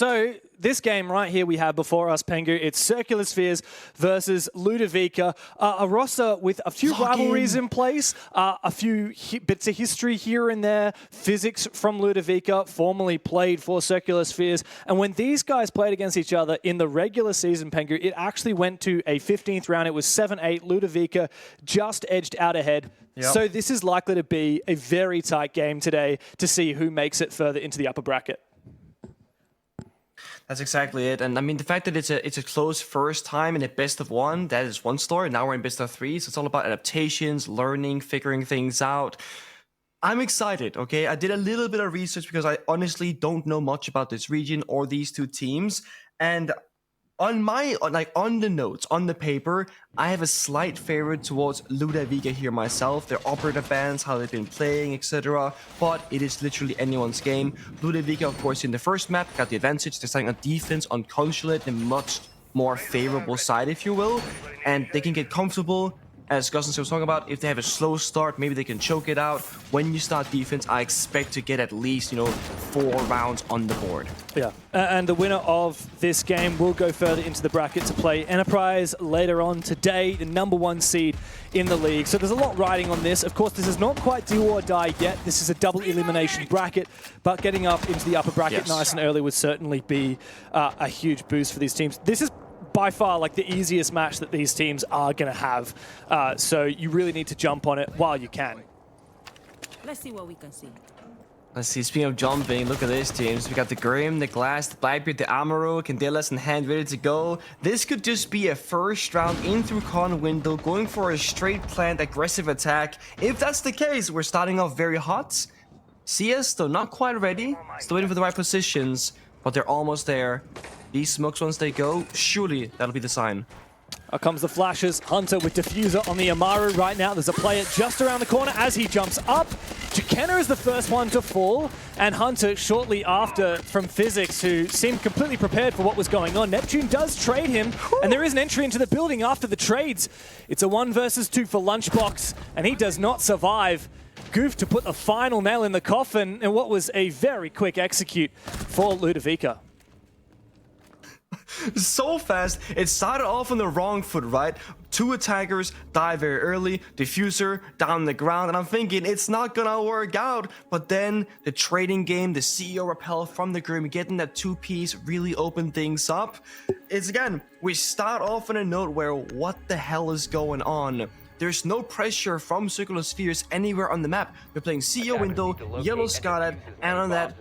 So this game right here we have before us, Pengu, it's Circular Spheres versus Ludavica. A roster with a few rivalries in place, a few bits of history here and there. Physics from Ludavica, formerly played for Circular Spheres. And when these guys played against each other in the regular season, Pengu, it actually went to a 15th round. It was 7-8. Ludavica just edged out ahead. Yep. So this is likely to be a very tight game today to see who makes it further into the upper bracket. That's exactly it. And I mean, the fact that it's a close first time in a best of one, that is one story. Now we're in best of three. So it's all about adaptations, learning, figuring things out. I'm excited, okay? I did a little bit of research because I honestly don't know much about this region or these two teams. And on the notes, on the paper, I have a slight favorite towards Ludavica here myself. Their operator bands, how they've been playing, etc. But it is literally anyone's game. Ludavica, of course, in the first map, got the advantage. They're starting on defense, on consulate, a much more favorable side, if you will. And they can get comfortable. As Gustin was talking about, if they have a slow start, maybe they can choke it out. When you start defense, I expect to get at least, 4 rounds on the board. Yeah, and the winner of this game will go further into the bracket to play Enterprise later on today, the #1 seed in the league. So there's a lot riding on this. Of course, this is not quite do or die yet. This is a double elimination bracket, but getting up into the upper bracket nice and early would certainly be a huge boost for these teams. This is by far like the easiest match that these teams are going to have. So you really need to jump on it while you can. Let's see what we can see. Let's see, speaking of jumping, look at this, teams. We got the Grim, the Glass, the Blackbeard, the Amaro, Candelas in hand, ready to go. This could just be a first round in through con window, going for a straight planned aggressive attack. If that's the case, we're starting off very hot. CS, though, not quite ready. Still waiting for the right positions, but they're almost there. These smokes, once they go, surely that'll be the sign. Here comes the flashes. Hunter with Diffuser on the Amaru right now. There's a player just around the corner as he jumps up. Jackenna is the first one to fall, and Hunter shortly after from Physics, who seemed completely prepared for what was going on. Neptune does trade him, and there is an entry into the building after the trades. It's a 1 versus 2 for Lunchbox, and he does not survive. Goof to put the final nail in the coffin, and what was a very quick execute for Ludavica. So fast. It started off on the wrong foot, right? 2 attackers die very early, Diffuser down the ground, and I'm thinking it's not gonna work out. But then the trading game, the CEO repel from the Grim, getting that 2-piece really opened things up. It's again, we start off on a note where what the hell is going on? There's no pressure from Circular Spheres anywhere on the map. They're playing CEO window, yellow Scarlet, and on that,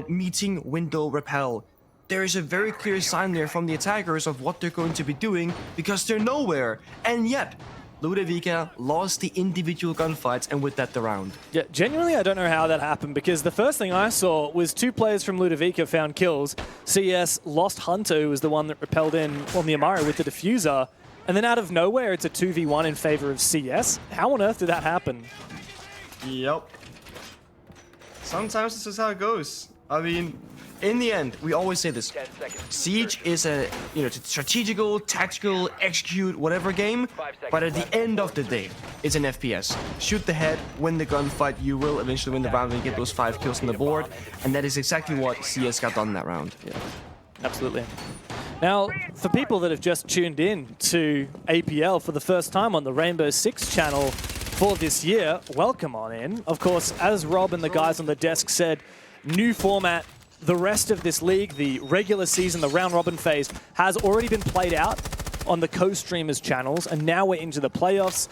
meeting window repel. There is a very clear sign there from the attackers of what they're going to be doing because they're nowhere. And yet, Ludavica lost the individual gunfights, and with that, the round. Yeah, genuinely, I don't know how that happened because the first thing I saw was 2 players from Ludavica found kills. CS lost Hunter, who was the one that repelled in on the Amaro with the Diffuser. And then out of nowhere, it's a 2v1 in favor of CS. How on earth did that happen? Yep. Sometimes this is how it goes. I mean, in the end, we always say this. Siege is a, strategical, tactical, execute, whatever game. But at the end of the day, it's an FPS. Shoot the head, win the gunfight. You will eventually win the round and get those 5 kills on the board. And that is exactly what CS got done that round. Yeah, absolutely. Now, for people that have just tuned in to APL for the first time on the Rainbow Six channel for this year, welcome on in. Of course, as Rob and the guys on the desk said, new format. The rest of this league, the regular season, the round robin phase, has already been played out on the co-streamers channels, and now we're into the playoffs.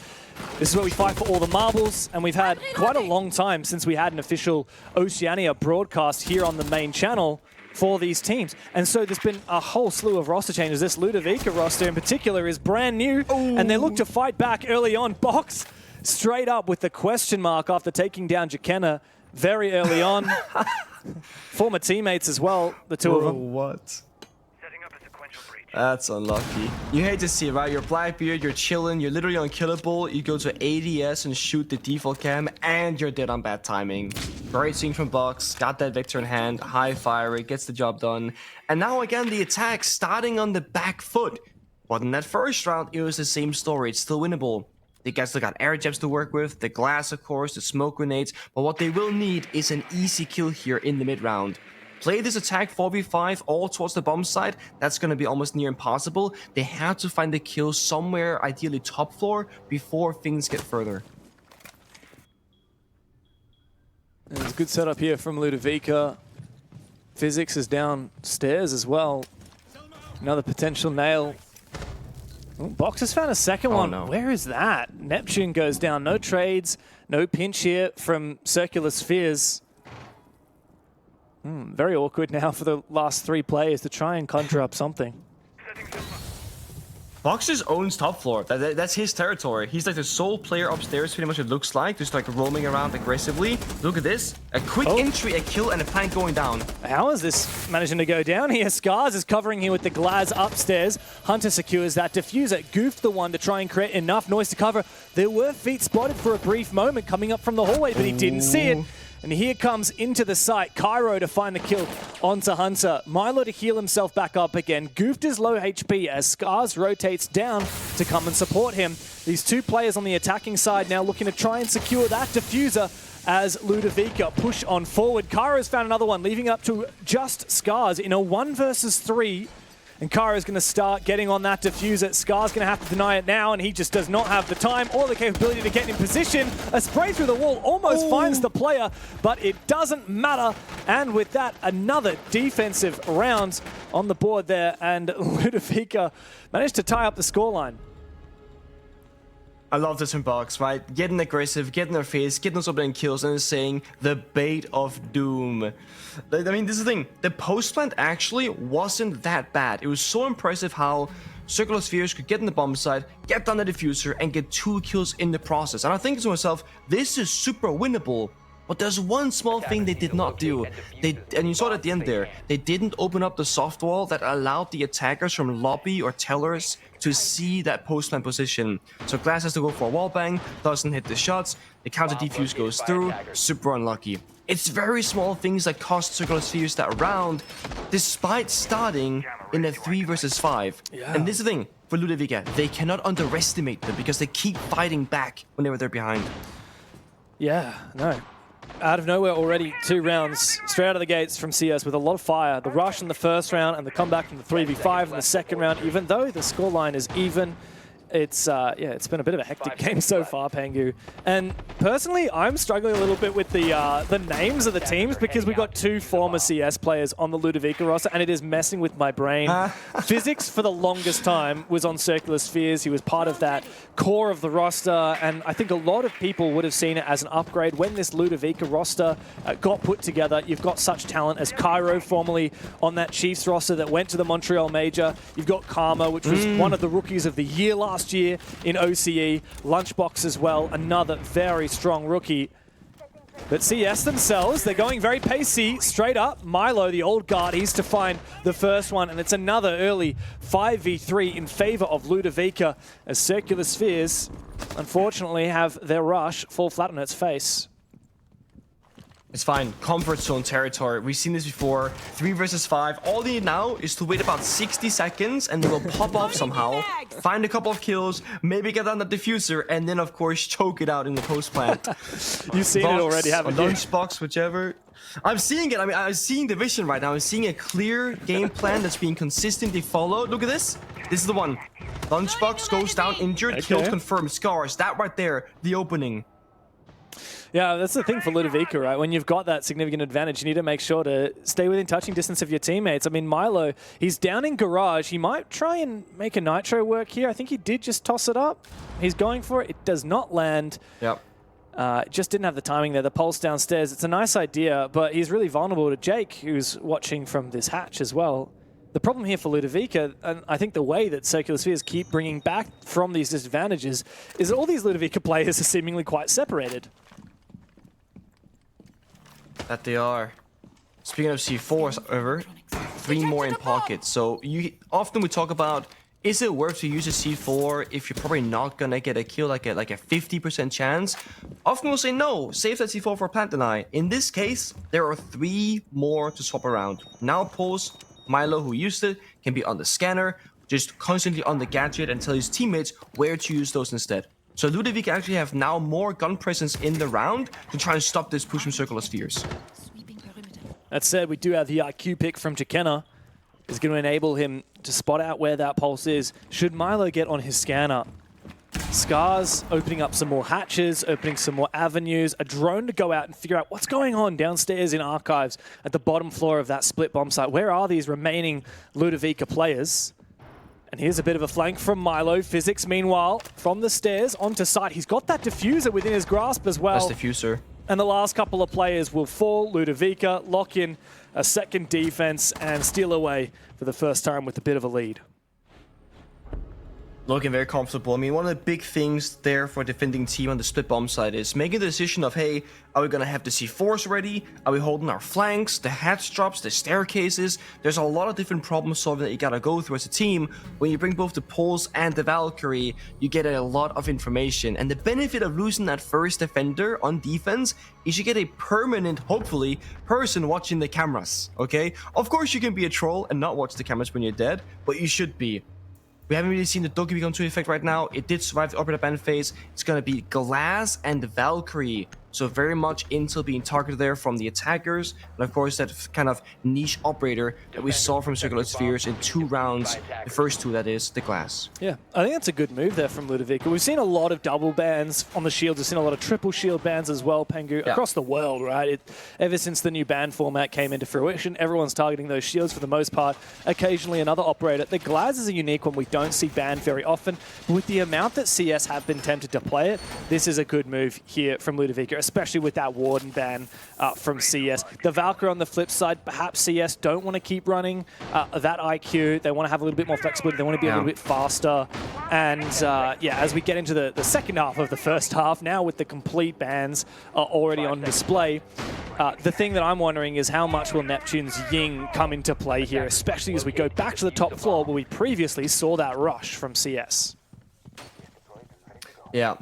This is where we fight for all the marbles, and we've had quite a long time since we had an official Oceania broadcast here on the main channel for these teams. And so there's been a whole slew of roster changes. This Ludavica roster in particular is brand new, and they look to fight back early on. Box straight up with the question mark after taking down Jackenna very early on. Former teammates as well, the 2 of them. What? That's unlucky. You hate to see it, right? You're Blackbeard, you're chilling, you're literally unkillable. You go to ADS and shoot the default cam, and you're dead on bad timing. Great scene from Box, got that Vector in hand, high fire, it gets the job done. And now again, the attack starting on the back foot. But in that first round, it was the same story. It's still winnable. They guys still got air jabs to work with, the glass, of course, the smoke grenades. But what they will need is an easy kill here in the mid round. play this attack 4v5 all towards the bomb side, that's going to be almost near impossible. They have to find the kill somewhere, ideally top floor, before things get further. There's a good setup here from Ludavica. Physics is downstairs as well. Another potential nail. Ooh, Box has found a second one. No. Where is that? Neptune goes down. No trades, no pinch here from Circular Spheres. Very awkward now for the last 3 players to try and conjure up something. Box just owns top floor. That's his territory. He's like the sole player upstairs, pretty much it looks like. Just like roaming around aggressively. Look at this. A quick entry, a kill, and a plant going down. How is this managing to go down here? Scars is covering here with the Glaz upstairs. Hunter secures that diffuser. Goofed the one to try and create enough noise to cover. There were feet spotted for a brief moment coming up from the hallway, but he didn't see it. And here comes into the site, Cairo to find the kill onto Hunter. Milo to heal himself back up again. Goofed is low HP as Scars rotates down to come and support him. These 2 players on the attacking side now looking to try and secure that diffuser as Ludavica push on forward. Cairo's found another one, leaving up to just Scars in a 1 versus 3. And Cairo's going to start getting on that diffuser. Scar's going to have to deny it now, and he just does not have the time or the capability to get in position. A spray through the wall almost finds the player, but it doesn't matter. And with that, another defensive round on the board there, and Ludavica managed to tie up the scoreline. I love this from Box, right? Getting aggressive, getting their face, getting those opening kills, and saying the bait of doom. I mean, this is the thing. The post plant actually wasn't that bad. It was so impressive how Circular Spheres could get in the bomb side, get down the diffuser, and get 2 kills in the process. And I think to myself, this is super winnable. But there's one small thing they did not do. And you saw it at the end there. They didn't open up the soft wall that allowed the attackers from lobby or tellers to see that post-plant position. So Glass has to go for a wall bang, doesn't hit the shots, the counter defuse goes through, super unlucky. It's very small things that cost Circular Spheres that round, despite starting in a 3 versus 5. Yeah. And this is the thing, for Ludavica, they cannot underestimate them because they keep fighting back whenever they're behind. Yeah, no. Out of nowhere already, 2 rounds straight out of the gates from CS with a lot of fire. The rush in the first round and the comeback from the 3v5 in the second round. Even though the scoreline is even, it's been a bit of a hectic game so far, Pangu. And personally, I'm struggling a little bit with the names of the teams because we've got 2 former CS players on the Ludavica roster, and it is messing with my brain. Physics, for the longest time, was on Circular Spheres. He was part of that core of the roster, and I think a lot of people would have seen it as an upgrade when this Ludavica roster got put together. You've got such talent as Cairo, formerly on that Chiefs roster that went to the Montreal Major. You've got Karma, which was one of the rookies of the year last year in OCE. Lunchbox as well, another very strong rookie. But CS themselves, they're going very pacey, straight up. Milo, the old guard, he's to find the first one, and it's another early 5v3 in favor of Ludavica as Circular Spheres, unfortunately, have their rush fall flat on its face. It's fine. Comfort zone territory. We've seen this before. 3 versus 5. All they need now is to wait about 60 seconds and they will pop off somehow. Find a couple of kills, maybe get on the diffuser, and then of course choke it out in the post plant. You've seen it already, haven't you? Lunchbox, whichever. I'm seeing it. I mean, I'm seeing the vision right now. I'm seeing a clear game plan that's being consistently followed. Look at this. This is the one. Lunchbox goes down injured, killed confirmed. Scars. That right there. The opening. Yeah, that's the thing for Ludavica, right? When you've got that significant advantage, you need to make sure to stay within touching distance of your teammates. I mean, Milo, he's down in garage. He might try and make a nitro work here. I think he did just toss it up. He's going for it. It does not land. Yep. Just didn't have the timing there. The pulse downstairs. It's a nice idea, but he's really vulnerable to Jake, who's watching from this hatch as well. The problem here for Ludavica, and I think the way that Circular Spheres keep bringing back from these disadvantages, is that all these Ludavica players are seemingly quite separated. That they are. Speaking of C4s, however, 3 more in pocket. So often we talk about, is it worth to use a C4 if you're probably not gonna get a kill, like a 50% chance? Often we'll say no, save that C4 for plant deny. In this case, there are 3 more to swap around. Now Pulse, Milo, who used it, can be on the scanner, just constantly on the gadget and tell his teammates where to use those instead. So Ludavica actually have now more gun presence in the round to try and stop this push from Circular Spheres. That said, we do have the IQ pick from Chikena. Is going to enable him to spot out where that pulse is. Should Milo get on his scanner? Scars opening up some more hatches, opening some more avenues. A drone to go out and figure out what's going on downstairs in Archives at the bottom floor of that split bomb site. Where are these remaining Ludavica players? And here's a bit of a flank from Milo. Physics, meanwhile, from the stairs onto site. He's got that diffuser within his grasp as well. That's diffuser. And the last couple of players will fall. Ludavica lock in a second defense and steal away for the first time with a bit of a lead. Looking very comfortable. I mean, one of the big things there for a defending team on the split bomb side is making the decision of, hey, are we going to have the C4s ready? Are we holding our flanks, the hatch drops, the staircases? There's a lot of different problem solving that you got to go through as a team. When you bring both the Pulse and the Valkyrie, you get a lot of information. And the benefit of losing that first defender on defense is you get a permanent, hopefully, person watching the cameras, okay? Of course, you can be a troll and not watch the cameras when you're dead, but you should be. We haven't really seen the Doki become to effect right now. It did survive the operator ban phase. It's going to be Glass and Valkyrie. So very much Intel being targeted there from the attackers. And of course, that kind of niche operator that we saw from Circular Spheres in 2 rounds. The first 2, that is, the Glass. Yeah, I think that's a good move there from Ludavica. We've seen a lot of double bans on the shields. We've seen a lot of triple shield bans as well, Pengu, across the world, right? Ever since the new ban format came into fruition, everyone's targeting those shields for the most part. Occasionally another operator. The Glass is a unique one we don't see banned very often. But with the amount that CS have been tempted to play it, this is a good move here from Ludavica, especially with that Warden ban from CS. The Valkyrie on the flip side, perhaps CS don't want to keep running that IQ. They want to have a little bit more flexibility. They want to be a little bit faster. And yeah, as we get into the second half of the first half, now with the complete bans already on display, the thing that I'm wondering is how much will Neptune's Ying come into play here, especially as we go back to the top floor where we previously saw that rush from CS. Yeah.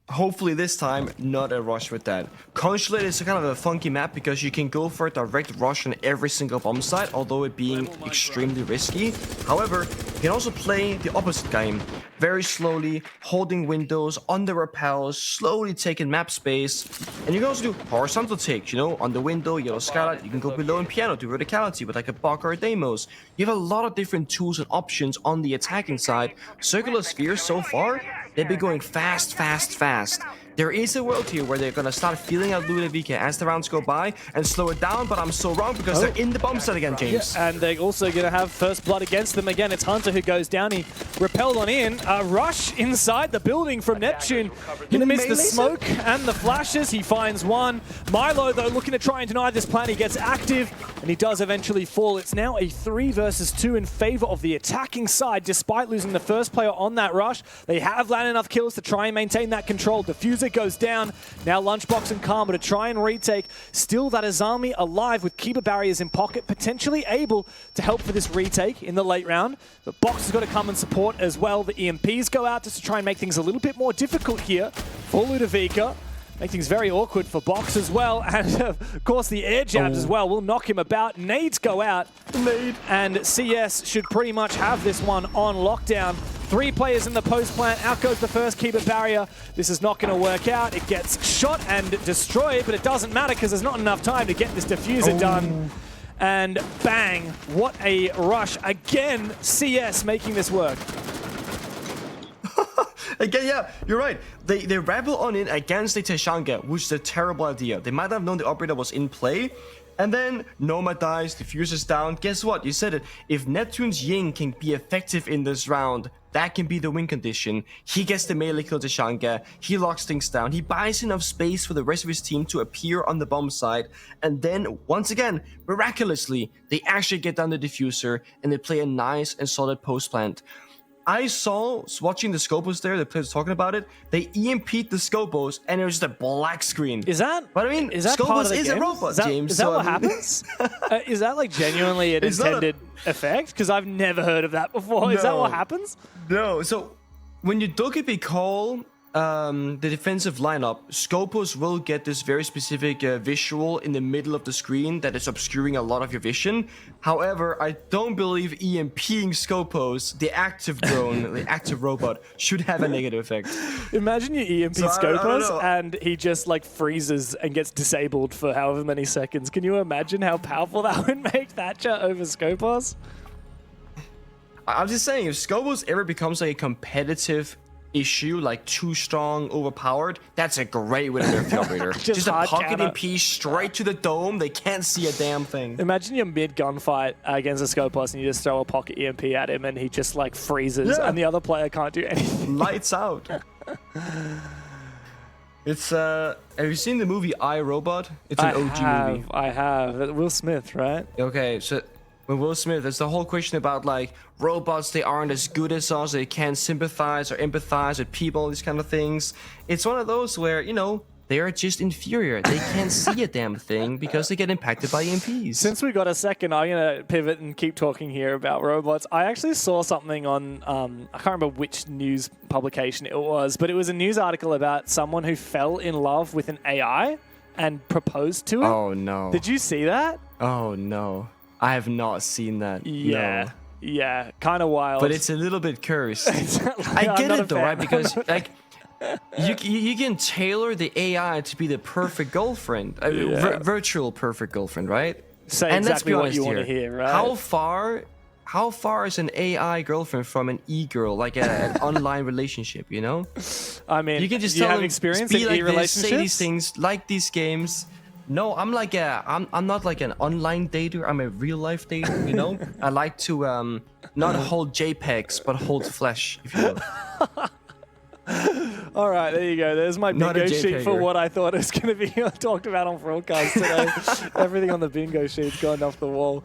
Hopefully this time, not a rush with that. Consulate is kind of a funky map because you can go for a direct rush on every single bomb site, although it being extremely risky. However, you can also play the opposite game. Very slowly, holding windows, on the rappels, slowly taking map space. And you can also do horizontal takes, you know, on the window, yellow skylight. You can go below in piano, do verticality with like a Bach or a Deimos. You have a lot of different tools and options on the attacking side. Circular Spheres so far, they've been going fast, fast, fast. There is a world here where they're going to start feeling out Ludavica as the rounds go by and slow it down, but I'm so wrong because they're in the bomb set again, James. Yeah, and they're also going to have first blood against them again. It's Hunter who goes down. He repelled on in. A rush inside the building from Neptune. In the midst of the smoke and the flashes, he finds one. Milo, though, looking to try and deny this plan. He gets active, and he does eventually fall. It's now a 3 versus 2 in favor of the attacking side, despite losing the first player on that rush. They have landed enough kills to try and maintain that control. Diffuser goes down. Now Lunchbox and Karma to try and retake. Still that Azami alive with keeper barriers in pocket, potentially able to help for this retake in the late round. But Box has got to come and support as well. The EMPs go out just to try and make things a little bit more difficult here for Ludavica. Make things very awkward for Box as well. And of course the air jabs as well will knock him about. Nades go out. And CS should pretty much have this one on lockdown. 3 players in the post plant. Out goes the first keeper barrier. This is not going to work out. It gets shot and destroyed, but it doesn't matter because there's not enough time to get this diffuser done. And bang, what a rush. Again, CS making this work. Again, yeah, you're right. They rebel on in against the Tashanga, which is a terrible idea. They might have known the operator was in play. And then Nomad dies, diffuser's down. Guess what? You said it. If Neptune's Ying can be effective in this round, that can be the win condition. He gets the melee kill to Shanga. He locks things down. He buys enough space for the rest of his team to appear on the bomb side. And then, once again, miraculously, they actually get down the diffuser and they play a nice and solid post plant. I saw, watching the Scopos there, the players talking about it, they EMP'd the Scopos and it was just a black screen. Is that? But I mean, is that Scopos part of the is game? a robot, is that, James. Is that what happens? Is that like genuinely an intended effect? Because I've never heard of that before. No. Is that what happens? No. So when you Doki call the defensive lineup, Scopus will get this very specific visual in the middle of the screen that is obscuring a lot of your vision. However, I don't believe EMPing Scopus, the active drone, the active robot, should have a negative effect. Imagine you EMP Scopus and he just like freezes and gets disabled for however many seconds. Can you imagine how powerful that would make Thatcher over Scopus? I'm just saying, if Scopus ever becomes like a competitive issue, like too strong, overpowered, that's a great way to nerf the operator. Just a pocket MP straight to the dome. They can't see a damn thing. Imagine you're mid gunfight against a Scopus and you just throw a pocket EMP at him and he just like freezes and the other player can't do anything. Lights out. It's have you seen the movie I, Robot? It's an OG movie. I have. Will Smith, right? Okay, so with Will Smith, there's the whole question about like robots, they aren't as good as us, they can't sympathize or empathize with people, these kind of things. It's one of those where, you know, they are just inferior. They can't see a damn thing because they get impacted by EMPs. Since we got a second, I'm going to pivot and keep talking here about robots. I actually saw something on, I can't remember which news publication it was, but it was a news article about someone who fell in love with an AI and proposed to it. Oh, no. Did you see that? Oh, no. I have not seen that. Yeah. No. Yeah, kind of wild. But it's a little bit cursed. I get it though, right? Because like you can tailor the AI to be the perfect girlfriend, virtual perfect girlfriend, right? Say and exactly what you want to hear, right? How far is an AI girlfriend from an e-girl, like an online relationship? You know? I mean, you can just have experience in e-relationships. Say these things, like these games. No, I'm like I'm not like an online dater. I'm a real life dater. You know, I like to not hold JPEGs but hold flesh, if you will. All right, there you go. There's my bingo sheet for what I thought it was going to be talked about on broadcast today. Everything on the bingo sheet's gone off the wall.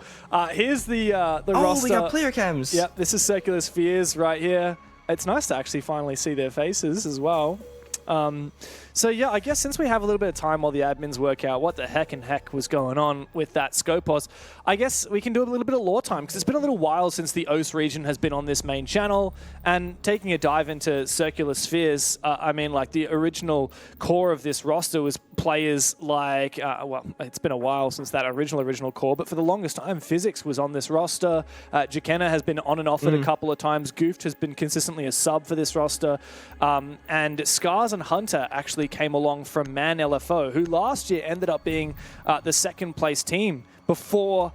Here's the roster. Oh, we got player cams. Yep, this is Circular Spheres right here. It's nice to actually finally see their faces as well. So yeah, I guess since we have a little bit of time while the admins work out what the heck was going on with that Scopus, I guess we can do a little bit of lore time, because it's been a little while since the OCE region has been on this main channel, and taking a dive into Circular Spheres, I mean, like, the original core of this roster was players like, well, it's been a while since that original core, but for the longest time, Physics was on this roster. Jakenna has been on and off it a couple of times. Goofed has been consistently a sub for this roster. And Scars and Hunter actually came along from Man LFO, who last year ended up being the second place team before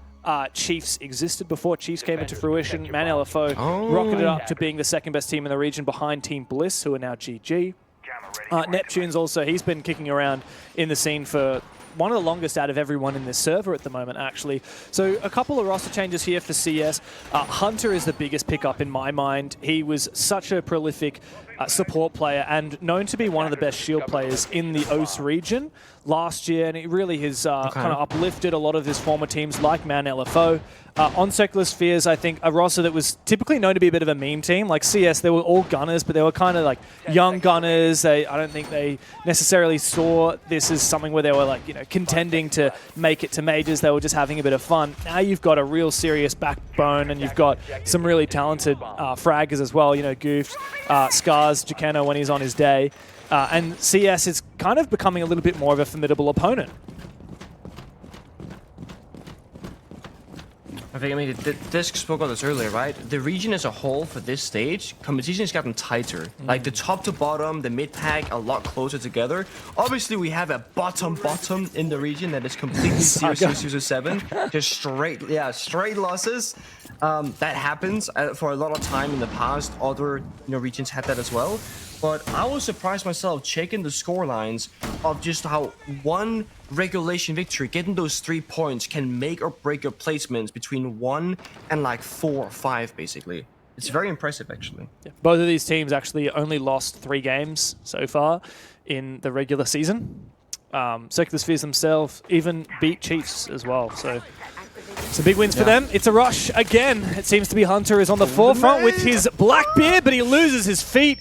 Chiefs existed, before Chiefs came into fruition. Man LFO rocketed up to being the second best team in the region behind Team Bliss, who are now GG. Neptune's also, he's been kicking around in the scene for one of the longest out of everyone in this server at the moment, actually. So a couple of roster changes here for CS. Hunter is the biggest pickup in my mind. He was such a prolific support player and known to be one of the best shield players in the OCE region last year, and it really has kind of uplifted a lot of his former teams like Man LFO. On Circular Spheres, I think a roster that was typically known to be a bit of a meme team. Like CS, they were all gunners, but they were kind of like young gunners. I don't think they necessarily saw this as something where they were like, you know, contending to make it to majors. They were just having a bit of fun. Now you've got a real serious backbone, and you've got some really talented fraggers as well. You know, Goofed, Scars, Jakenna when he's on his day. And CS is kind of becoming a little bit more of a formidable opponent. I mean, Disc spoke about this earlier, right? The region as a whole for this stage, competition has gotten tighter. Like the top to bottom, the mid pack, a lot closer together. Obviously, we have a bottom in the region that is completely 0-0-7, just straight losses. That happens for a lot of time in the past. Other regions had that as well. But I was surprised myself checking the score lines of just how one regulation victory, getting those 3 points, can make or break your placements between 1 and like 4 or 5, basically. It's very impressive, actually. Yeah. Both of these teams actually only lost 3 games so far in the regular season. Circular Spheres themselves even beat Chiefs as well. So some big wins for them. It's a rush again. It seems to be Hunter is on the forefront with his black beard, but he loses his feet.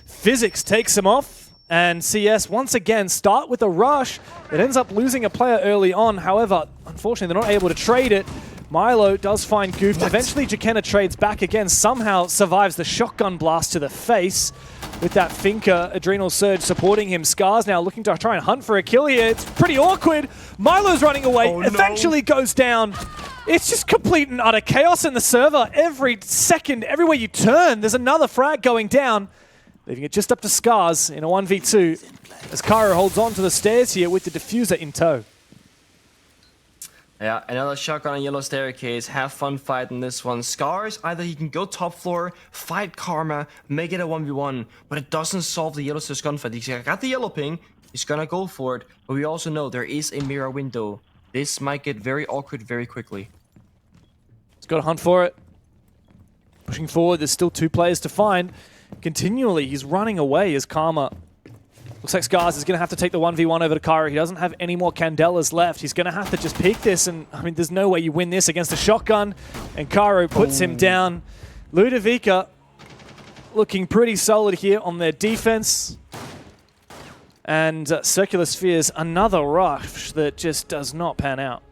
Physics takes him off, and CS once again start with a rush. It ends up losing a player early on. However, unfortunately, they're not able to trade it. Milo does find Goofed. Eventually, Jekena trades back again, somehow survives the shotgun blast to the face with that Finker Adrenal Surge supporting him. Scars now looking to try and hunt for a kill here. It's pretty awkward. Milo's running away, eventually goes down. It's just complete and utter chaos in the server. Every second, everywhere you turn, there's another frag going down, leaving it just up to Scars in a 1v2 as Cairo holds on to the stairs here with the diffuser in tow. Yeah, another shotgun on yellow staircase. Have fun fighting this one. Scars, either he can go top floor, fight Karma, make it a 1v1, but it doesn't solve the yellow stairs gunfight. He's got the yellow ping, he's gonna go for it, but we also know there is a mirror window. This might get very awkward very quickly. He's got to hunt for it. Pushing forward, there's still 2 players to find. Continually, he's running away as Karma. Looks like Scars is going to have to take the 1v1 over to Cairo. He doesn't have any more Candelas left. He's going to have to just peek this, and I mean, there's no way you win this against a shotgun. And Cairo puts him down. Ludavica looking pretty solid here on their defense. And Circular Spheres, another rush that just does not pan out.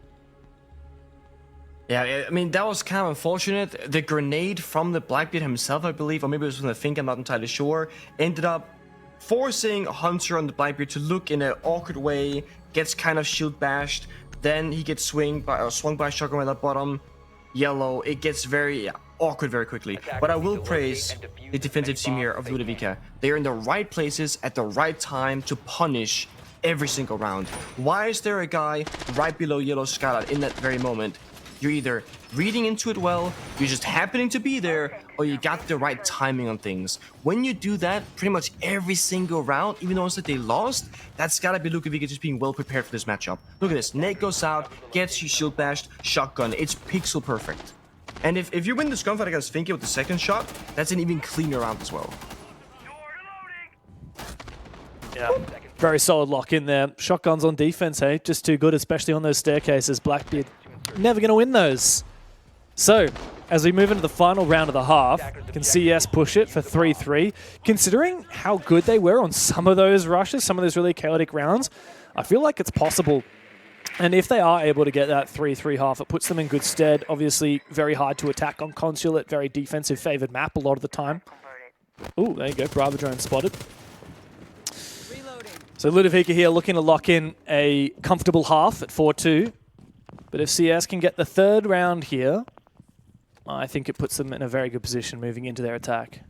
Yeah, I mean, that was kind of unfortunate. The grenade from the Blackbeard himself, I believe, or maybe it was from the Fink, I'm not entirely sure, ended up forcing Hunter on the Blackbeard to look in an awkward way, gets kind of shield bashed, then he gets swung by a shotgun at the bottom, yellow. It gets very awkward very quickly. But I will praise the defensive team here of Ludavica. They are in the right places at the right time to punish every single round. Why is there a guy right below yellow Skylight in that very moment? You're either reading into it well, you're just happening to be there, or you got the right timing on things. When you do that, pretty much every single round, even though it's like they lost, that's gotta be Ludavica just being well prepared for this matchup. Look at this, Nate goes out, gets you shield bashed, shotgun, it's pixel perfect. And if you win this gunfight against Finky with the second shot, that's an even cleaner round as well. Yeah, very solid lock in there. Shotguns on defense, hey, just too good, especially on those staircases. Blackbeard never going to win those. So, as we move into the final round of the half, can CES push it for 3-3? Considering how good they were on some of those rushes, some of those really chaotic rounds, I feel like it's possible. And if they are able to get that 3-3 half, it puts them in good stead. Obviously, very hard to attack on Consulate, very defensive favored map a lot of the time. Ooh, there you go, Bravo drone spotted. So Ludavica here looking to lock in a comfortable half at 4-2. But if CS can get the third round here, I think it puts them in a very good position moving into their attack.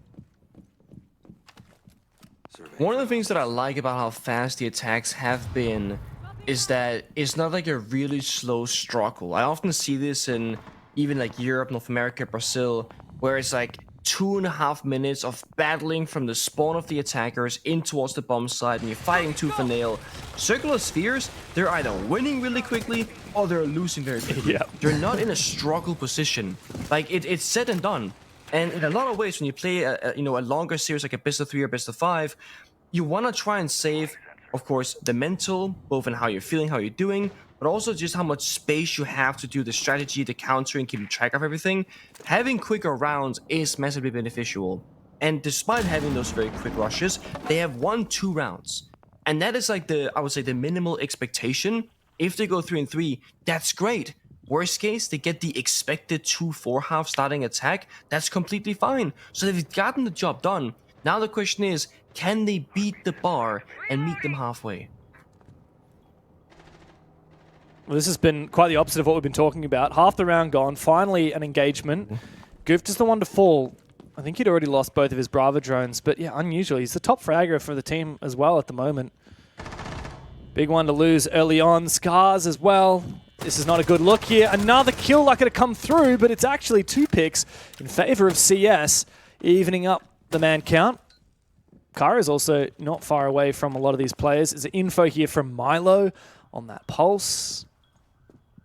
One of the things that I like about how fast the attacks have been is that it's not like a really slow struggle. I often see this in even like Europe, North America, Brazil, where it's like 2.5 minutes of battling from the spawn of the attackers in towards the bomb site, and you're fighting tooth and nail. Circular Spheres, they're either winning really quickly or they're losing very quickly. Yep. You're not in a struggle position. Like it's said and done. And in a lot of ways, when you play a longer series like a best of 3 or best of 5, you want to try and save, of course, the mental, both in how you're feeling, how you're doing, but also just how much space you have to do the strategy, the countering, keeping track of everything. Having quicker rounds is massively beneficial. And despite having those very quick rushes, they have won 2 rounds. And that is like I would say the minimal expectation. If they go 3-3, that's great. Worst case, they get the expected 2-4 half starting attack. That's completely fine. So they've gotten the job done. Now the question is, can they beat the bar and meet them halfway? Well, this has been quite the opposite of what we've been talking about. Half the round gone, finally an engagement. Gooft is the one to fall. I think he'd already lost both of his Bravo drones, but yeah, unusually. He's the top fragger for the team as well at the moment. Big one to lose early on. Scars as well. This is not a good look here. Another kill likely to come through, but it's actually 2 picks in favor of CS, evening up the man count. Kara is also not far away from a lot of these players. There's info here from Milo on that pulse.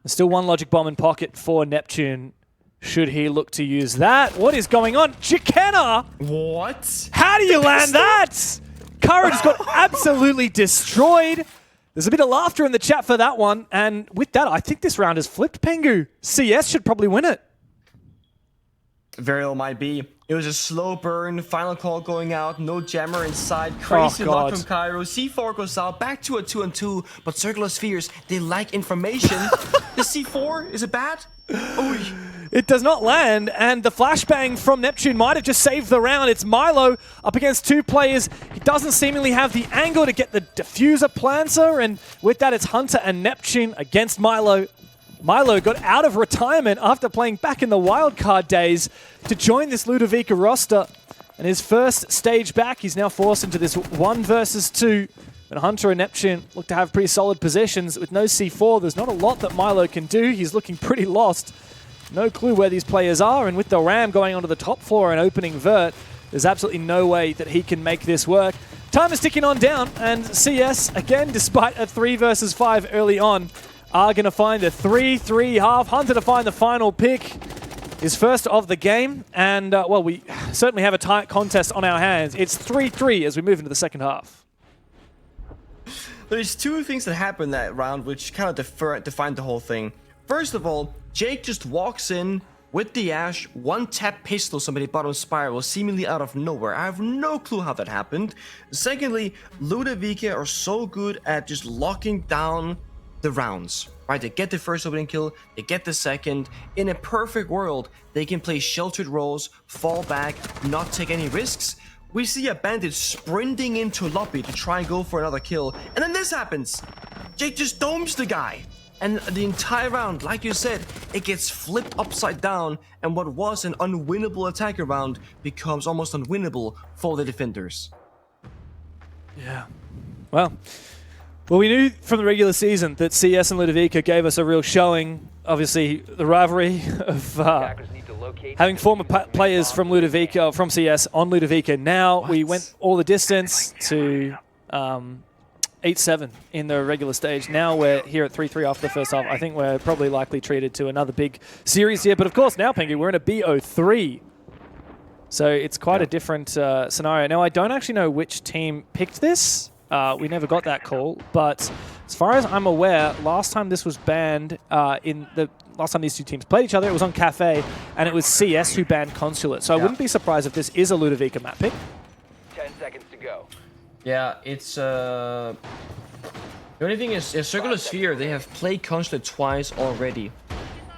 There's still 1 logic bomb in pocket for Neptune. Should he look to use that? What is going on? Jekena! What? How do you land that? Kara just got absolutely destroyed. There's a bit of laughter in the chat for that one. And with that, I think this round is flipped, Pengu. CS should probably win it. very well might be. It was a slow burn, final call going out, no jammer inside, crazy luck from Cairo. C4 goes out, back to a 2-on-2, but Circular Spheres, they like information. The C4, is it bad? Oy. It does not land, and the flashbang from Neptune might have just saved the round. It's Milo up against 2 players. He doesn't seemingly have the angle to get the diffuser planter, and with that, it's Hunter and Neptune against Milo. Milo got out of retirement after playing back in the wildcard days to join this Ludavica roster. And his first stage back, he's now forced into this 1 versus 2. But Hunter and Neptune look to have pretty solid positions. With no C4, there's not a lot that Milo can do. He's looking pretty lost. No clue where these players are. And with the Ram going onto the top floor and opening Vert, there's absolutely no way that he can make this work. Time is ticking on down. And CS, again, despite a 3 versus 5 early on, are going to find a 3-3 half. Hunter to find the final pick, his first of the game. And, well, we certainly have a tight contest on our hands. It's 3-3 as we move into the second half. There's 2 things that happened that round which kind of defined the whole thing. First of all, Jake just walks in with the Ash, 1-tap pistol somebody bottom spiral, seemingly out of nowhere. I have no clue how that happened. Secondly, Ludavica are so good at just locking down the rounds, right? They get the first opening kill, they get the second. In a perfect world, they can play sheltered roles, fall back, not take any risks. We see a bandit sprinting into lobby to try and go for another kill, and then this happens. Jake just domes the guy. And the entire round, like you said, it gets flipped upside down, and what was an unwinnable attacker round becomes almost unwinnable for the defenders. Yeah. Well, we knew from the regular season that CS and Ludavica gave us a real showing. Obviously, the rivalry of having former players from Ludavica, from CS on Ludavica. Now we went all the distance to 8-7 in the regular stage. Now we're here at 3-3 after the first half. I think we're probably likely treated to another big series here. But of course, now, Pengu, we're in a BO3. So it's quite a different scenario. Now, I don't actually know which team picked this. We never got that call, but as far as I'm aware, last time this was banned, last time these 2 teams played each other, it was on Cafe, and it was CS who banned Consulate. So I wouldn't be surprised if this is a Ludavica map pick. 10 seconds to go. Yeah, it's the only thing is Circular Sphere, they have played Consulate twice already.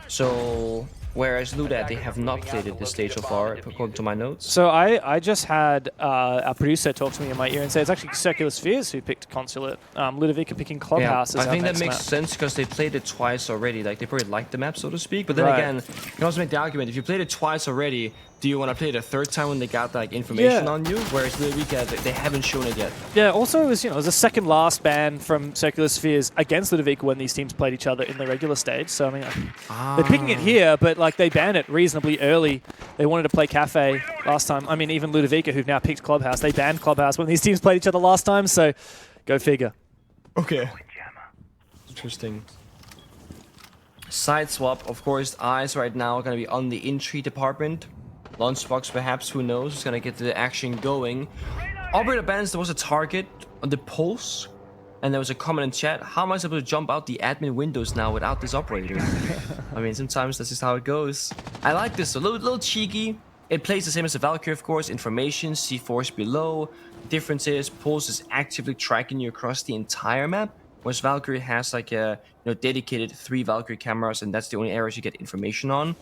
So whereas Luda, they have not played it this stage so far, according to my notes. So I just had our producer talk to me in my ear and say it's actually Circular Spheres who picked Consulate. Ludavica picking Clubhouse. I think that makes map. sense because they played it twice already. Like, they probably like the map, so to speak. But then again, you can also make the argument, if you played it twice already, do you want to play it a third time when they got like information on you? Whereas Ludavica, they haven't shown it yet. Yeah, also it was, it was a second last ban from Circular Spheres against Ludavica when these teams played each other in the regular stage. So I mean, they're picking it here, but like they banned it reasonably early. They wanted to play Cafe last time. I mean, even Ludavica, who've now picked Clubhouse, they banned Clubhouse when these teams played each other last time. So go figure. Okay. Interesting. Side swap, of course, eyes right now are going to be on the entry department. Lunchbox, perhaps, who knows, is going to get the action going. Operator bans, there was a target on the pulse, and there was a comment in chat, how am I supposed to jump out the admin windows now without this operator? I mean, sometimes that's just how it goes. I like this, a little cheeky. It plays the same as the Valkyrie, of course. Information, C4's below. Difference is, Pulse is actively tracking you across the entire map, whereas Valkyrie has like a dedicated 3 Valkyrie cameras, and that's the only areas you get information on.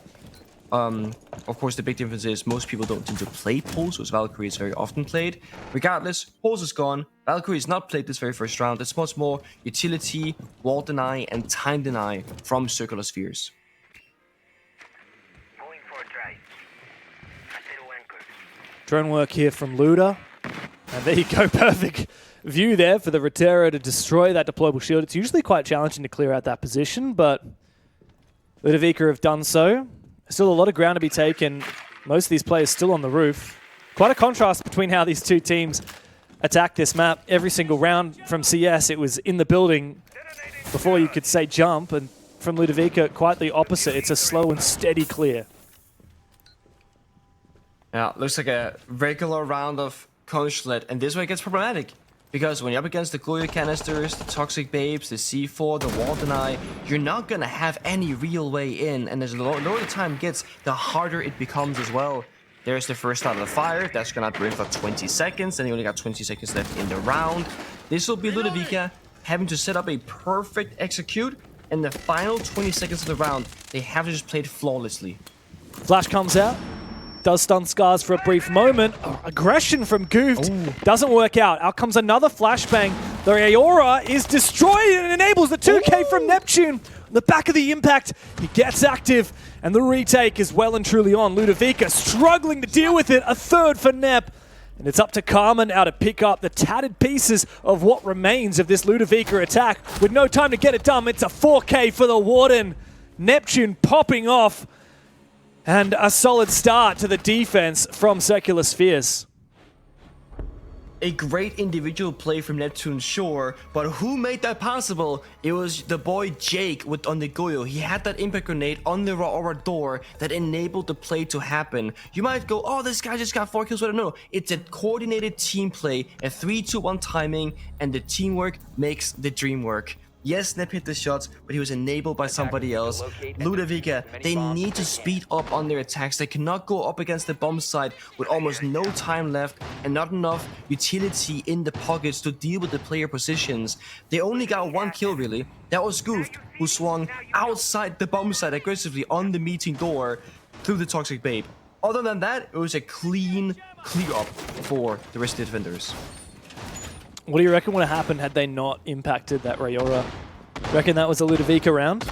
Of course, the big difference is most people don't tend to play Pulse, whereas Valkyrie is very often played. Regardless, Pulse is gone. Valkyrie is not played this very first round. It's much more utility, wall deny, and time deny from Circular Spheres. Drone work here from Luda. And there you go, perfect view there for the Rotero to destroy that deployable shield. It's usually quite challenging to clear out that position, but Ludavica have done so. Still a lot of ground to be taken. Most of these players still on the roof. Quite a contrast between how these 2 teams attack this map. Every single round from CS, it was in the building before you could say jump, and from Ludavica, quite the opposite. It's a slow and steady clear. Yeah, looks like a regular round of Consulate, and this way it gets problematic. Because when you're up against the Goyo canisters, the Toxic Babes, the C4, the Wall Deny, you're not gonna have any real way in. And as the lower the time gets, the harder it becomes as well. There's the first start of the fire. That's gonna be for 20 seconds, and you only got 20 seconds left in the round. This will be Ludavica having to set up a perfect execute. In the final 20 seconds of the round, they have to just play it flawlessly. Flash comes out. Does stun Scars for a brief moment. Oh, aggression from Goofed. Doesn't work out. Out comes another flashbang. The Aora is destroyed and enables the 2K from Neptune. On the back of the impact, he gets active. And the retake is well and truly on. Ludavica struggling to deal with it. A third for Nep. And it's up to Karma now to pick up the tattered pieces of what remains of this Ludavica attack. With no time to get it done, it's a 4K for the Warden. Neptune popping off. And a solid start to the defense from Circular Spheres. A great individual play from Neptune, sure, but who made that possible? It was the boy Jake on the Goyo. He had that impact grenade on the Aura door that enabled the play to happen. You might go, oh, this guy just got 4 kills. But no, it's a coordinated team play, a 3-2-1 timing, and the teamwork makes the dream work. Yes, Nep hit the shots, but he was enabled by somebody else. Ludavica, they need to speed up on their attacks. They cannot go up against the bomb site with almost no time left and not enough utility in the pockets to deal with the player positions. They only got 1 kill, really. That was Goofed, who swung outside the bomb site aggressively on the meeting door through the Toxic Babe. Other than that, it was a clean clear up for the rest of the defenders. What do you reckon would have happened had they not impacted that Rayora? Reckon that was a Ludavica round?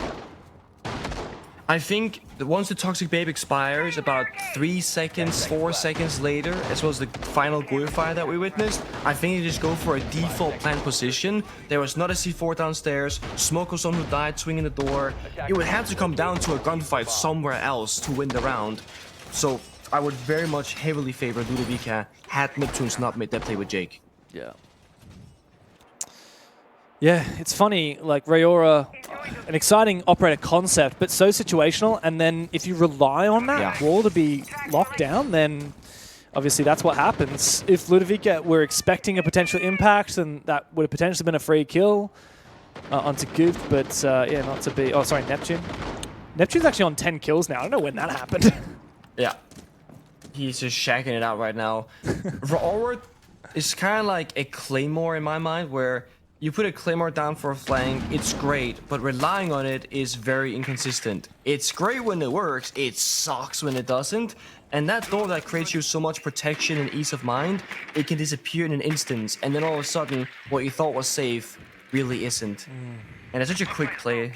I think that once the Toxic Babe expires, about 3 seconds, 4 seconds later, as well as the final Goyo fire that we witnessed, I think they just go for a default plant position. There was not a C4 downstairs, Smoke was someone who died swinging the door. It would have to come down to a gunfight somewhere else to win the round. So I would very much heavily favor Ludavica had Neptunes not made that play with Jake. Yeah. Yeah, it's funny, like Rayora, an exciting operator concept, but so situational, and then if you rely on that wall to be locked down, then obviously that's what happens. If Ludavica were expecting a potential impact, then that would have potentially been a free kill onto Goof, but yeah, not to be... Oh, sorry, Neptune. Neptune's actually on 10 kills now. I don't know when that happened. Yeah. He's just shacking it out right now. Rayora is kind of like a Claymore in my mind, where you put a Claymore down for a flank, it's great, but relying on it is very inconsistent. It's great when it works, it sucks when it doesn't, and that door that creates you so much protection and ease of mind, it can disappear in an instant, and then all of a sudden, what you thought was safe really isn't. And it's such a quick play.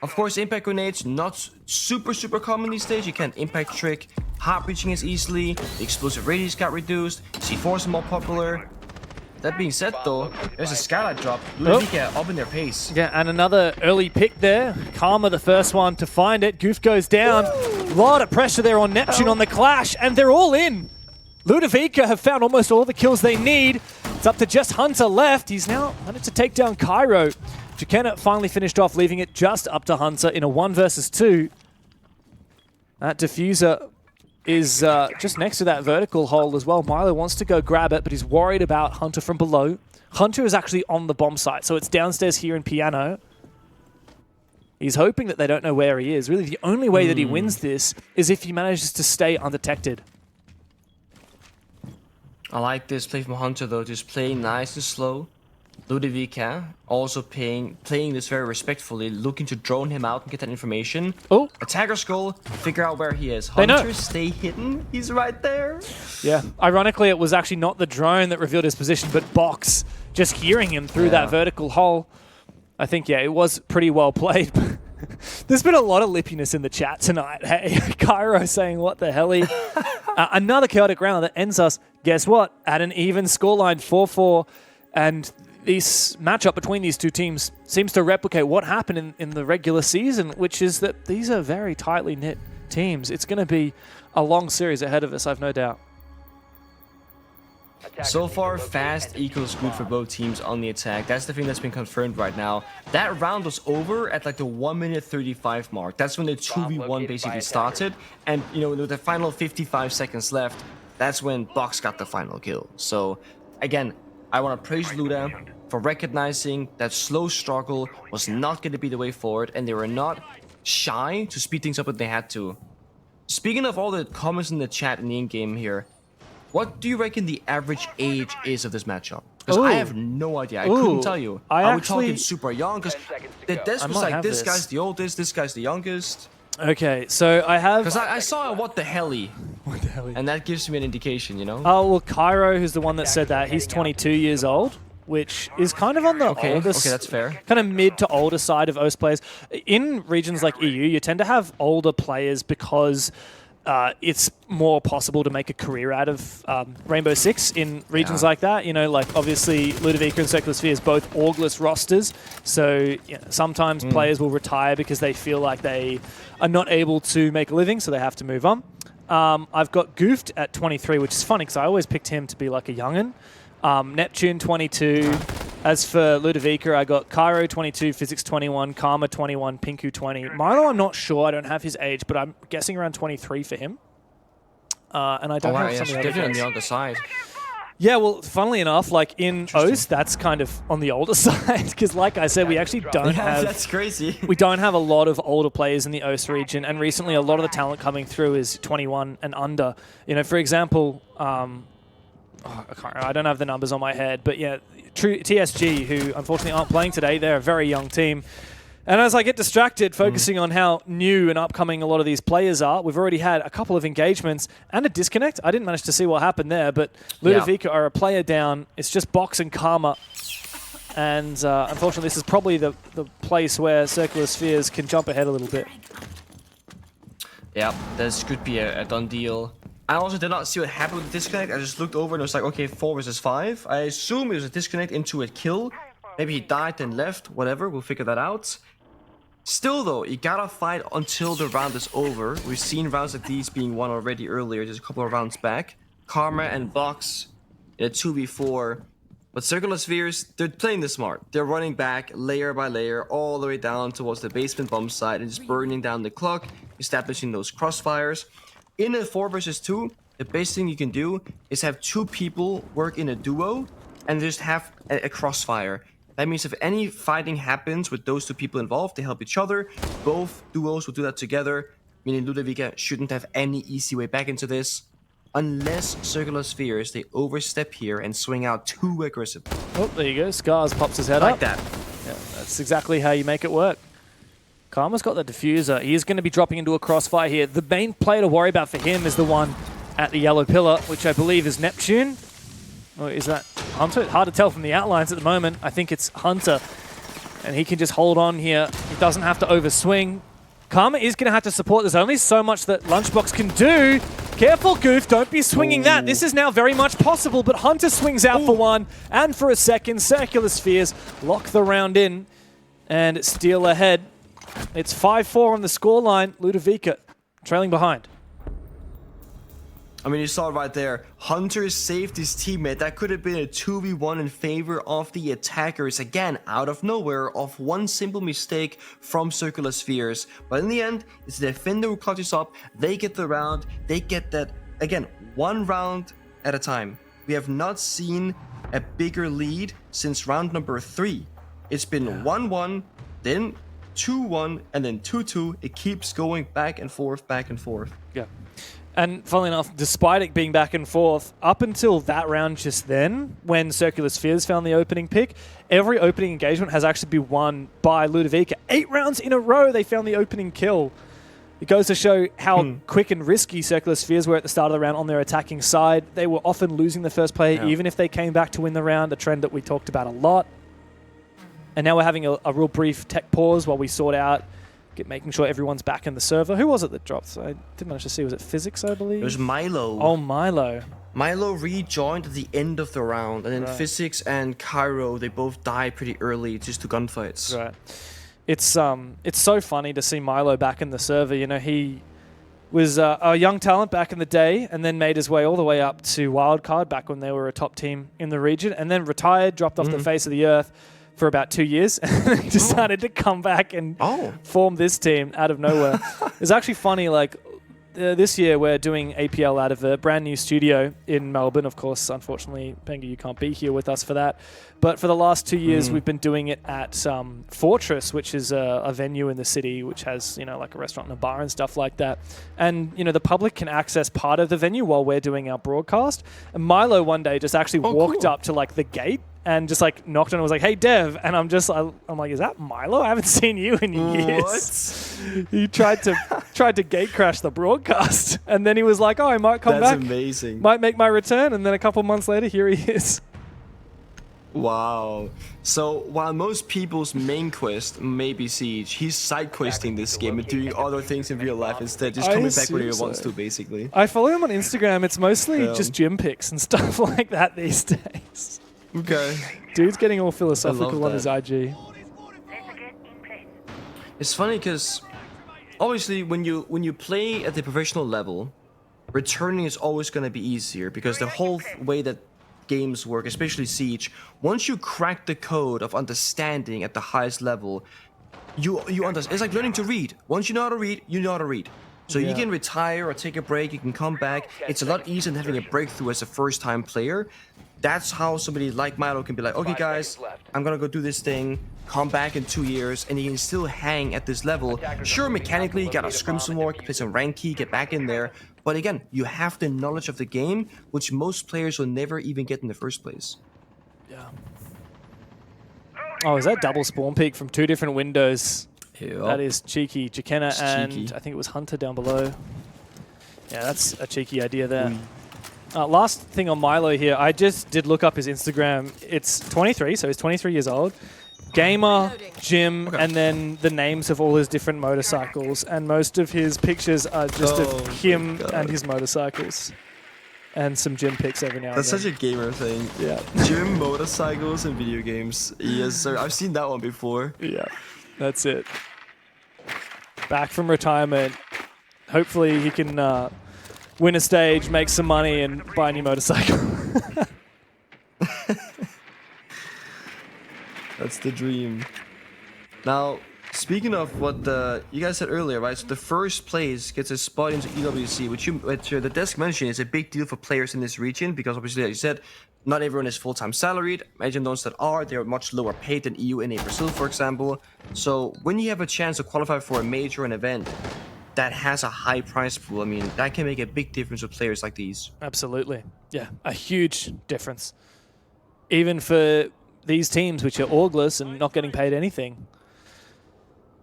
Of course, impact grenades, not super common these days. You can't impact trick, heart breaching is easily, the explosive radius got reduced, C4 is more popular. That being said, though, there's a skylight drop. Ludavica up in their pace. Yeah, and another early pick there. Karma, the first one to find it. Goof goes down. A lot of pressure there on Neptune on the clash, and they're all in. Ludavica have found almost all the kills they need. It's up to just Hunter left. He's now managed to take down Cairo. Jukena finally finished off, leaving it just up to Hunter in a 1 versus 2. That diffuser is just next to that vertical hole as well. Milo wants to go grab it, but he's worried about Hunter from below. Hunter is actually on the bomb site, so it's downstairs here in Piano. He's hoping that they don't know where he is. Really, the only way that he wins this is if he manages to stay undetected. I like this play from Hunter, though, just playing nice and slow. Ludavica also playing this very respectfully, looking to drone him out and get that information. Oh! Attacker's goal, figure out where he is. They know. Hunter, stay hidden. He's right there. Yeah. Ironically, it was actually not the drone that revealed his position, but Box just hearing him through that vertical hole. I think, yeah, it was pretty well played. There's been a lot of lippiness in the chat tonight. Hey, Cairo saying, what the hell? Another chaotic round that ends us, guess what? At an even scoreline, 4-4. And this matchup between these two teams seems to replicate what happened in the regular season, which is that these are very tightly knit teams. It's going to be a long series ahead of us, I've no doubt. So far, fast equals good for both teams on the attack. That's the thing that's been confirmed right now. That round was over at like the 1 minute 35 mark. That's when the 2v1 basically started. And, you know, with the final 55 seconds left, that's when Box got the final kill. So, again, I want to praise Luda for recognizing that slow struggle was not going to be the way forward, and they were not shy to speed things up when they had to. Speaking of all the comments in the chat in the in-game here, what do you reckon the average age is of this matchup? Because I have no idea. I couldn't tell you. Are we talking super young? Because this was like, this guy's the oldest, this guy's the youngest. Okay, so I have... Because I saw What the Helly, and that gives me an indication, you know? Oh, well, Cairo, who's the one that said that, he's 22 years old, which is kind of on the oldest... Okay, that's fair. Kind of mid to older side of OCE players. In regions like EU, you tend to have older players because it's more possible to make a career out of Rainbow Six in regions like that. You know, like obviously Ludavica and Circular Spheres both orgless rosters, so you know, sometimes players will retire because they feel like they are not able to make a living, so they have to move on. I've got Goofed at 23, which is funny because I always picked him to be like a young'un. Neptune 22. As for Ludavica, I got Cairo 22, Physics 21, Karma 21, Pinku 20. Milo, I'm not sure. I don't have his age, but I'm guessing around 23 for him. And I don't have some of the other definitely on guys. the other side. Yeah, well, funnily enough, like in OCE, that's kind of on the older side because, like I said, we actually don't have. That's crazy. We don't have a lot of older players in the OCE region, and recently a lot of the talent coming through is 21 and under. You know, for example, I don't have the numbers on my head, but yeah, TSG, who unfortunately aren't playing today, they're a very young team. And as I get distracted focusing on how new and upcoming a lot of these players are, we've already had a couple of engagements and a disconnect. I didn't manage to see what happened there, but Ludavica are a player down. It's just Box and Karma. And unfortunately, this is probably the place where Circular Spheres can jump ahead a little bit. Yeah, this could be a done deal. I also did not see what happened with the disconnect. I just looked over and it was like, okay, 4 versus 5. I assume it was a disconnect into a kill. Maybe he died and left, whatever. We'll figure that out. Still, though, you gotta fight until the round is over. We've seen rounds like these being won already earlier, just a couple of rounds back. Karma and Box in a 2v4. But Circular Spheres, they're playing this smart. They're running back layer by layer all the way down towards the basement bomb site and just burning down the clock, establishing those crossfires. In a 4 versus 2, the best thing you can do is have 2 people work in a duo and just have a crossfire. That means if any fighting happens with those 2 people involved, they help each other. Both duos will do that together, meaning Ludavica shouldn't have any easy way back into this. Unless Circular Spheres, they overstep here and swing out too aggressively. Oh, there you go. Scars pops his head up. Like that. Yeah, that's exactly how you make it work. Karma's got the diffuser. He is going to be dropping into a crossfire here. The main player to worry about for him is the one at the yellow pillar, which I believe is Neptune. Or is that Hunter? Hard to tell from the outlines at the moment. I think it's Hunter. And he can just hold on here. He doesn't have to overswing. Karma is going to have to support. There's only so much that Lunchbox can do. Careful, Goof. Don't be swinging that. This is now very much possible, but Hunter swings out for one. And for a second, Circular Spheres lock the round in and steal ahead. It's 5-4 on the scoreline. Ludavica trailing behind. I mean, you saw it right there. Hunter saved his teammate. That could have been a 2v1 in favor of the attackers. Again, out of nowhere, off one simple mistake from Circular Spheres. But in the end, it's the defender who clutches up. They get the round. They get that, again, 1 round at a time. We have not seen a bigger lead since round number 3. It's been 1-1, then 2-1, and then 2-2. It keeps going back and forth, back and forth. Yeah. And funnily enough, despite it being back and forth, up until that round just then, when Circular Spheres found the opening pick, every opening engagement has actually been won by Ludavica. 8 rounds in a row, they found the opening kill. It goes to show how quick and risky Circular Spheres were at the start of the round on their attacking side. They were often losing the first player, even if they came back to win the round, a trend that we talked about a lot. And now we're having a real brief tech pause while we sort out making sure everyone's back in the server. Who was it that dropped? I didn't manage to see. Was it Physics, I believe? It was Milo. Oh, Milo. Milo rejoined at the end of the round, and then Physics and Cairo, they both died pretty early just to gunfights. Right. It's so funny to see Milo back in the server. You know, he was a young talent back in the day and then made his way all the way up to Wildcard back when they were a top team in the region, and then retired, dropped off the face of the earth for about 2 years, and he decided to come back and form this team out of nowhere. It's actually funny, like, this year we're doing APL out of a brand new studio in Melbourne. Of course, unfortunately, Pengu, you can't be here with us for that. But for the last 2 years, we've been doing it at Fortress, which is a venue in the city, which has, like a restaurant and a bar and stuff like that. And, the public can access part of the venue while we're doing our broadcast. And Milo one day just actually walked up to like the gate and just like knocked on and was like, "Hey, Dev." And I'm like, "Is that Milo? I haven't seen you in years." What? He tried to gate crash the broadcast. And then he was like, "Oh, I might come back. That's amazing. Might make my return." And then a couple months later, here he is. Wow. So while most people's main quest may be Siege, he's side questing this game and doing other things in real life instead, just coming back when he wants to, basically. I follow him on Instagram. It's mostly just gym pics and stuff like that these days. Okay. Dude's getting all philosophical on his IG. It's funny because obviously when you play at the professional level, returning is always going to be easier because the whole way that games work, especially Siege, once you crack the code of understanding at the highest level, you understand. It's like learning to read. Once you know how to read, you know how to read. So you can retire or take a break, you can come back. It's a lot easier than having a breakthrough as a first-time player. That's how somebody like Milo can be like, "Okay guys, I'm gonna go do this thing, come back in 2 years," and you can still hang at this level. Sure, mechanically, you gotta scrim some more, play some rank key, get back in there. But again, you have the knowledge of the game, which most players will never even get in the first place. Yeah. Oh, is that double spawn peek from 2 different windows? Yep. That is cheeky. Jakenna and cheeky. I think it was Hunter down below. Yeah, that's a cheeky idea there. Last thing on Milo here, I just did look up his Instagram. It's 23, so he's 23 years old. Gamer, gym, and then the names of all his different motorcycles. And most of his pictures are just of him and his motorcycles. And some gym pics every now and then. That's such a gamer thing. Yeah. Gym, motorcycles, and video games. Yes, sir. I've seen that one before. Yeah, that's it. Back from retirement. Hopefully he can win a stage, make some money, and buy a new motorcycle. That's the dream. Now, speaking of what you guys said earlier, right? So the first place gets a spot into EWC, which the desk mentioned is a big deal for players in this region because obviously, like you said, not everyone is full-time salaried. Imagine those that are, they're much lower paid than EU and Brazil, for example. So when you have a chance to qualify for a major an event that has a high prize pool, I mean, that can make a big difference with players like these. Absolutely. Yeah, a huge difference. Even for these teams, which are orgless and not getting paid anything.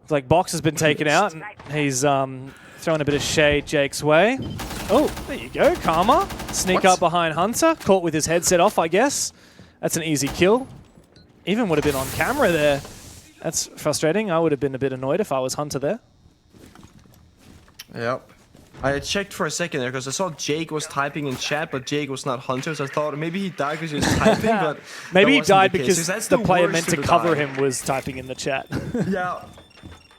It's like Box has been taken out, and he's throwing a bit of shade Jake's way. Oh, there you go, Karma. Sneak up behind Hunter, caught with his headset off, I guess. That's an easy kill. Even would have been on camera there. That's frustrating. I would have been a bit annoyed if I was Hunter there. Yep. I checked for a second there because I saw Jake was typing in chat, but Jake was not Hunter, so I thought maybe he died because he was typing, but maybe he died because that's the player worst meant to cover him was typing in the chat. Yeah,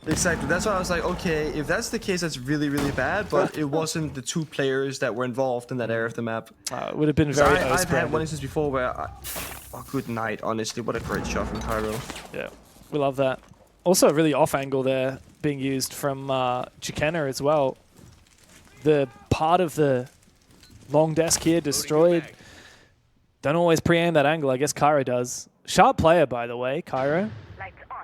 exactly. That's why I was like, okay, if that's the case, that's really, really bad, but it wasn't the 2 players that were involved in that area of the map. It would have been very I've had one instance before where oh, good night, honestly. What a great shot from Cairo. Yeah, we love that. Also, a really off angle there being used from Jakenna as well. The part of the long desk here destroyed. Don't always pre-aim that angle. I guess Cairo does. Sharp player, by the way, Cairo.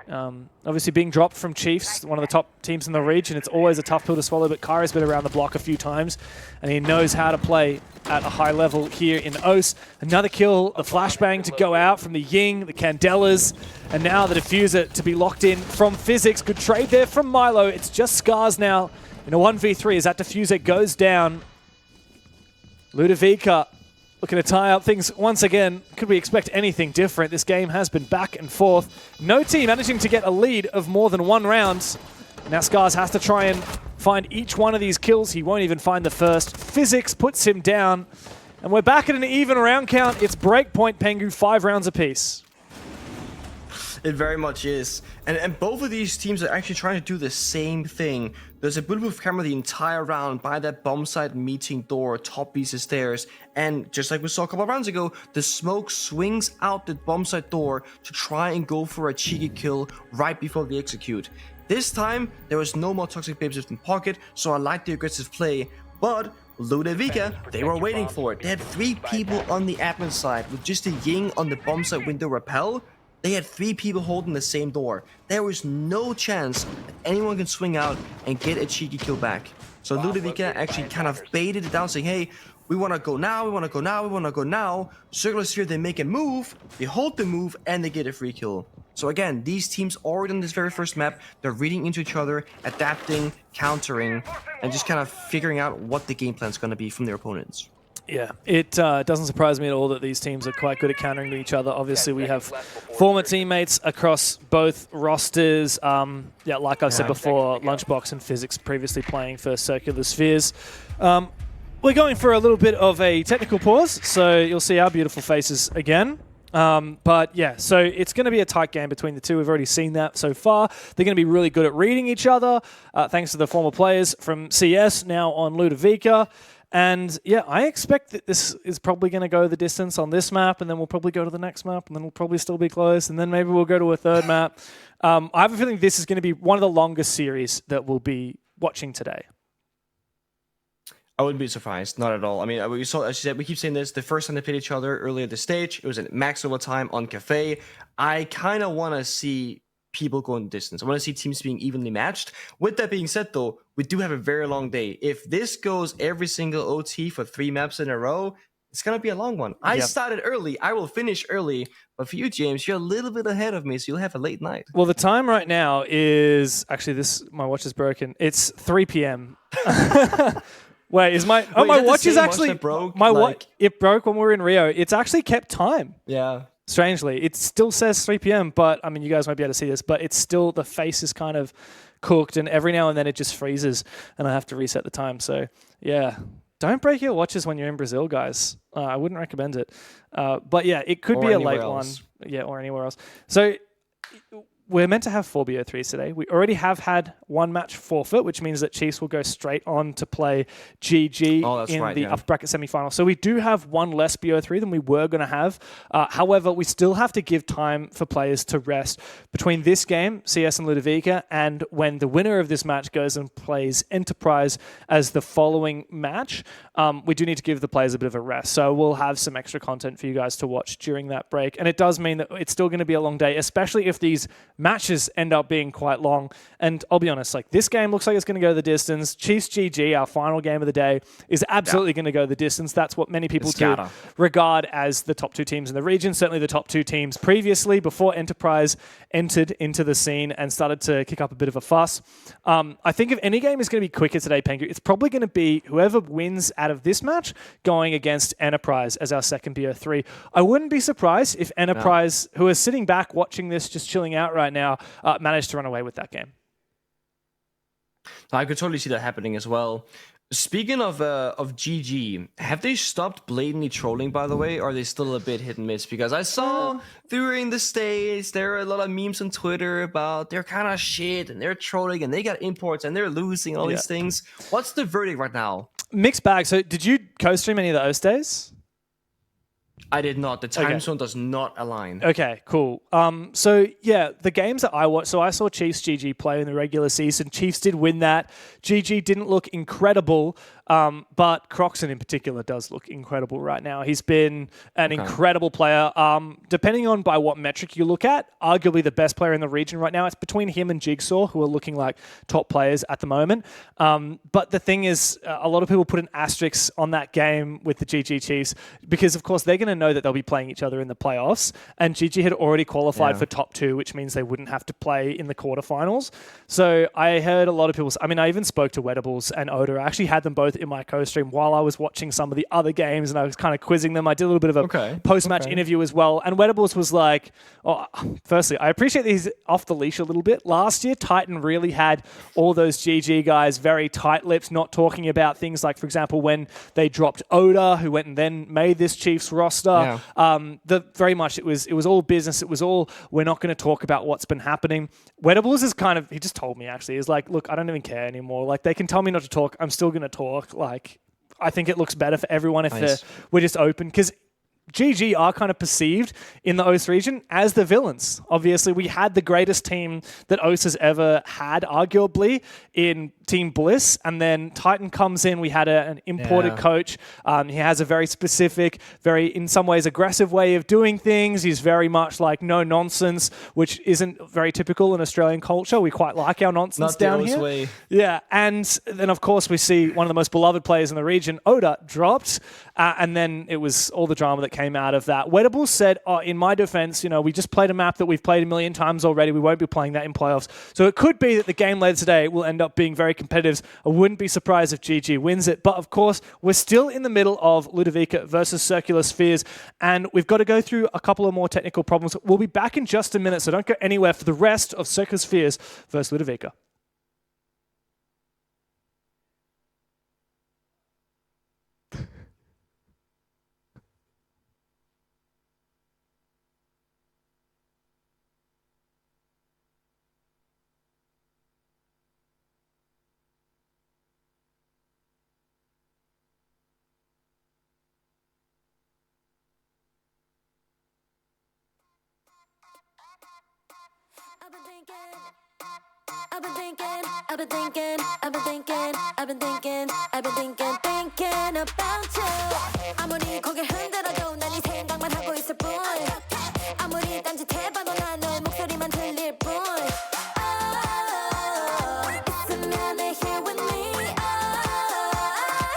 Obviously being dropped from Chiefs, one of the top teams in the region. It's always a tough pill to swallow, but Cairo's been around the block a few times, and he knows how to play at a high level here in OCE. Another kill, the flashbang to go out from the Ying, the Candelas, and now the diffuser to be locked in from Physics. Good trade there from Milo. It's just Scars now in a 1v3 as that diffuser goes down. Ludavica looking to tie up things once again. Could we expect anything different? This game has been back and forth. No team managing to get a lead of more than 1 round. Now Scars has to try and find each one of these kills. He won't even find the first. Physics puts him down. And we're back at an even round count. It's breakpoint, Pengu, 5 rounds apiece. It very much is. And both of these teams are actually trying to do the same thing. There's a bulletproof camera the entire round by that bomb site meeting door, top piece of stairs. And just like we saw a couple of rounds ago, the smoke swings out the bomb site door to try and go for a cheeky kill right before they execute. This time, there was no more toxic babes in pocket, so I like the aggressive play. But Ludavica, they were waiting for it. They had 3 people on the admin side with just a Ying on the bomb site window rappel. They had 3 people holding the same door. There was no chance that anyone can swing out and get a cheeky kill back. So Ludavica actually kind of baited it down, saying, hey, we want to go now, we want to go now, we want to go now. Circular Sphere, they make a move, they hold the move, and they get a free kill. So again, these teams already on this very first map, they're reading into each other, adapting, countering, and just kind of figuring out what the game plan is going to be from their opponents. Yeah, it doesn't surprise me at all that these teams are quite good at countering to each other. Obviously, we have former teammates across both rosters. Yeah, like I've said before, Lunchbox and Physics previously playing for Circular Spheres. We're going for a little bit of a technical pause, so you'll see our beautiful faces again. But yeah, so it's going to be a tight game between the two. We've already seen that so far. They're going to be really good at reading each other, thanks to the former players from CS now on Ludavica. And yeah, I expect that this is probably going to go the distance on this map, and then we'll probably go to the next map, and then we'll probably still be close, and then maybe we'll go to a third map. I have a feeling this is going to be one of the longest series that we'll be watching today. I wouldn't be surprised, not at all. I mean, we saw, as you said, we keep saying this. The first time they played each other earlier this stage, it was at max overtime on Cafe. I kind of want to see people going distance. I want to see teams being evenly matched. With that being said, though, we do have a very long day. If this goes every single OT for 3 maps in a row, it's going to be a long one. I started early. I will finish early. But for you, James, you're a little bit ahead of me, so you'll have a late night. Well, the time right now is... Actually, my watch is broken. It's 3 p.m. Wait, is my... Oh, my watch is actually... Watch that broke? It broke when we were in Rio. It's actually kept time. Yeah. Strangely. It still says 3 p.m., but, I mean, you guys might be able to see this, but it's still... The face is kind of cooked, and every now and then it just freezes, and I have to reset the time. So, yeah. Don't break your watches when you're in Brazil, guys. I wouldn't recommend it. But, yeah, it could be a late one. Yeah, or anywhere else. So... We're meant to have 4 BO3s today. We already have had 1 match forfeit, which means that Chiefs will go straight on to play GG in the upper bracket semi-final. So we do have 1 less BO3 than we were going to have. However, we still have to give time for players to rest between this game, CS and Ludavica, and when the winner of this match goes and plays Enterprise as the following match. We do need to give the players a bit of a rest. So we'll have some extra content for you guys to watch during that break. And it does mean that it's still going to be a long day, especially if these matches end up being quite long. And I'll be honest, like, this game looks like it's going to go the distance. Chiefs GG, our final game of the day, is absolutely going to go the distance. That's what many people do regard as the top 2 teams in the region. Certainly the top 2 teams previously, before Enterprise entered into the scene and started to kick up a bit of a fuss. I think if any game is going to be quicker today, Pengu, it's probably going to be whoever wins out of this match going against Enterprise as our second BO3. I wouldn't be surprised if Enterprise, who are sitting back watching this, just chilling out right now, managed to run away with that game. I could totally see that happening as well. Speaking of GG, have they stopped blatantly trolling, by the way, or are they still a bit hit and miss? Because I saw during the States, there are a lot of memes on Twitter about they're kind of shit and they're trolling and they got imports and they're losing all these things. What's the verdict right now? Mixed bag. So did you co-stream any of the OCE days? I did not. The time zone does not align. Okay, cool. So, yeah, the games that I watched, so I saw Chiefs GG play in the regular season. Chiefs did win that. GG didn't look incredible, but Croxon in particular does look incredible right now. He's been an incredible player. Depending on by what metric you look at, arguably the best player in the region right now. It's between him and Jigsaw, who are looking like top players at the moment. But the thing is, a lot of people put an asterisk on that game with the GG Chiefs because, of course, they're going to know that they'll be playing each other in the playoffs. And GG had already qualified for top 2, which means they wouldn't have to play in the quarterfinals. So I heard a lot of people... I mean, I even spoke to Wedables and Oda. I actually had them both in my co-stream while I was watching some of the other games, and I was kind of quizzing them. I did a little bit of a post-match interview as well. And Wedables was like... firstly, I appreciate these off the leash a little bit. Last year, Titan really had all those GG guys very tight-lipped, not talking about things like, for example, when they dropped Oda, who went and then made this Chiefs roster. Very much it was all business. It was all, we're not going to talk about what's been happening. Wedables is kind of, he just told me actually, he's like, look, I don't even care anymore. Like, they can tell me not to talk. I'm still going to talk. Like, I think it looks better for everyone if we're just open. Because GG are kind of perceived in the OCE region as the villains. Obviously, we had the greatest team that OCE has ever had, arguably, in Team Bliss. And then Titan comes in. We had an imported coach. He has a very specific, very, in some ways, aggressive way of doing things. He's very much like no nonsense, which isn't very typical in Australian culture. We quite like our nonsense down here. Way. Yeah. And then, of course, we see one of the most beloved players in the region, Oda, dropped. And then it was all the drama that came out of that. Wettable said, in my defense, we just played a map that we've played a million times already. We won't be playing that in playoffs. So it could be that the game later today will end up being very competitive. I wouldn't be surprised if GG wins it. But of course, we're still in the middle of Ludavica versus Circular Spheres. And we've got to go through a couple of more technical problems. We'll be back in just a minute, so don't go anywhere for the rest of Circular Spheres versus Ludavica. thinking about you. 아무리 고개 흔들어도 난 네 생각만 하고 있을 뿐. 아무리 딴짓해봐도 난 너의 목소리만 들릴 뿐. 있으면 내 here with me.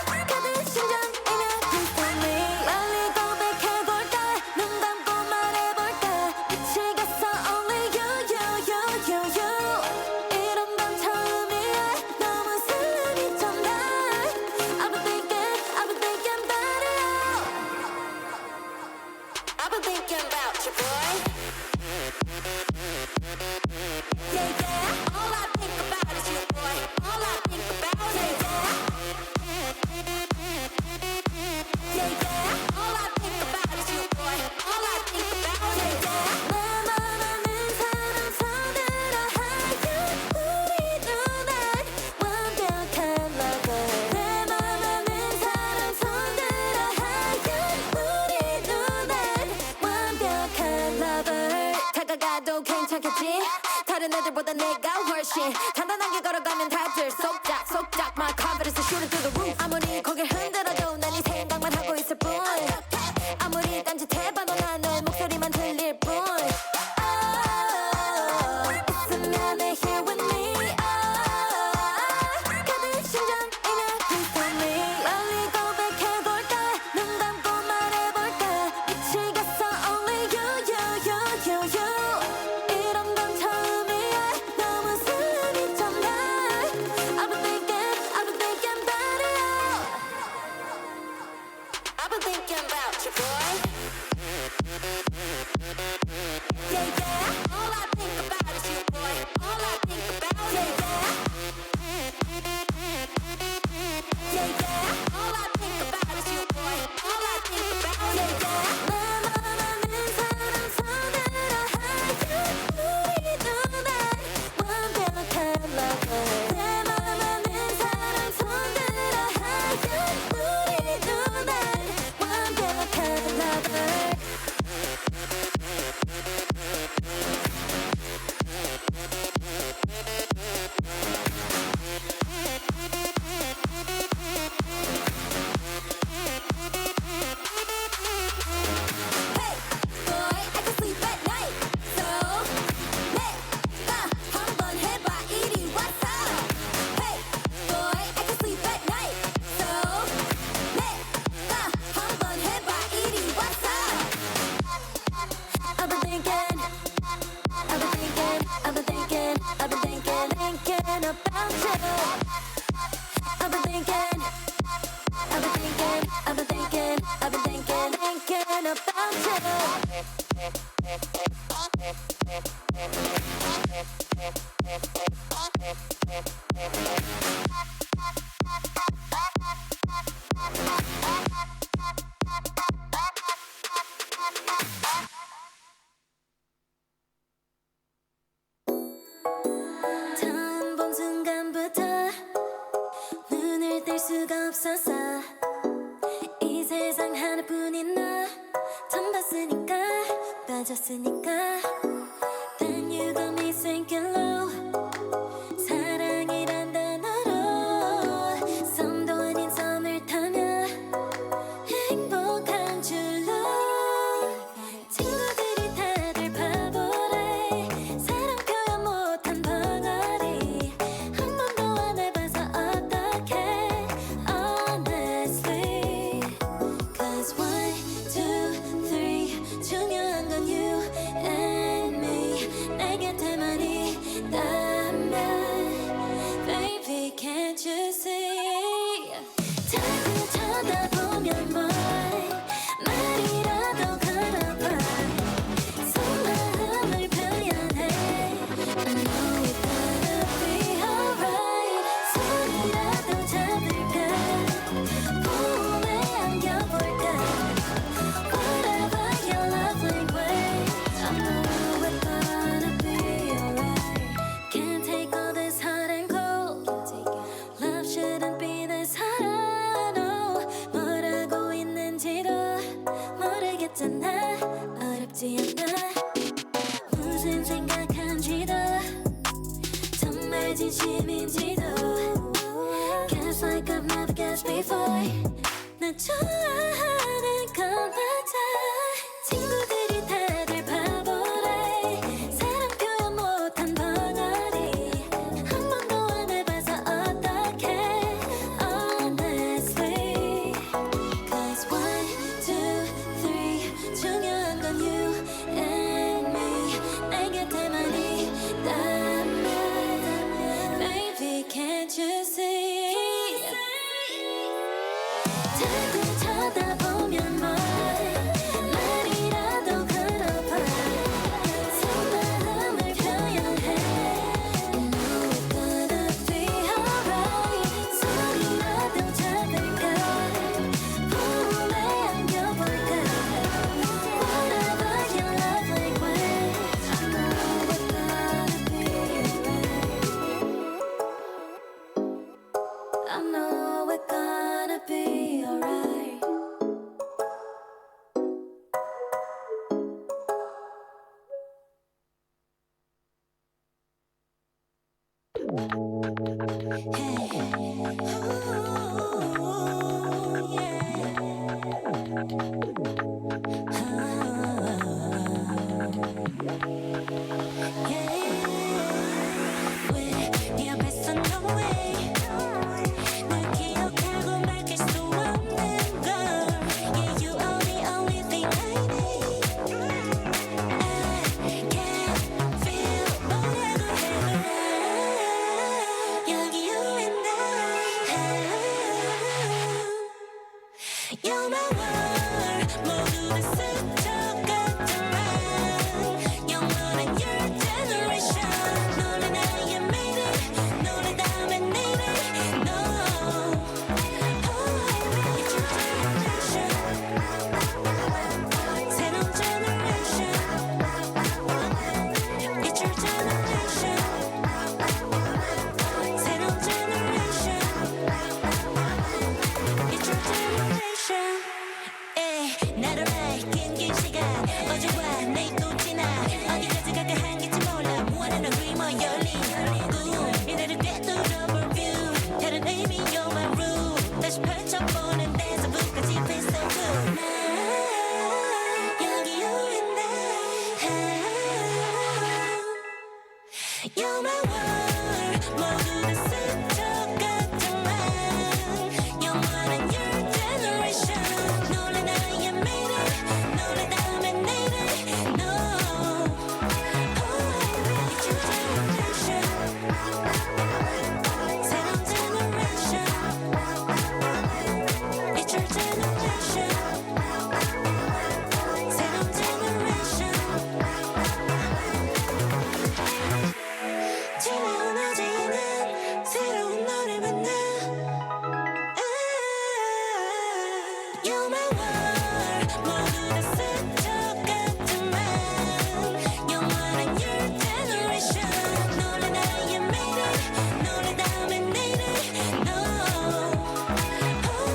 가득 심장이면 please tell me. 빨리 고백해볼까? 눈 감고 말해볼까? 미치겠어 only you, you, you, you, you. 이런 건 처음이야. 너무 설렘이 좀 나. I've been thinking about it. I've been thinking about you, boy. Yeah, yeah. All I think about is you, boy. All I think about is yeah, yeah. All I think about is you, boy. All I think about is 내 맘 아는 사람 손들어 하얀 우리 눈엔 완벽한 lover. 내 맘 아는 사람 손들어 하얀 우리 눈엔 완벽한 lover. 다가가도 괜찮겠지? 다른 애들보다 내가 훨씬 단단하게 걸어가면 다들 속닥 속닥 My confidence is shooting through the roof. 아무리 고개를 흔들어도 난 네 생각만 하고 있을 뿐. 아무리 딴짓해봐도 난 너의 목소리만 들릴 뿐. 있으면 내 here with me. 가득 심장이면 please tell me. 빨리 고백해볼까? 눈 감고 말해볼까? 미치겠어 only you, you, you, you, you. 이런 건 처음이야. 너무 설렘이 좀 나. I've been thinking about it. I've been thinking about you, boy. Yeah, yeah. All I think about is you, boy. All I think about is yeah, yeah. All I think about is you, boy. All I think about is 내 맘 아는 사람 손들어 하얀 우리 눈엔 완벽한 lover. 내 맘 아는 사람 손들어 하얀 우리 눈엔 완벽한 lover. Hey, boy, I can sleep at night. So 내가 한번 해봐 이리 와서. Hey, boy, I can sleep at night. So 내가 한번 해봐 이리 와서. I've been thinking about you. I've been thinking about you. 처음 본 순간부터 눈을 뗄 수가 없었어. 이 세상 하나뿐인 너 처음 봤으니까 빠졌으니까 Then you got me sinking low 사랑이란 단어로 섬도 아닌 섬을 타면 행복한 줄로 친구들이 다들 바보래 사랑 표현 못한 벙어리 한 번도 안 해봐서 어떡해 Honestly Cause 1, 2, 3 중요한 건 you and me 내 곁에만이 있다면 Baby can't you see 자꾸 쳐다보면 뭘 말이라도 걸어봐 속마음을 표현해 I know it's gonna be alright 손이라도 잡을까 몸에 안겨볼까 Whatever your love language I know it's gonna be alright Can't take all this hot and cold Love shouldn't be this hard no 뭐라고 있는지도 모르겠잖아 어렵지 않아 무슨 생각한지도 정말 진심인지도 Guess like I've never guessed before 나 좋아하는 건 맞아 친구들이 다들 바보래 사랑 표현 못한 벙어리 한 번도 안 해봐서 어떡해 Honestly Cause 1, 2, 3 중요한 건 you and me 내 곁에만 있다면 Baby can't you see 자꾸 쳐다보면 뭘 말이라도 걸어봐 속마음을 표현해 You know it's gonna be alright 손이라도 잡을까 몸에 안겨볼까 Whatever your love language I know it's gonna be alright I know it's gonna be alright 네 앞에서 no way 널 기억하고 막힐 수 없는 걸 Yeah you are the only thing I need I can feel 뭐라고 해도 여기 you and I You're my world 모두 다 스쳐갔던 말 영원한 your generation 너는 나의 매일 너를 닮은 내일 No Oh it's your generation 새로운 generation It's your generation 새로운 generation It's your generation 나를 알아 긴 시간 어제와 내일 또 지나 어디까지 갈까 한계치 몰라 무한한 dreamer 열린 꿈 이대로 되돌아볼 view 다른 의미 you're my rule 다시 펼쳐보는 데서부터까지 feel so good 여기 you and I You're my world 모두 다 스쳐갔던 말 영원한 your generation 너를 나의 매일 너를 닮은 내일 No Oh it's your generation 새로운 generation It's your generation 새로운 generation 지나온 어제는 새로운 너를 만나 You're my world 모두 다 스쳐갔던 말 영원한 your generation 너를 나의 매일 너를 닮은 내일 No Oh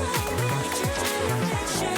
it's your generation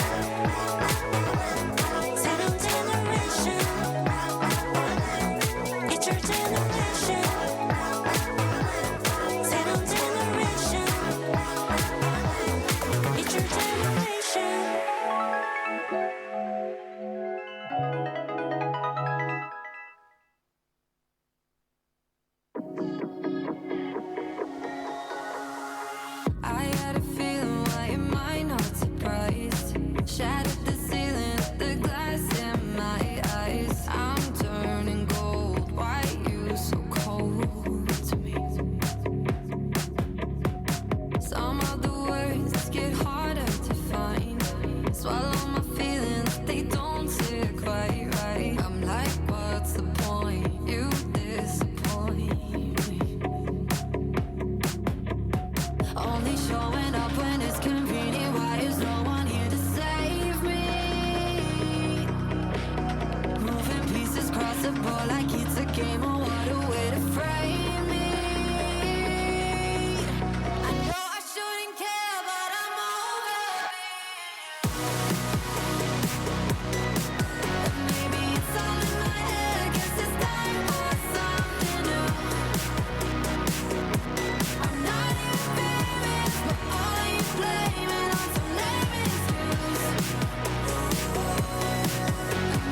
Shattered the ceiling, the glass in my eyes. I'm turning gold. Why you so cold to me? Some of the words get harder to find. Swallow my feelings, they don't sit quite right. I'm like, what's the point? You disappoint me. Only showing up when it's convenient. Why is no one here to save me? Moving pieces across the board like it's a game. Oh, what a way to frame me. I know I shouldn't care, but I'm over it. Maybe it's all in my head. Guess it's time for something new. I'm not even famous, but all you blaming on some lame excuse.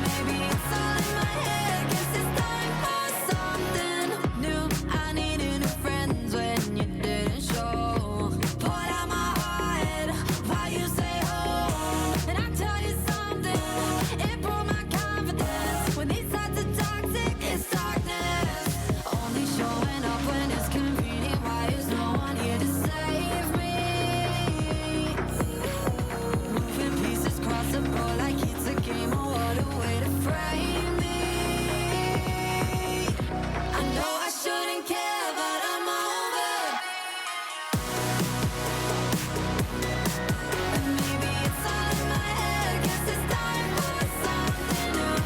Maybe it's all in my head. Guess it's time for something new. I needed new friends when you didn't show. Poured out my heart while you say oh. And I tell you something, it broke my confidence. When these sides are toxic, it's darkness. Only showing up when it's convenient. Why is no one here to save me? Moving pieces across the board like it's a game. Oh, what a way to frame me. I know I shouldn't care, but I'm over it. And maybe it's all in my head. Guess it's time for something new.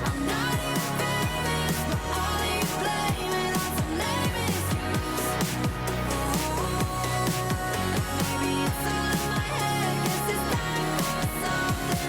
I'm not even famous, but all you blaming on some lame excuse. Maybe it's all in my head. Guess it's time for something.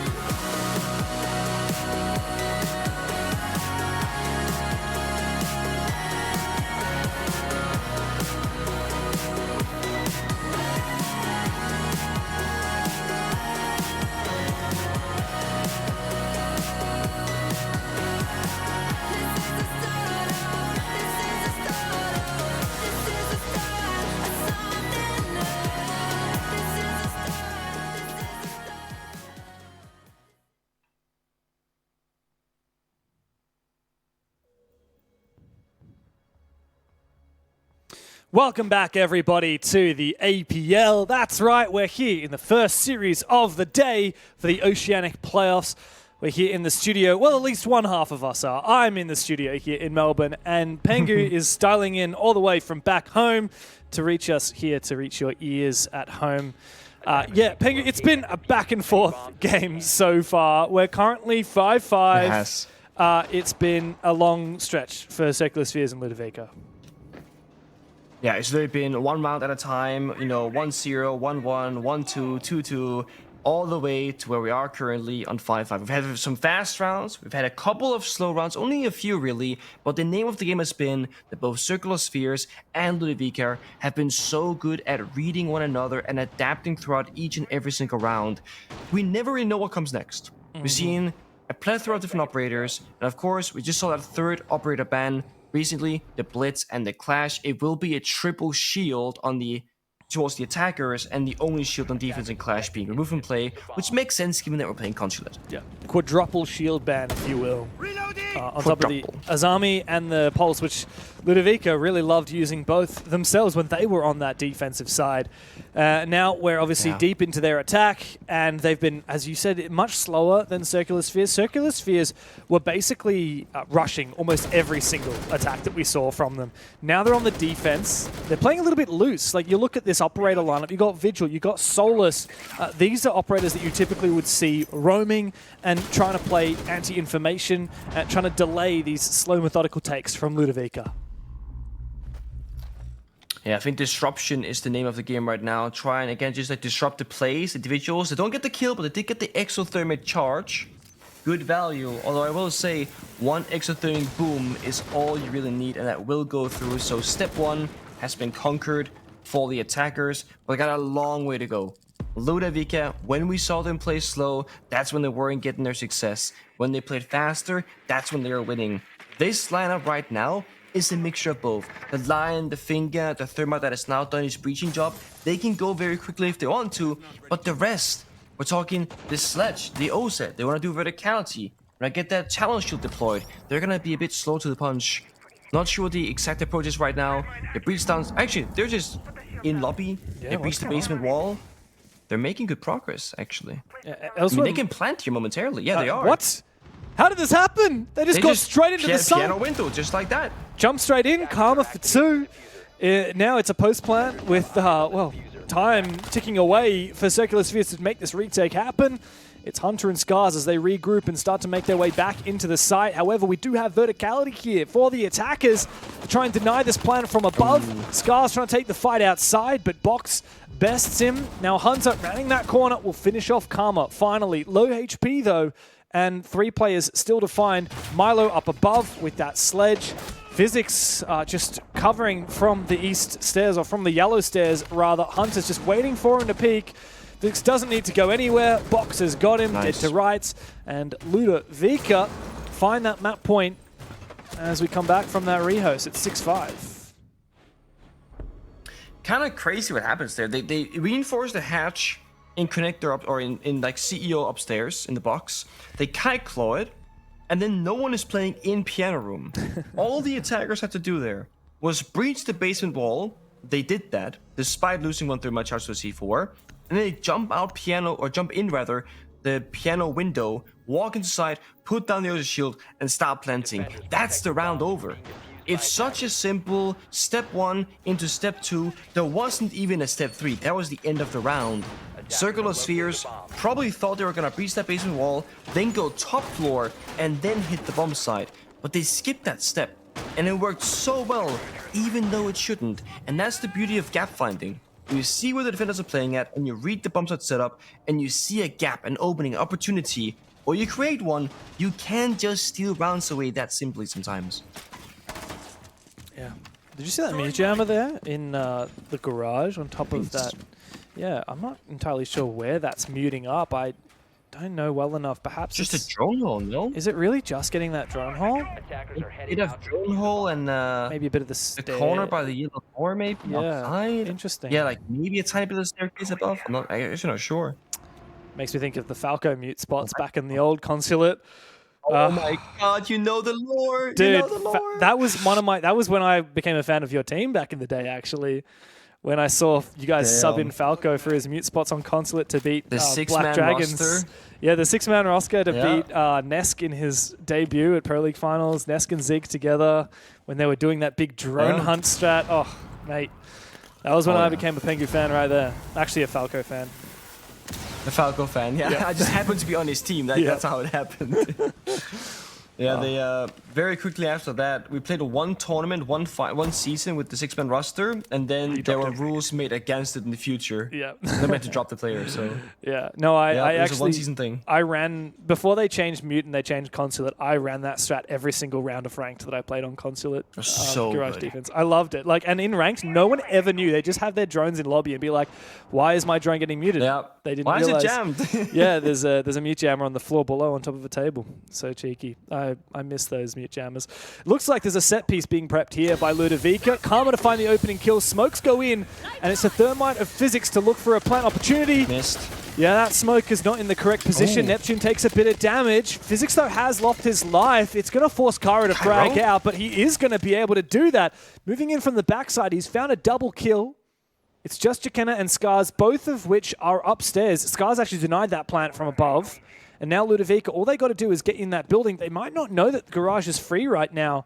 Welcome back, everybody, to the APL. That's right, we're here in the first series of the day for the Oceanic Playoffs. We're here in the studio. Well, at least one half of us are. I'm in the studio here in Melbourne, and Pengu is dialing in all the way from back home to reach us here, to reach your ears at home. Yeah, Pengu, it's been a back and forth game so far. We're currently 5-5. Yes. It's been a long stretch for Circular Spheres and Ludavica. Yeah, it's really been one round at a time, 1-0, 1-1, 1-2, 2-2, all the way to where we are currently on 5-5. We've had some fast rounds, we've had a couple of slow rounds, only a few really, but the name of the game has been that both Circular Spheres and Ludavica have been so good at reading one another and adapting throughout each and every single round. We never really know what comes next. We've seen a plethora of different operators, and of course, we just saw that third operator ban recently, the Blitz and the Clash. It will be a triple shield on towards the attackers, and the only shield on defense and Clash being removed from play, which makes sense given that we're playing Consulate. Yeah, quadruple shield ban, if you will. On top of the Azami and the Pulse, which Ludavica really loved using both themselves when they were on that defensive side. Now we're obviously deep into their attack, and they've been, as you said, much slower than Circular Spheres. Circular Spheres were basically rushing almost every single attack that we saw from them. Now they're on the defense. They're playing a little bit loose. Like, you look at this operator lineup, you got Vigil, you got Solus. These are operators that you typically would see roaming and trying to play anti-information, trying to delay these slow methodical takes from Ludavica. Yeah, I think disruption is the name of the game right now. Try and again just like disrupt the plays, individuals. They don't get the kill, but they did get the exothermic charge. Good value, although I will say one exothermic boom is all you really need, and that will go through. So step one has been conquered for the attackers, but they got a long way to go. Ludavica, when we saw them play slow, that's when they weren't getting their success. When they played faster, that's when they were winning. This lineup right now is a mixture of both. The Lion, the Finger, the Thermite that has now done his breaching job, they can go very quickly if they want to, but the rest, we're talking the Sledge, the OCE, they want to do verticality. When I get that challenge shield deployed, they're going to be a bit slow to the punch. Not sure what the exact approach is right now. They breach down, actually, they're just in lobby, they breach the basement wall. They're making good progress, actually. I mean, they can plant here momentarily. Yeah, they are. What? How did this happen? They just got straight into the site. Piano window, just like that. Jump straight in, Karma for 2. Now it's a post plant with, well, time ticking away for Circular Spheres to make this retake happen. It's Hunter and Scars as they regroup and start to make their way back into the site. However, we do have verticality here for the attackers to try and deny this plant from above. Scars trying to take the fight outside, but Box bests him. Now Hunter running that corner will finish off Karma. Finally, low HP though, and 3 players still to find. Milo up above with that sledge. Physics just covering from the east stairs, or from the yellow stairs rather. Hunter's just waiting for him to peek. Physics doesn't need to go anywhere. Box has got him, dead to rights. And Ludavica find that map point as we come back from that rehost. It's 6-5. Kind of crazy what happens there. They reinforce the hatch in connector up, or in like CEO upstairs in the box. They kite claw it, and then no one is playing in piano room. All the attackers had to do there was breach the basement wall. They did that despite losing 1/3 my charge to a C4, and then they jump out piano, or jump in rather, the piano window, walk inside, put down the other shield, and start planting. That's the round over. It's such a simple step 1 into step 2. There wasn't even a step 3. That was the end of the round. Circular Spheres probably thought they were gonna breach that basement wall, then go top floor, and then hit the bomb site. But they skipped that step, and it worked so well, even though it shouldn't. And that's the beauty of gap finding. You see where the defenders are playing at, and you read the bomb site setup, and you see a gap, an opening, an opportunity, or you create one. You can't just steal rounds away that simply sometimes. Yeah. Did you see that mini jammer there in the garage on top of that? Yeah, I'm not entirely sure where that's muting up. I don't know well enough. Perhaps just a drone hole, no? Is it really just getting that drone hole? It have drone hole and maybe a bit of the corner by the yellow door, maybe. Yeah, outside. interesting. Yeah, like maybe a tiny bit of the staircase above. I'm actually not sure. Makes me think of the Falco mute spots back in the old consulate. Oh my god, you know the lore, dude! You know the lore. That was one of my. That was when I became a fan of your team back in the day, actually. When I saw you guys sub in Falco for his mute spots on consulate to beat the Black Dragons. roster. Yeah, the 6-man roster to beat Nesk in his debut at Pro League Finals. Nesk and Zig together when they were doing that big drone hunt strat. Oh, mate. That was when I became a Pengu fan right there. Actually a Falco fan. A Falco fan, yeah. I just happened to be on his team. That's how it happened. They very quickly after that, we played one tournament, one season with the 6-man roster, and then there were rules made against it in the future. Yeah, they meant to drop the player. So I it was actually a one-season thing. I ran before they changed mute and they changed consulate. I ran that strat every single round of ranked that I played on consulate. So Garage good. defense. I loved it. Like, and in ranked, no one ever knew. They just have their drones in lobby and be like, "Why is my drone getting muted?" Yeah. They didn't Why realize. is it jammed? Yeah, there's a mute jammer on the floor below on top of a table. So cheeky. I miss those mute jammers. Looks like there's a set piece being prepped here by Ludavica. Karma to find the opening kill. Smokes go in, and it's a Thermite of Physics to look for a plant opportunity. Missed. Yeah, that smoke is not in the correct position. Neptune takes a bit of damage. Physics, though, has lost his life. It's going to force Cairo to frag out, but he is going to be able to do that. Moving in from the backside, he's found a double kill. It's just Jakenna and Scars, both of which are upstairs. Scars actually denied that plant from above. And now Ludavica, all they got to do is get in that building. They might not know that the garage is free right now.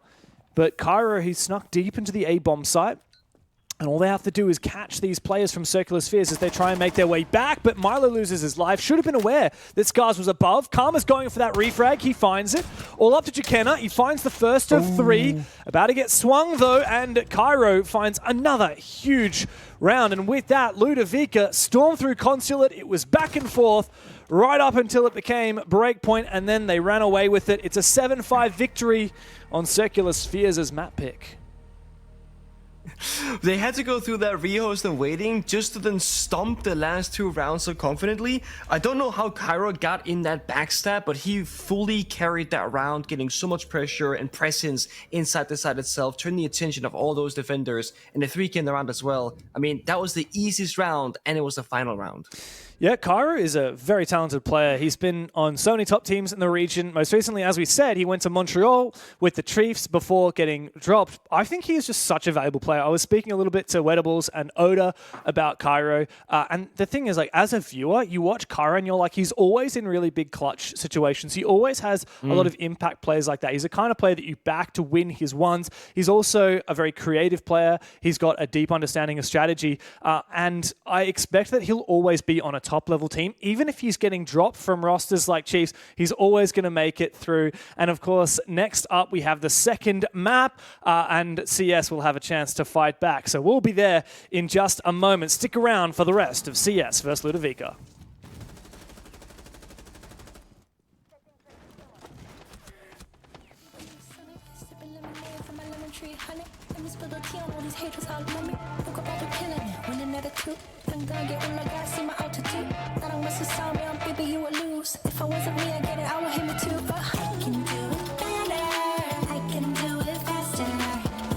But Cairo, he's snuck deep into the A-bomb site. And all they have to do is catch these players from Circular Spheres as they try and make their way back. But Milo loses his life. Should have been aware that Scars was above. Karma's going for that refrag. He finds it. All up to Jakenna. He finds the first of 3. About to get swung, though. And Cairo finds another huge round. And with that, Ludavica stormed through Consulate. It was back and forth right up until it became breakpoint. And then they ran away with it. It's a 7-5 victory on Circular Spheres as map pick. They had to go through that rehost and waiting just to then stomp the last 2 rounds so confidently. I don't know how Cairo got in that backstab, but he fully carried that round, getting so much pressure and presence inside the side itself, turning the attention of all those defenders, and the 3K in the round as well. I mean, that was the easiest round, and it was the final round. Yeah, Cairo is a very talented player. He's been on so many top teams in the region. Most recently, as we said, he went to Montreal with the Chiefs before getting dropped. I think he is just such a valuable player. I was speaking a little bit to Wedables and Oda about Cairo. And the thing is, like, as a viewer, you watch Cairo and you're like, he's always in really big clutch situations. He always has a lot of impact plays like that. He's the kind of player that you back to win his ones. He's also a very creative player. He's got a deep understanding of strategy. And I expect that he'll always be on a top level team. Even if he's getting dropped from rosters like Chiefs, he's always going to make it through. And of course, next up, we have the second map, and CS will have a chance to fight back. So we'll be there in just a moment. Stick around for the rest of CS vs Ludavica. Sipping lemonade from my lemon tree, honey. Let me spill the tea on all these haters all on me. Look about to killing it, winning at a two. I'm gonna get one, I gotta see my altitude. I don't mess with sound, man, baby, you would lose. If I wasn't me, I get it, I would hit me too. I can do it better, I can do it faster.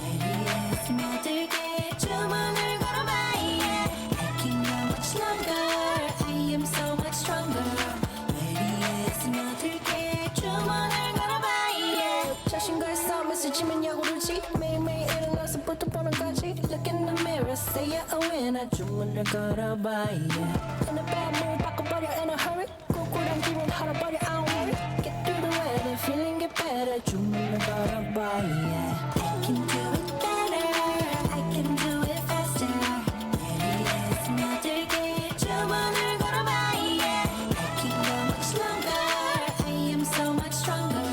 Yes, more to get you, man, I'm gonna buy it. I can go much longer, I am so much stronger. Yes, more to get you, man, I'm gonna buy it. 자신과의 싸움에서 지면 야구르지 매일매일 일어나서 부터 보는 거지. Look in the mirror, say you're a winner. 주문을 걸어봐, yeah. In a bad mood, 바꿔버려 in a hurry. 꿀꿀한 기분 헐어버려, I don't worry. Get through the weather, feeling get better. 주문을 걸어봐, yeah. I can do it better, I can do it faster. Yes, 모두에게 주문을 걸어봐, yeah. I can go much longer, I am so much stronger.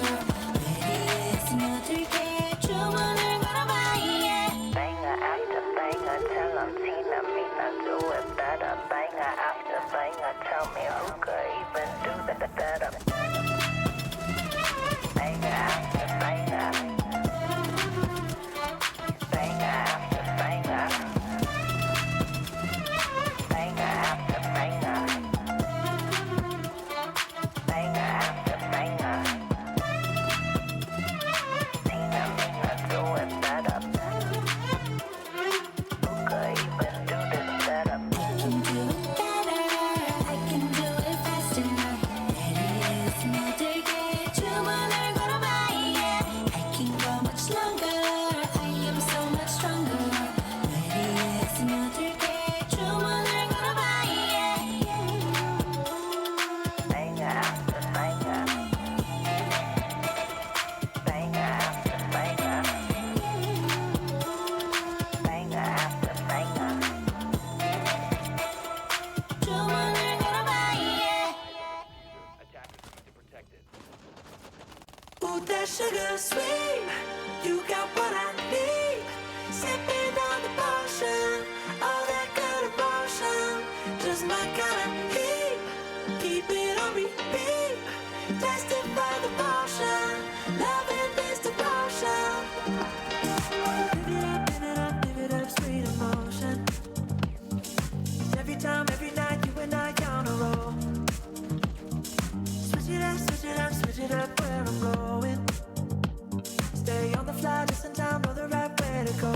Yes, 모두에게 주문을 걸어봐, yeah. Banger after banger, tell them Tina Mina do it better. Banger after banger, tell me who could even do that better. Banger after banger, banger after banger, banger after banger, banger after banger. Tina Mina do it better. Who could even do this better? I can do it better, I can do it faster. Yes, 모두에게 주문을 걸어봐, yeah. I can go much longer, I am so much stronger. Yes, 모두에게 주문을 걸어봐, yeah. Banger after banger, banger after banger, banger after banger. 주문을 걸어봐, yeah. Attackers need to protect it. Ooh, that sugar sweet, you got what I need. Sipping on the potion, all that good emotion, just my kind of heat. Keep it on repeat, testify the potion, loving this devotion. Live it up, sweet emotion. Every time, every night, you and I on a roll. Switch it up, switch it up, switch it up where I'm going. Stay on the fly, just in time, know the right way to go.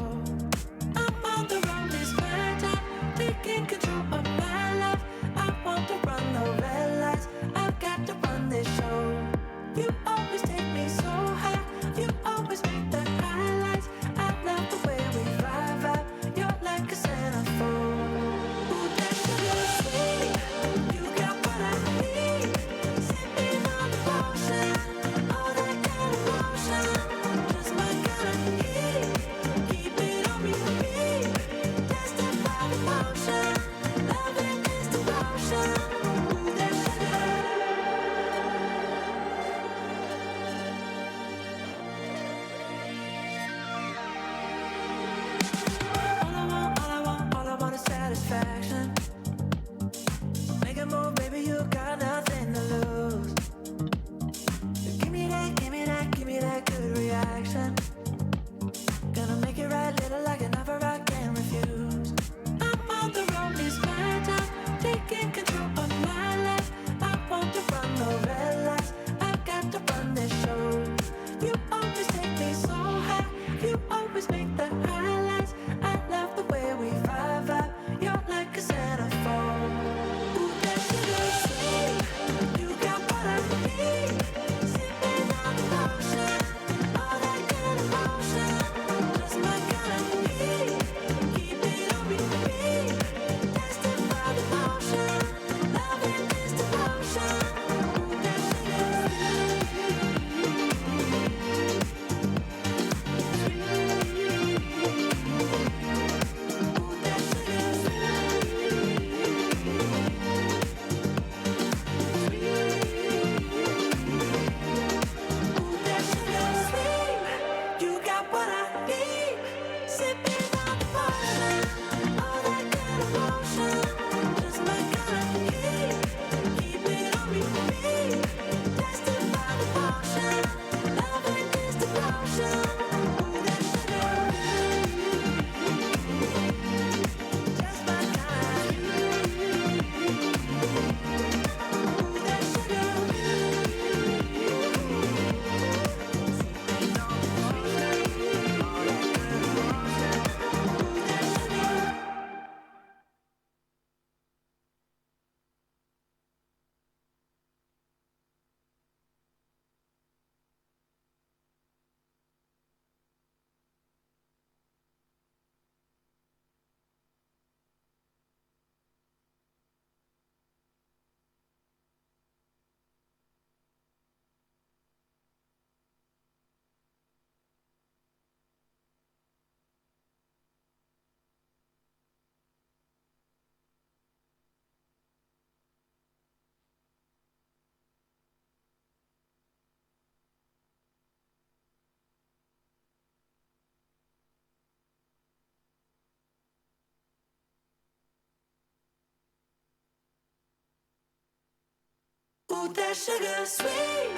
Ooh, that sugar sweet.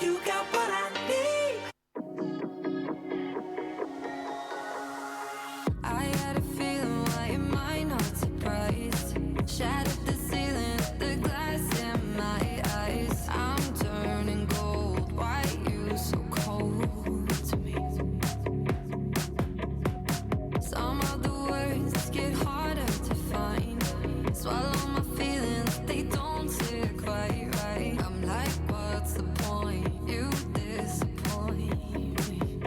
You got what I need. I had a feeling, why am I not surprised? Shattered the ceiling, the glass in my eyes. I'm turning gold, why you so cold to me? Some of the words get harder to find. Swallow my feelings, they don't sit quite right. I'm like, what's the point? You disappoint me.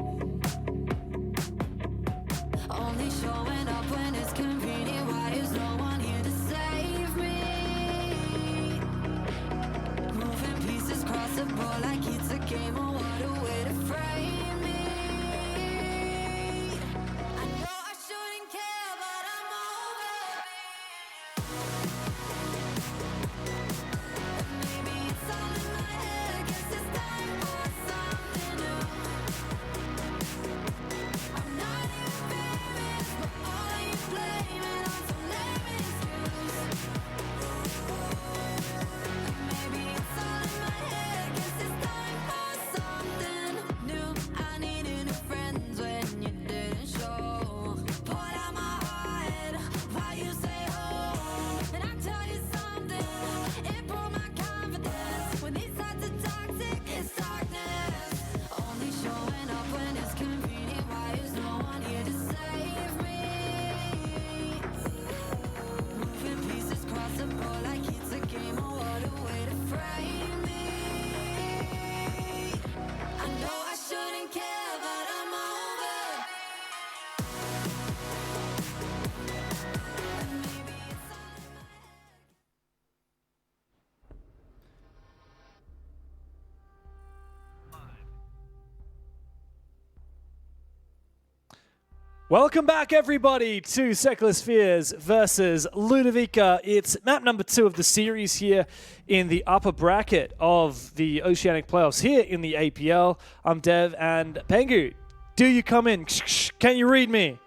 Only showing up when it's convenient. Why is no one here to save me? Moving pieces across the board like it's a game. Oh, what a way to frame me. I know I shouldn't care, but I'm over it. Maybe it's all in my head. Guess it's time for something new. I'm not even famous, but all you blaming on some lame excuse. Maybe it's all in my head. Guess it's time for something new. I needed new friends when you didn't show. Poured out my heart while you say oh. And I tell you something, it broke my confidence. When these nights are toxic, it's darkness. Only showing up when it's convenient. Why is no one here to save me? Moving pieces across the board like it's a game. Oh, what a way to frame me. I know I shouldn't care, but I'm over it. Maybe it's all in my head. Welcome back, everybody, to Secular Spheres versus Ludavica. It's map number 2 of the series here in the upper bracket of the Oceanic Playoffs here in the APL. I'm Dev, and Pengu, do you come in? Can you read me?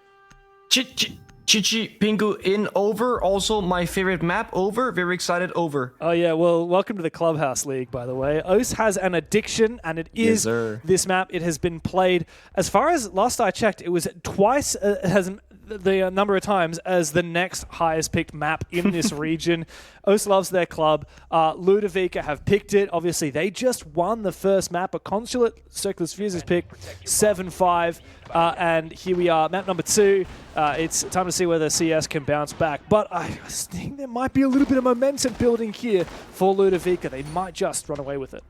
Chichi Pingu in over. Also, my favorite map over. Very excited over. Oh, yeah. Well, welcome to the Clubhouse League, by the way. OCE has an addiction, and it is this map. It has been played, as far as last I checked, it was twice the number of times as the next highest picked map in this region. OCE loves their club. Ludavica have picked it. Obviously, they just won the first map. A Consulate, Circular Spheres has picked 7-5. And here we are, map number 2. It's time to see whether CS can bounce back. But I think there might be a little bit of momentum building here for Ludavica. They might just run away with it.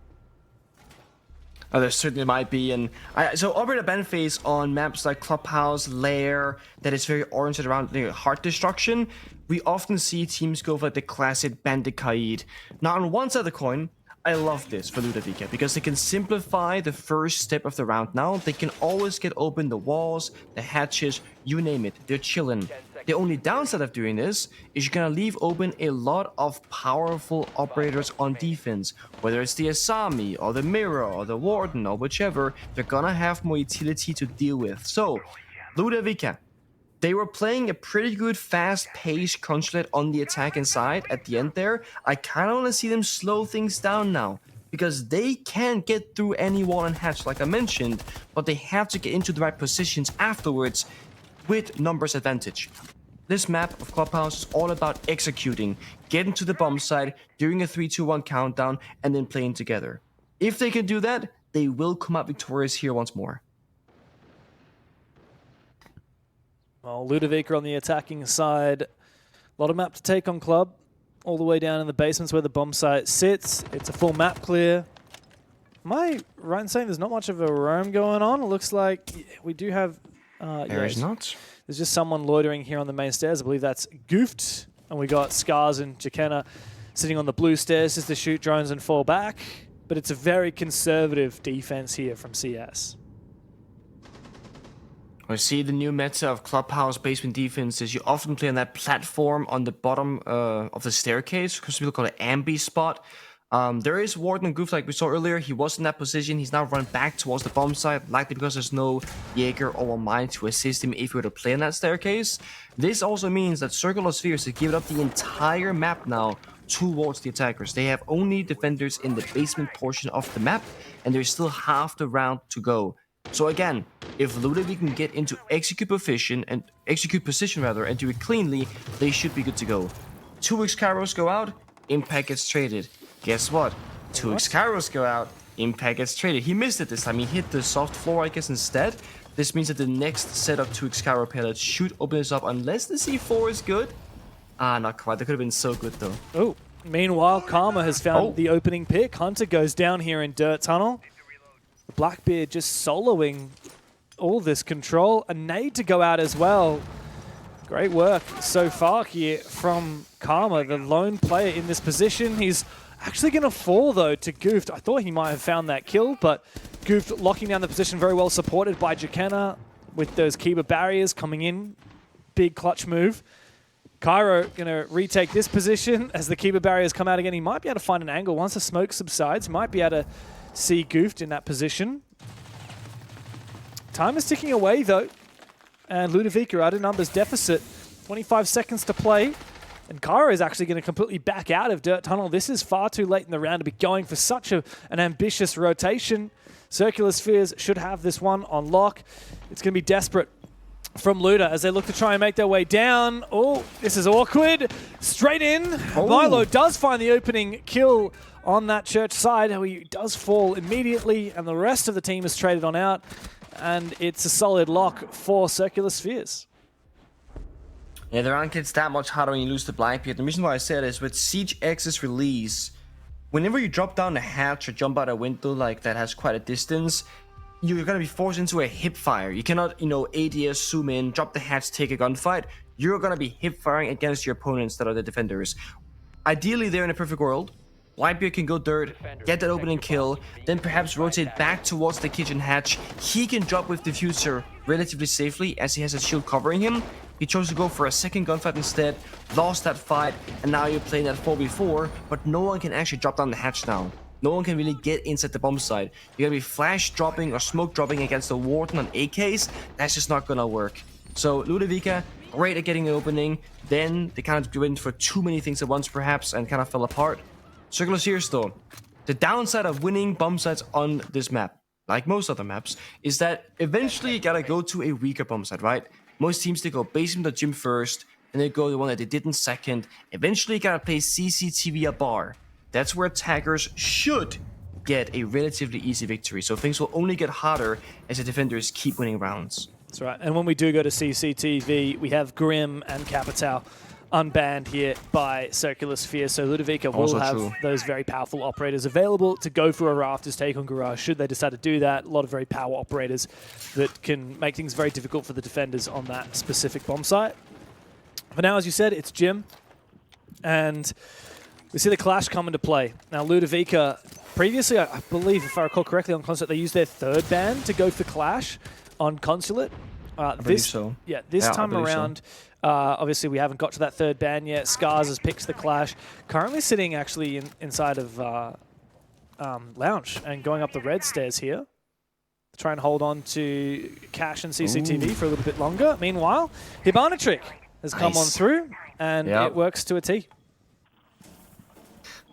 Oh, there certainly might be. And so Operator Benface on maps like Clubhouse, Lair, that is very oriented around heart destruction, we often see teams go for the classic Bandit Kaid. Now, on one side of the coin, I love this for Ludavica because they can simplify the first step of the round now. They can always get open the walls, the hatches, you name it. They're chilling. The only downside of doing this is you're gonna leave open a lot of powerful operators on defense. Whether it's the Asami or the Mirror or the Warden or whichever, they're gonna have more utility to deal with. So, Ludavica, they were playing a pretty good fast-paced Consulate on the attacking side at the end there. I kind of want to see them slow things down now, because they can get through any wall and hatch like I mentioned, but they have to get into the right positions afterwards with numbers advantage. This map of Clubhouse is all about executing, getting to the bomb site, doing a 3-2-1 countdown, and then playing together. If they can do that, they will come out victorious here once more. Well, Ludavica on the attacking side. A lot of map to take on Club. All the way down in the basements where the bomb site sits. It's a full map clear. Am I right in saying there's not much of a roam going on? It looks like we do have... There is not. There's just someone loitering here on the main stairs. I believe that's Goofed. And we got Scars and Jakena sitting on the blue stairs just to shoot drones and fall back. But it's a very conservative defense here from CS. I see the new meta of Clubhouse basement defense is you often play on that platform on the bottom of the staircase, because people call it ambi spot. There is Warden and Goof like we saw earlier. He was in that position. He's now run back towards the bomb site, likely because there's no Jaeger or Mine to assist him if he were to play in that staircase. This also means that Circular Spheres have given up the entire map now towards the attackers. They have only defenders in the basement portion of the map, and there's still half the round to go. So again, if Ludavica can get into execute position and do it cleanly, they should be good to go. 2 X-Kairos go out, Impact gets traded. Guess what? 2 X-Kairos go out, Impact gets traded. He missed it this time. He hit the soft floor, I guess, instead. This means that the next set of 2 X-Kairo pellets should open this up unless the C4 is good. Not quite. That could have been so good, though. Oh, meanwhile, Karma has found the opening pick. Hunter goes down here in Dirt Tunnel. Blackbeard just soloing all this control. A nade to go out as well. Great work so far here from Karma, the lone player in this position. He's actually going to fall, though, to Goofed. I thought he might have found that kill, but Goofed locking down the position, very well supported by Jakena with those Kiba barriers coming in. Big clutch move. Cairo going to retake this position as the Kiba barriers come out again. He might be able to find an angle once the smoke subsides. Might be able to see Goofed in that position. Time is ticking away, though. And Ludavica at a numbers deficit. 25 seconds to play. And Cairo is actually going to completely back out of Dirt Tunnel. This is far too late in the round to be going for such an ambitious rotation. Circular Spheres should have this one on lock. It's going to be desperate from Luda as they look to try and make their way down. Oh, this is awkward. Straight in. Milo does find the opening kill on that church side. He does fall immediately, and the rest of the team is traded on out. And it's a solid lock for Circular Spheres. Yeah, the round gets that much harder when you lose the Blackbeard. The reason why I said is with Siege X's release, whenever you drop down a hatch or jump out a window like that has quite a distance, you're going to be forced into a hip fire. You cannot, ADS zoom in, drop the hatch, take a gunfight. You're going to be hip firing against your opponents that are the defenders. Ideally, they're in a perfect world. Blackbeard can go dirt, get that opening kill, then perhaps rotate back towards the kitchen hatch. He can drop with diffuser relatively safely as he has a shield covering him. He chose to go for a second gunfight instead, lost that fight, and now you're playing that 4v4, but no one can actually drop down the hatch now. No one can really get inside the bomb site. You're gonna be flash dropping or smoke dropping against the Warden on AKs. That's just not gonna work. So Ludavica, great at getting the opening. Then they kind of went for too many things at once perhaps and kind of fell apart. Circular Spheres though, the downside of winning bomb sites on this map, like most other maps, is that eventually you gotta go to a weaker bomb site, right? Most teams, they go basement or gym first, and they go the one that they did in second. Eventually you gotta play CCTV a bar. That's where attackers should get a relatively easy victory. So things will only get harder as the defenders keep winning rounds. That's right. And when we do go to CCTV, we have Grim and Capital unbanned here by Circular Sphere. So Ludavica will have those very powerful operators available to go for a Rafters take on Garage should they decide to do that. A lot of very power operators that can make things very difficult for the defenders on that specific bomb site. But now, as you said, it's Jim. And we see the Clash come into play. Now, Ludavica, previously, I believe, if I recall correctly, on Consulate, they used their third ban to go for Clash on Consulate. I believe so. Yeah, this time around, obviously, we haven't got to that third ban yet. Scars has picked the Clash. Currently sitting, actually, inside of Lounge and going up the red stairs here. Try and hold on to Cash and CCTV for a little bit longer. Meanwhile, Hibana Trick has come on through, and it works to a T.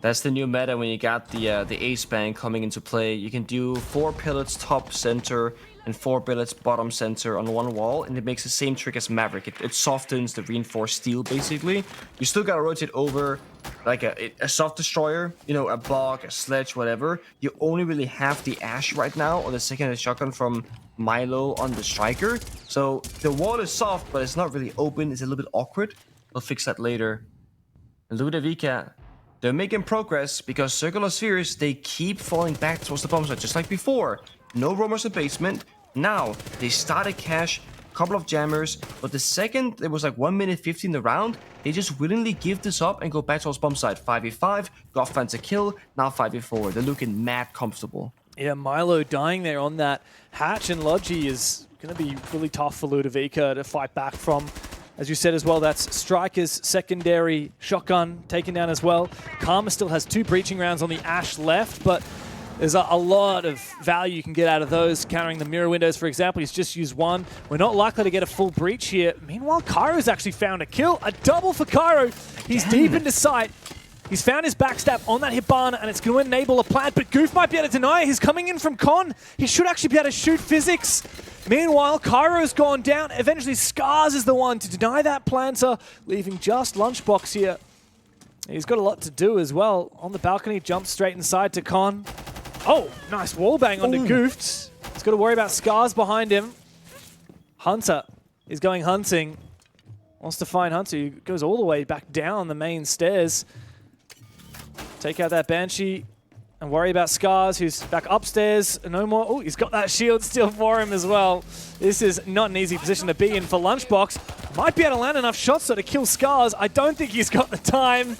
That's the new meta when you got the ace bang coming into play. You can do 4 pillets top center and 4 pillets bottom center on one wall, and it makes the same trick as Maverick. It softens the reinforced steel, basically. You still gotta rotate over like a soft destroyer, a block, a sledge, whatever. You only really have the Ash right now, or the second shotgun from Milo on the striker. So the wall is soft, but it's not really open. It's a little bit awkward. We'll fix that later. Ludavica, they're making progress because Circular Spheres, they keep falling back towards the bomb site, just like before. No roamers in basement. Now, they started Cash, couple of jammers, but the second there was like 1 minute 50 in the round, they just willingly give this up and go back towards bomb site. 5v5, Goff finds a kill, now 5v4. They're looking mad comfortable. Yeah, Milo dying there on that hatch, and Logi is going to be really tough for Ludavica to fight back from. As you said as well, that's Striker's secondary shotgun taken down as well. Karma still has 2 breaching rounds on the Ash left, but there's a lot of value you can get out of those. Countering the mirror windows, for example, he's just used 1. We're not likely to get a full breach here. Meanwhile, Cairo's actually found a kill. A double for Cairo. He's deep into sight. He's found his backstab on that Hibana, and it's going to enable a plant, but Goof might be able to deny it. He's coming in from Con. He should actually be able to shoot Physics. Meanwhile, Cairo's gone down. Eventually, Scars is the one to deny that planter, leaving just Lunchbox here. He's got a lot to do as well. On the balcony, jumps straight inside to Con. Oh, nice wallbang onto Goofed. He's got to worry about Scars behind him. Hunter is going hunting. Wants to find Hunter. He goes all the way back down the main stairs. Take out that Banshee and worry about Scars, who's back upstairs. No more. Oh, he's got that shield still for him as well. This is not an easy position to be in for Lunchbox. Might be able to land enough shots though to kill Scars. I don't think he's got the time.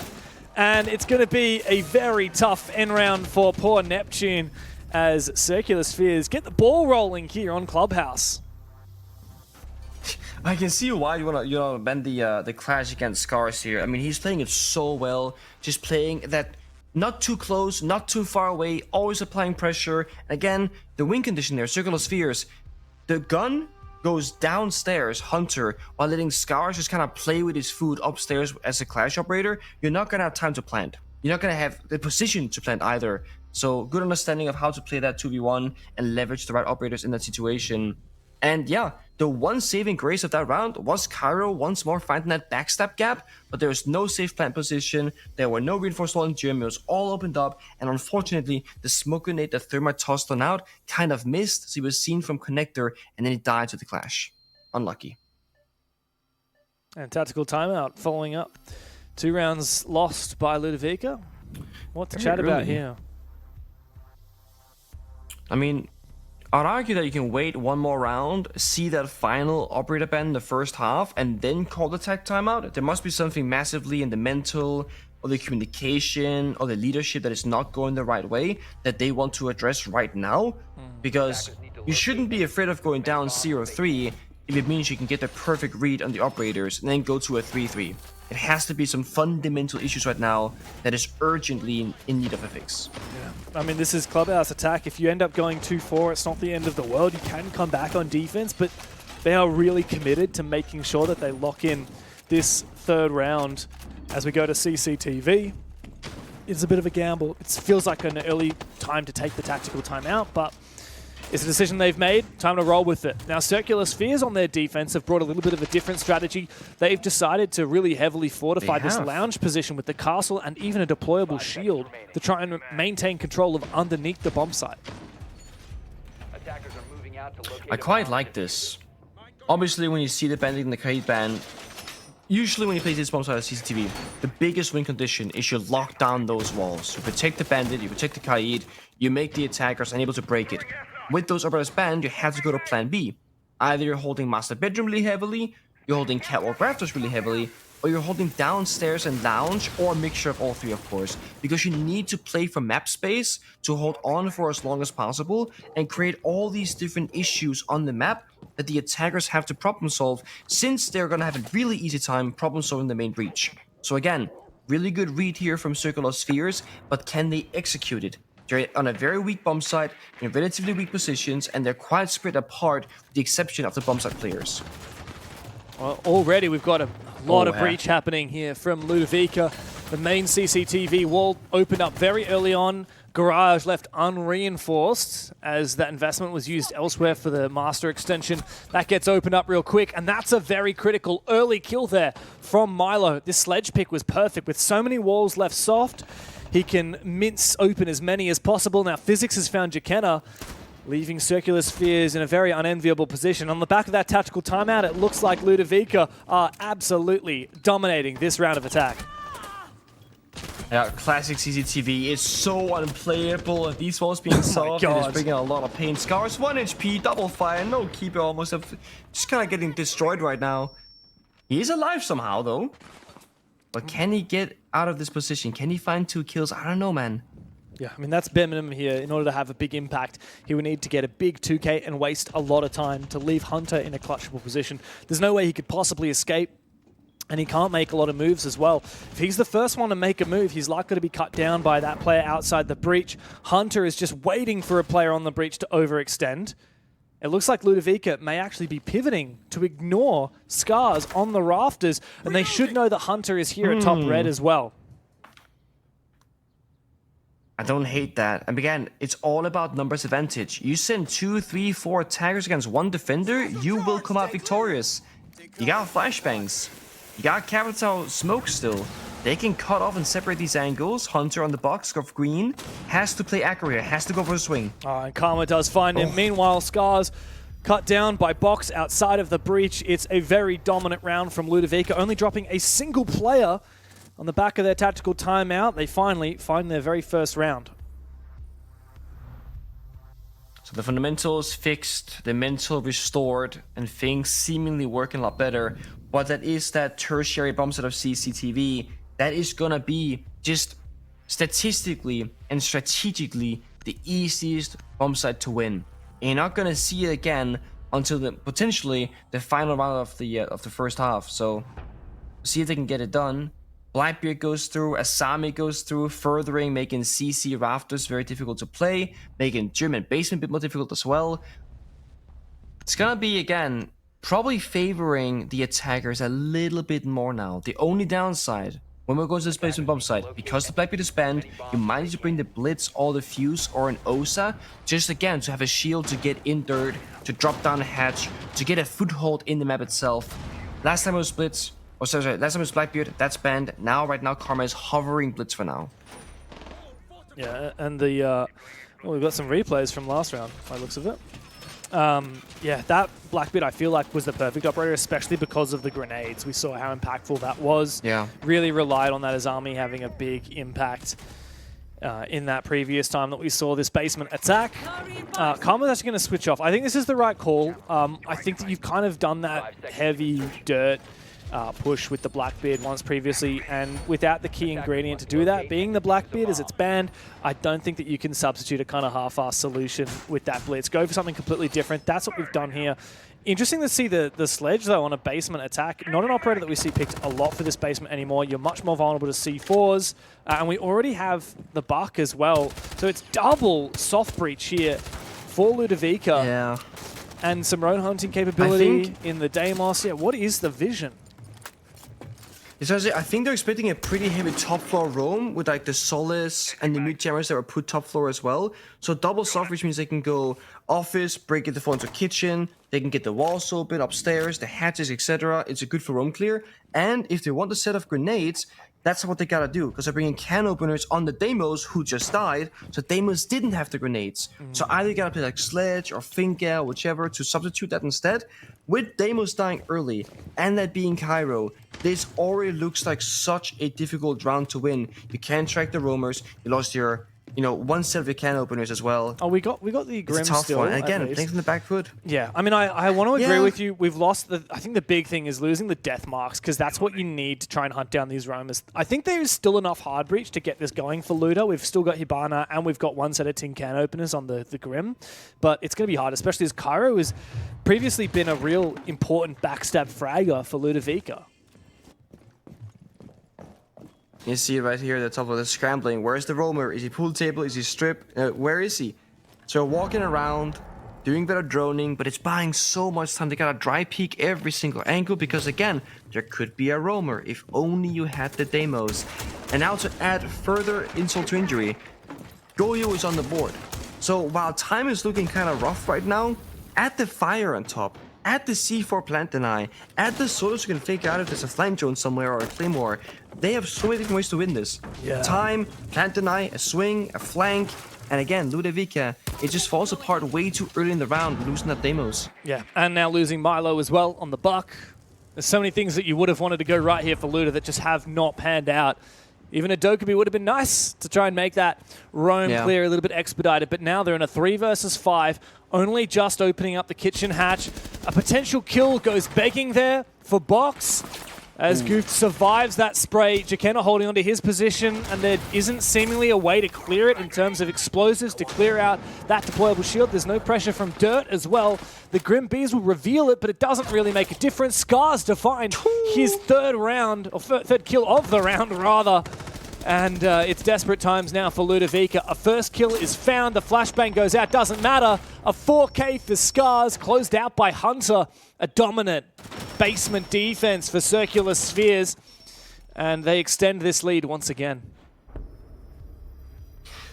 And it's going to be a very tough end round for poor Neptune as Circular Spheres get the ball rolling here on Clubhouse. I can see why you wanna bend the clash against Scars here. I mean, he's playing it so well, just playing that not too close, not too far away, always applying pressure. Again, the win condition there, Circular Spheres. The gun goes downstairs, Hunter, while letting Scars just kind of play with his food upstairs as a clash operator. You're not gonna have time to plant. You're not gonna have the position to plant either. So good understanding of how to play that 2v1 and leverage the right operators in that situation. And yeah, the one saving grace of that round was Cairo once more finding that backstab gap, but there was no safe plant position, there were no reinforced wall in gym, it was all opened up, and unfortunately, the smoke grenade that Thermite tossed on out kind of missed, so he was seen from connector, and then he died to the clash. Unlucky. And tactical timeout following up. 2 rounds lost by Ludavica. What to chat about here? I mean, I'd argue that you can wait one more round, see that final operator ban in the first half, and then call the tech timeout. There must be something massively in the mental, or the communication, or the leadership that is not going the right way that they want to address right now. Because you shouldn't be afraid of going down 0-3 if it means you can get the perfect read on the operators and then go to a 3-3. It has to be some fundamental issues right now that is urgently in need of a fix. I mean, this is Clubhouse attack. If you end up going 2-4, it's not the end of the world. You can come back on defense, but they are really committed to making sure that they lock in this third round as we go to CCTV. It's a bit of a gamble. It feels like an early time to take the tactical timeout, but it's a decision they've made. Time to roll with it. Now, Circular Spheres on their defense have brought a little bit of a different strategy. They've decided to really heavily fortify this lounge position with the castle and even a deployable shield to try and maintain control of underneath the bomb site. Attackers are moving out to locate I quite like this. Obviously, when you see the bandit and the Kaid ban, usually when you play this bomb site on CCTV, the biggest win condition is you lock down those walls. You protect the bandit, you protect the Kaid, you make the attackers unable to break it. With those operators banned, you have to go to plan B. Either you're holding master bedroom really heavily, you're holding catwalk rafters really heavily, or you're holding downstairs and lounge, or a mixture of all three, of course, because you need to play for map space to hold on for as long as possible and create all these different issues on the map that the attackers have to problem solve, since they're going to have a really easy time problem solving the main breach. So again, really good read here from Circular Spheres, but can they execute it? They're on a very weak bomb site, in relatively weak positions, and they're quite spread apart, with the exception of the bomb site players. Well, already we've got a lot of breach happening here from Ludavica. The main CCTV wall opened up very early on. Garage left unreinforced as that investment was used elsewhere for the master extension. That gets opened up real quick, and that's a very critical early kill there from Milo. This sledge pick was perfect with so many walls left soft. He can mince open as many as possible. Now, Physics has found Jakena, leaving Circular Spheres in a very unenviable position. On the back of that tactical timeout, it looks like Ludavica are absolutely dominating this round of attack. Yeah, classic CCTV is so unplayable. These walls being soft, it is bringing a lot of pain. Scars, 1 HP, double fire, no keeper, almost just kind of getting destroyed right now. He is alive somehow, though. But can he get out of this position? Can he find 2 kills? I don't know, man. Yeah, I mean, that's bare minimum here. In order to have a big impact, he would need to get a big 2K and waste a lot of time to leave Hunter in a clutchable position. There's no way he could possibly escape, and he can't make a lot of moves as well. If he's the first one to make a move, he's likely to be cut down by that player outside the breach. Hunter is just waiting for a player on the breach to overextend. It looks like Ludavica may actually be pivoting to ignore Scars on the rafters, and they should know that Hunter is here at top red as well. I don't hate that. And again, it's all about numbers advantage. You send 2, 3, 4 attackers against one defender, you will come out victorious. You got flashbangs. You got Capital Smoke still. They can cut off and separate these angles. Hunter on the box, Scarf Green, has to play aggro here, has to go for a swing. And Karma does find him. Meanwhile, Scars cut down by Box outside of the breach. It's a very dominant round from Ludavica, only dropping a single player on the back of their tactical timeout. They finally find their very first round. So the fundamentals fixed, the mental restored, and things seemingly working a lot better. But that is that tertiary bomb set of CCTV. That is gonna be just statistically and strategically the easiest bomb site to win. And you're not gonna see it again until potentially the final round of the first half. So see if they can get it done. Blackbeard goes through, Asami goes through, furthering, making CC Rafters very difficult to play, making German basement a bit more difficult as well. It's gonna be, again, probably favoring the attackers a little bit more now. The only downside, when we're going to this basement bomb site, because the Blackbeard is banned, you might need to bring the Blitz or the Fuse or an OCE, just again to have a shield to get in dirt, to drop down a hatch, to get a foothold in the map itself. Last time it was Blitz. Oh, sorry, last time it was Blackbeard, that's banned. Now, right now, Karma is hovering Blitz for now. Yeah, and the we've got some replays from last round, by the looks of it. Yeah, that Blackbeard I feel like was the perfect operator, especially because of the grenades. We saw how impactful that was. Yeah. Really relied on that Asami having a big impact in that previous time that we saw this basement attack. Karma's actually going to switch off. I think this is the right call. I think that you've kind of done that heavy dirt push with the Blackbeard once previously, and without the key ingredient to do that, being the Blackbeard as it's banned, I don't think that you can substitute a kind of half-assed solution with that Blitz. Go for something completely different. That's what we've done here. Interesting to see the Sledge, though, on a basement attack. Not an operator that we see picked a lot for this basement anymore. You're much more vulnerable to C4s, and we already have the Buck as well. So it's double soft breach here for Ludavica. Yeah. And some road hunting capability in the Deimos. Yeah, what is the vision? Essentially, I think they're expecting a pretty heavy top floor roam with like the Solace and the mid jammers that were put top floor as well. So double soft, which means they can go office, break it the phone to kitchen, they can get the walls open upstairs, the hatches, etc. It's a good for roam clear. And if they want to set off grenades, that's what they gotta do, because they're bringing can openers on the Deimos who just died, so Deimos didn't have the grenades. So either you gotta play like Sledge or Finka, whichever, to substitute that instead. With Deimos dying early, and that being Cairo, this already looks like such a difficult round to win. You can't track the roamers, you lost your, one set of your can openers as well. Oh, we got the Grim It's a tough still. one. And again, playing from the back foot. Yeah, I mean, I want to agree with you. We've lost I think the big thing is losing the death marks, because that's what you need to try and hunt down these roamers. I think there is still enough hard breach to get this going for Luda. We've still got Hibana, and we've got one set of tin can openers on the Grim, but it's going to be hard, especially as Cairo has previously been a real important backstab fragger for Ludavica. You see right here at the top of the scrambling. Where's the roamer? Is he pool table? Is he strip? Where is he? So walking around, doing better droning, but it's buying so much time. They gotta dry peek every single angle because, again, there could be a roamer if only you had the Deimos. And now to add further insult to injury, Goyo is on the board. So while time is looking kind of rough right now, add the fire on top. Add the C4 plant deny, add the Solos who can fake out if there's a flame drone somewhere or a claymore. They have so many different ways to win this. Yeah. Time, plant deny, a swing, a flank, and again, Ludavica, it just falls apart way too early in the round, losing that Deimos. Yeah, and now losing Milo as well on the Buck. There's so many things that you would have wanted to go right here for Luda that just have not panned out. Even a Dokkaebi would have been nice to try and make that roam clear a little bit expedited, but now they're in a 3 versus 5, only just opening up the kitchen hatch. A potential kill goes begging there for Box, as Goof survives that spray. Jakenna holding onto his position, and there isn't seemingly a way to clear it in terms of explosives to clear out that deployable shield. There's no pressure from dirt as well. The Grim Bees will reveal it, but it doesn't really make a difference. Scars to find his third round, or third kill of the round, rather. And it's desperate times now for Ludavica. A first kill is found. The flashbang goes out. Doesn't matter. A 4K for Scars, closed out by Hunter. A dominant basement defense for Circular Spheres. And they extend this lead once again.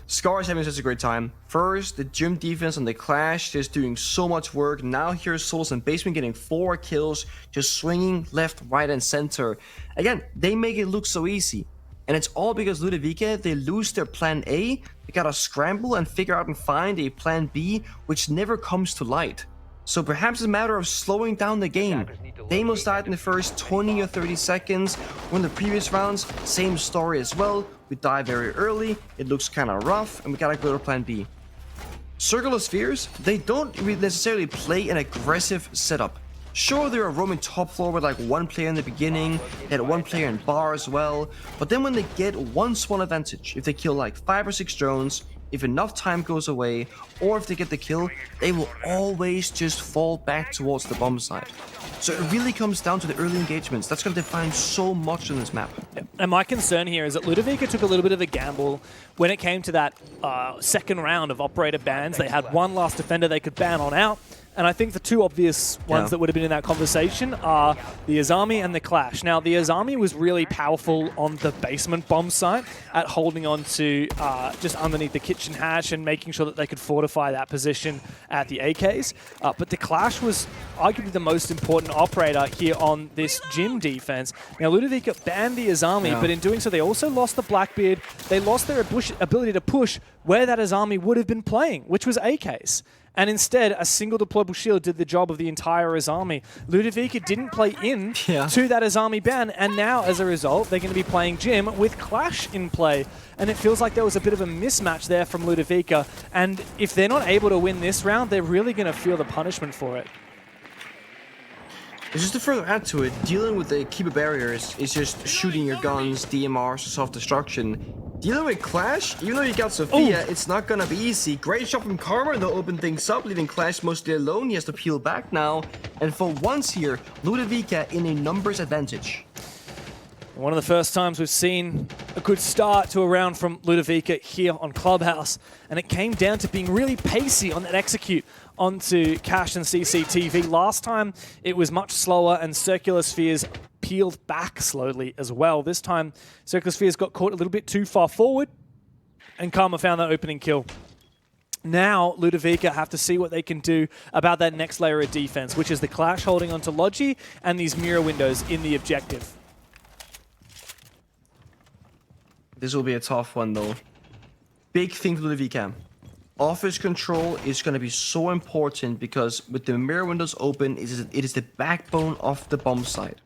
Scar is having such a great time. First, the gym defense on the Clash, just doing so much work. Now here's Souls and Basement getting 4 kills, just swinging left, right, and center. Again, they make it look so easy. And it's all because Ludavica, they lose their plan A, they gotta scramble and figure out and find a plan B, which never comes to light. So perhaps it's a matter of slowing down the game. They almost died in the first 20 or 30 seconds. When the previous rounds, same story as well. We die very early, it looks kind of rough, and we gotta go to plan B. Circle of Spheres, they don't really necessarily play an aggressive setup. Sure, they're a roaming top floor with like 1 player in the beginning, they had 1 player in bar as well, but then when they get 1 spawn advantage, if they kill like 5 or 6 drones, if enough time goes away, or if they get the kill, they will always just fall back towards the bomb side. So it really comes down to the early engagements. That's going to define so much on this map. And my concern here is that Ludavica took a little bit of a gamble when it came to that second round of operator bans. They had 1 last defender they could ban on out. And I think the 2 obvious ones that would have been in that conversation are the Azami and the Clash. Now, the Azami was really powerful on the basement bomb site at holding on to just underneath the kitchen hatch and making sure that they could fortify that position at the AKs. But the Clash was arguably the most important operator here on this gym defense. Now, Ludavica banned the Azami, but in doing so, they also lost the Blackbeard. They lost their ability to push where that Azami would have been playing, which was AKs. And instead, a single deployable shield did the job of the entire Azami. Ludavica didn't play in to that Azami ban, and now, as a result, they're going to be playing Jim with Clash in play. And it feels like there was a bit of a mismatch there from Ludavica. And if they're not able to win this round, they're really going to feel the punishment for it. Just to further add to it, dealing with the keeper barriers is just shooting your guns, DMRs, self-destruction. Dealing with Clash, even though you got Sophia, it's not gonna be easy. Great shot from Karma, they'll open things up, leaving Clash mostly alone. He has to peel back now. And for once here, Ludavica in a numbers advantage. One of the first times we've seen a good start to a round from Ludavica here on Clubhouse. And it came down to being really pacey on that execute onto Cash and CCTV. Last time, it was much slower and Circular Spheres peeled back slowly as well. This time, Circular Spheres got caught a little bit too far forward and Karma found that opening kill. Now, Ludavica have to see what they can do about that next layer of defense, which is the Clash holding onto Logi and these mirror windows in the objective. This will be a tough one though. Big thing for Ludavica. Office control is going to be so important because with the mirror windows open, it is the backbone of the bomb site.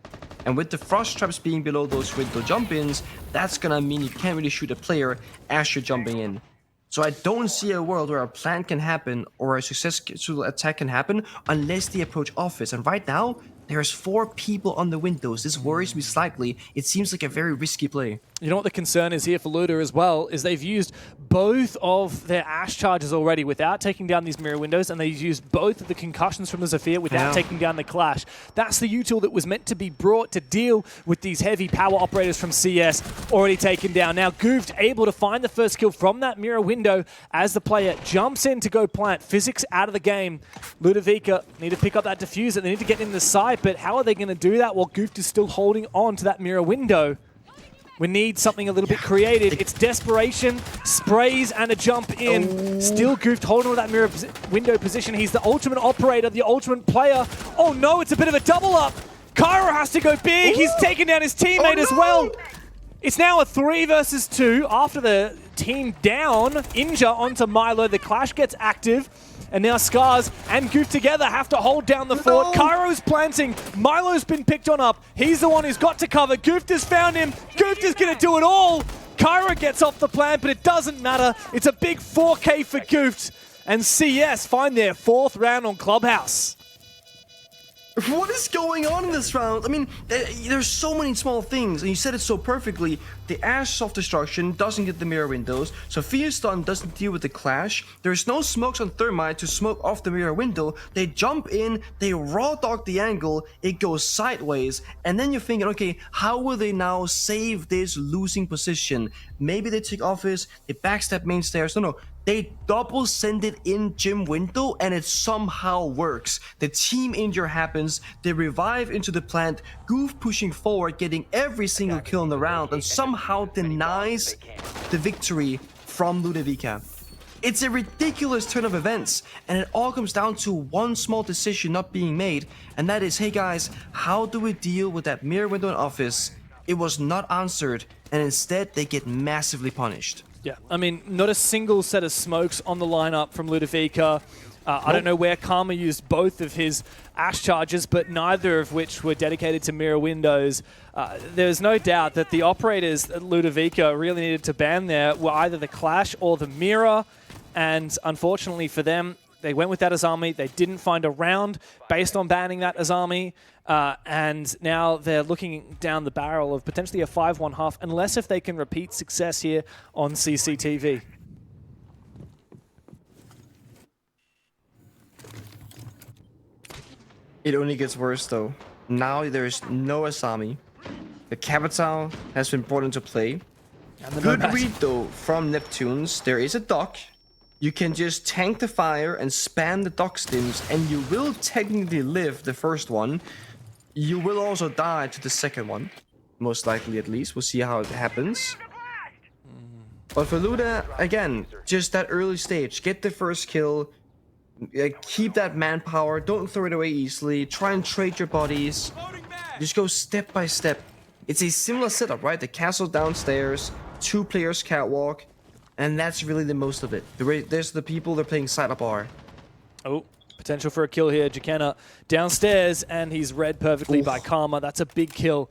And with the frost traps being below those window jump-ins, that's going to mean you can't really shoot a player as you're jumping in. So I don't see a world where a plant can happen or a successful attack can happen unless they approach office. And right now, there's 4 people on the windows. This worries me slightly. It seems like a very risky play. You know what the concern is here for Luda as well, is they've used both of their Ash charges already without taking down these mirror windows, and they've used both of the concussions from the Zephyr without taking down the Clash. That's the util that was meant to be brought to deal with these heavy power operators from CS already taken down. Now Goofed able to find the first kill from that mirror window as the player jumps in to go plant. Physics out of the game. Ludavica need to pick up that diffuser. They need to get in the side, but how are they going to do that while Goofed is still holding on to that mirror window? We need something a little bit creative. It's desperation, sprays, and a jump in. Still Goofed holding on to that mirror window position. He's the ultimate operator, the ultimate player. Oh no, it's a bit of a double up. Cairo has to go big. He's taken down his teammate as well. It's now a 3 versus 2 after the team down. Inja onto Milo. The Clash gets active. And now Scars and Goof together have to hold down the fort. Cairo's planting. Milo's been picked on up. He's the one who's got to cover. Goof has found him. Goof is going to do it all. Cairo gets off the plant, but it doesn't matter. It's a big 4K for Goof. And CS find their 4th round on Clubhouse. What is going on in this round? I mean, there's so many small things, and you said it so perfectly. The Ash self-destruction doesn't get the mirror windows, Sophia's stun doesn't deal with the Clash, there's no smokes on Thermite to smoke off the mirror window, they jump in, they raw dog the angle, it goes sideways, and then you're thinking, okay, how will they now save this losing position? Maybe they take office, they backstab main stairs, no, they double send it in gym window and it somehow works. The team injure happens, they revive into the plant, Goof pushing forward, getting every single kill in the round and somehow denies the victory from Ludavica. It's a ridiculous turn of events, and it all comes down to one small decision not being made, and that is, hey guys, how do we deal with that mirror window in office? It was not answered, and instead they get massively punished. Yeah, I mean, not a single set of smokes on the lineup from Ludavica. I don't know where Karma used both of his Ash charges, but neither of which were dedicated to mirror windows. There's no doubt that the operators at Ludavica really needed to ban there were either the Clash or the mirror, and unfortunately for them, they went with that Azami. They didn't find a round based on banning that Azami, and now they're looking down the barrel of potentially a 5-1 half, unless if they can repeat success here on CCTV. It only gets worse though. Now there's no Asami. The Capital has been brought into play. Good read though from Neptunes. There is a dock. You can just tank the fire and spam the dock stims, and you will technically live the first one. You will also die to the second one. Most likely, at least. We'll see how it happens. But for Luda, again, just that early stage. Get the first kill. Keep that manpower, don't throw it away easily, try and trade your bodies, just go step by step. It's a similar setup, right? The castle downstairs, 2 players catwalk, and that's really the most of it. There's the people, they're playing side up R. Oh, potential for a kill here. Jakena downstairs, and he's read perfectly by Karma. That's a big kill.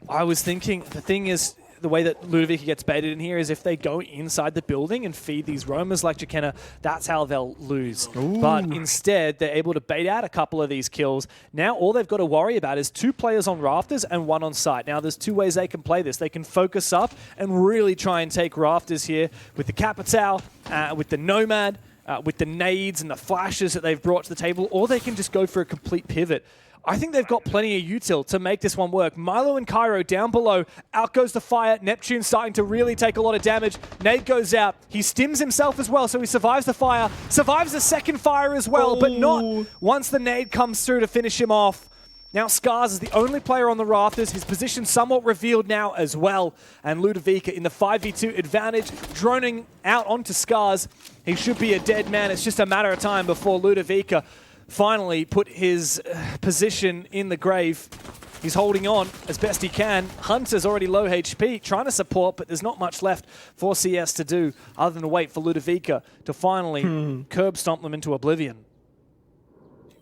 I was thinking, the thing is, the way that Ludavica gets baited in here is if they go inside the building and feed these roamers like Jakena, that's how they'll lose. Ooh. But instead, they're able to bait out a couple of these kills. Now, all they've got to worry about is 2 players on rafters and 1 on site. Now, there's 2 ways they can play this. They can focus up and really try and take rafters here with the Capital, with the Nomad, with the nades and the flashes that they've brought to the table, or they can just go for a complete pivot. I think they've got plenty of util to make this one work. Milo and Cairo down below. Out goes the fire. Neptune starting to really take a lot of damage. Nade goes out. He stims himself as well, so he survives the fire. Survives the second fire as well, but not once the nade comes through to finish him off. Now Scars is the only player on the rafters. His position somewhat revealed now as well. And Ludavica in the 5v2 advantage, droning out onto Scars. He should be a dead man. It's just a matter of time before Ludavica finally put his position in the grave. He's holding on as best he can. Hunter's already low HP, trying to support, but there's not much left for CS to do other than wait for Ludavica to finally curb stomp them into oblivion.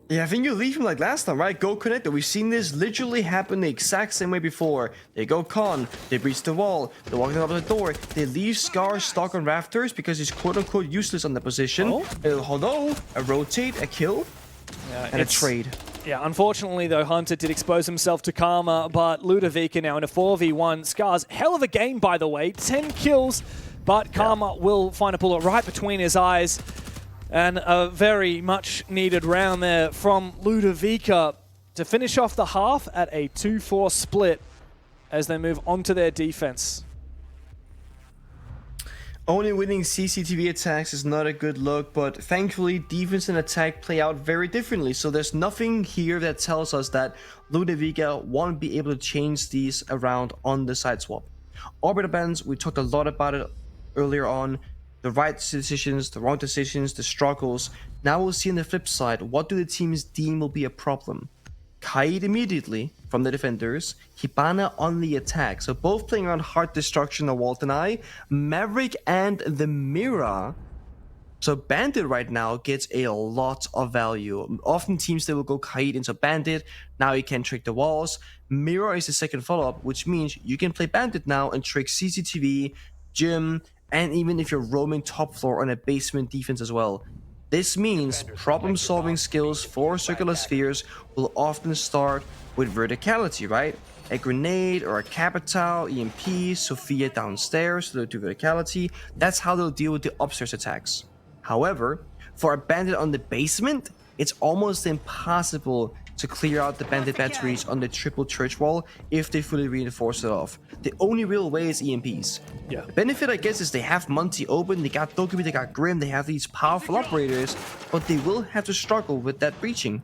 Yeah, I think you leave him like last time, right? Go connector. We've seen this literally happen the exact same way before. They go con, they breach the wall, they're walking up the door, they leave Scar stuck on rafters because he's quote-unquote useless on the position. Hello, a rotate, a kill, and a trade. Yeah, unfortunately though, Hunter did expose himself to Karma, but Ludavica now in a 4v1. Scars, hell of a game by the way, 10 kills, but Karma will find a bullet right between his eyes. And a very much needed round there from Ludavica to finish off the half at a 2-4 split as they move on to their defense. Only winning CCTV attacks is not a good look, but thankfully defense and attack play out very differently. So there's nothing here that tells us that Ludavica won't be able to change these around on the side swap. Orbiter bans, we talked a lot about it earlier on. The right decisions, the wrong decisions, the struggles. Now we'll see on the flip side, what do the teams deem will be a problem? Kaid immediately from the defenders, Hibana on the attack. So both playing around hard destruction of Walt and I, Maverick and the Mira. So Bandit right now gets a lot of value. Often teams they will go Kaid into Bandit, now you can trick the walls. Mira is the second follow-up, which means you can play Bandit now and trick CCTV, Gym, and even if you're roaming top floor on a basement defense as well. This means problem-solving skills for circular spheres will often start with verticality, right? A grenade or a capital, EMP, Sophia downstairs, so they'll do verticality. That's how they'll deal with the upstairs attacks. However, for a bandit on the basement, it's almost impossible to clear out the bandit batteries on the triple church wall if they fully reinforce it off. The only real way is EMPs. Yeah. The benefit, I guess, is they have Monty open, they got Dokumi, they got Grim, they have these powerful operators, but they will have to struggle with that breaching.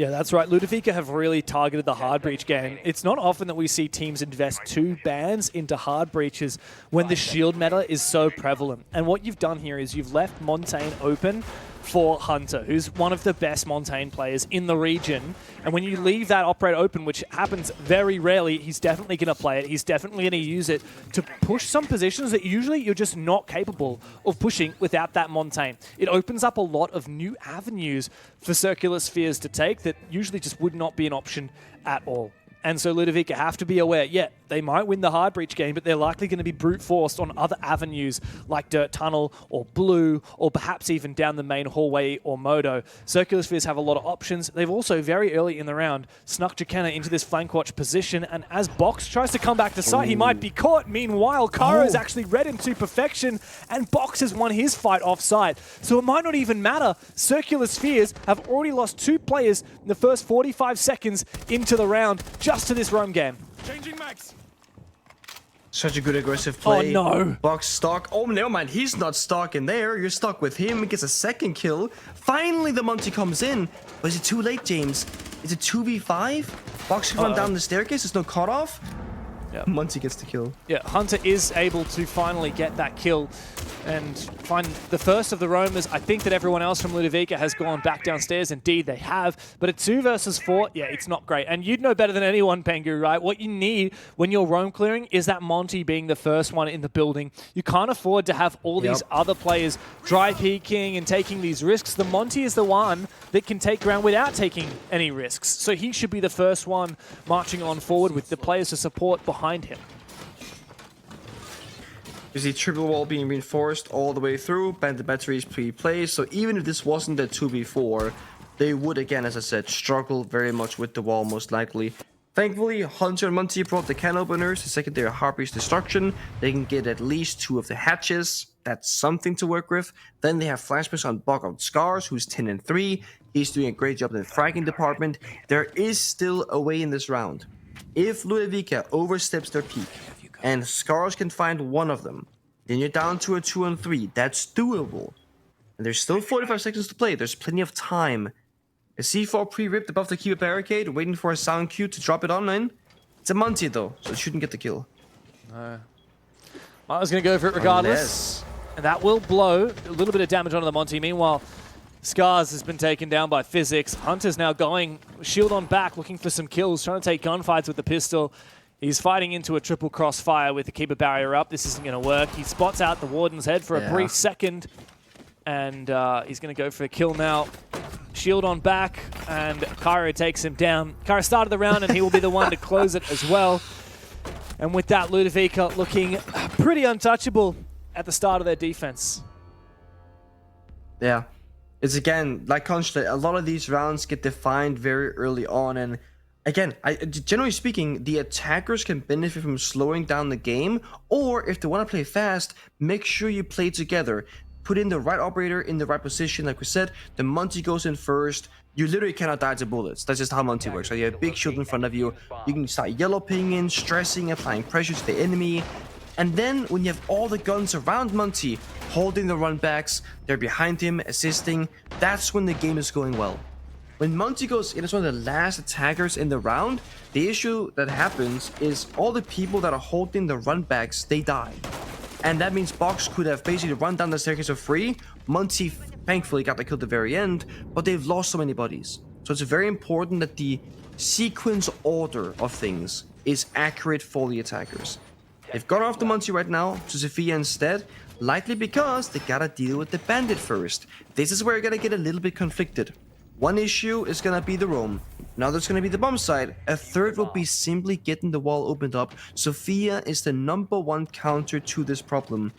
Yeah, that's right. Ludavica have really targeted the hard breach game. It's not often that we see teams invest 2 bans into hard breaches when the shield meta is so prevalent. And what you've done here is you've left Montaigne open for Hunter, who's one of the best Montaigne players in the region. And when you leave that operator open, which happens very rarely, he's definitely going to play it. He's definitely going to use it to push some positions that usually you're just not capable of pushing without that Montaigne. It opens up a lot of new avenues for circular spheres to take that usually just would not be an option at all. And so Ludavica have to be aware, yeah, they might win the hard breach game, but they're likely going to be brute forced on other avenues like Dirt Tunnel or Blue or perhaps even down the main hallway or Modo. Circular Spheres have a lot of options. They've also, very early in the round, snuck Jakenna into this flank watch position, and as Box tries to come back to sight, he might be caught. Meanwhile, Kara is actually read him to perfection, and Box has won his fight off site. So it might not even matter. Circular Spheres have already lost 2 players in the first 45 seconds into the round, just to this roam game. Changing max. Such a good aggressive play. Oh, no. Box stuck. Oh, never mind. He's not stuck in there. You're stuck with him. He gets a second kill. Finally, the Monty comes in. But is it too late, James? Is it 2v5? Box can run down the staircase. There's no cutoff. Yep. Monty gets the kill. Yeah, Hunter is able to finally get that kill and find the first of the roamers. I think that everyone else from Ludavica has gone back downstairs. Indeed, they have. But at 2 versus 4, yeah, it's not great. And you'd know better than anyone, Pengu, right? What you need when you're roam clearing is that Monty being the first one in the building. You can't afford to have all these other players dry peeking and taking these risks. The Monty is the one that can take ground without taking any risks. So he should be the first one marching on forward with the players to support behind him. You see triple wall being reinforced all the way through. Bandit batteries pre-placed. So even if this wasn't a 2v4, they would, again, as I said, struggle very much with the wall, most likely. Thankfully, Hunter and Monty brought the can openers, the secondary Harpy's destruction. They can get at least 2 of the hatches. That's something to work with. Then they have flashbangs on Bog on Scars, who's 10-3. He's doing a great job in the fragging department. There is still a way in this round. If Ludavica oversteps their peak, and Scars can find one of them, then you're down to a 2-3. That's doable. And there's still 45 seconds to play. There's plenty of time. A C4 pre-ripped above the keeper barricade, waiting for a sound cue to drop it on in. It's a Monty though, so it shouldn't get the kill. I was going to go for it regardless. And that will blow a little bit of damage onto the Monty. Meanwhile, Scars has been taken down by Physics. Hunter's now going shield on back, looking for some kills, trying to take gunfights with the pistol. He's fighting into a triple crossfire with the keeper barrier up. This isn't going to work. He spots out the Warden's head for a brief second. And he's going to go for a kill now. Shield on back, and Kyra takes him down. Kyra started the round, and he will be the one to close it as well. And with that, Ludavica looking pretty untouchable at the start of their defense. Yeah. It's again, like Constantly, a lot of these rounds get defined very early on, and again, generally speaking, the attackers can benefit from slowing down the game, or if they want to play fast, make sure you play together. Put in the right operator in the right position, like we said. The Monty goes in first. You literally cannot dodge the bullets. That's just how Monty works. So you have a big shield in front of you. You can start yellow pinging, stressing, applying pressure to the enemy. And then when you have all the guns around Monty, holding the run backs, they're behind him, assisting, that's when the game is going well. When Monty goes in as one of the last attackers in the round, the issue that happens is all the people that are holding the run backs, they die. And that means Box could have basically run down the staircase for free. Monty thankfully got the kill at the very end, but they've lost so many bodies. So it's very important that the sequence order of things is accurate for the attackers. They've gone off the Monty right now to Sophia instead, likely because they gotta deal with the bandit first. This is where you're gonna get a little bit conflicted. One issue is gonna be the roam. Another is gonna be the bomb site. A third will be simply getting the wall opened up. Sophia is the #1 counter to this problem.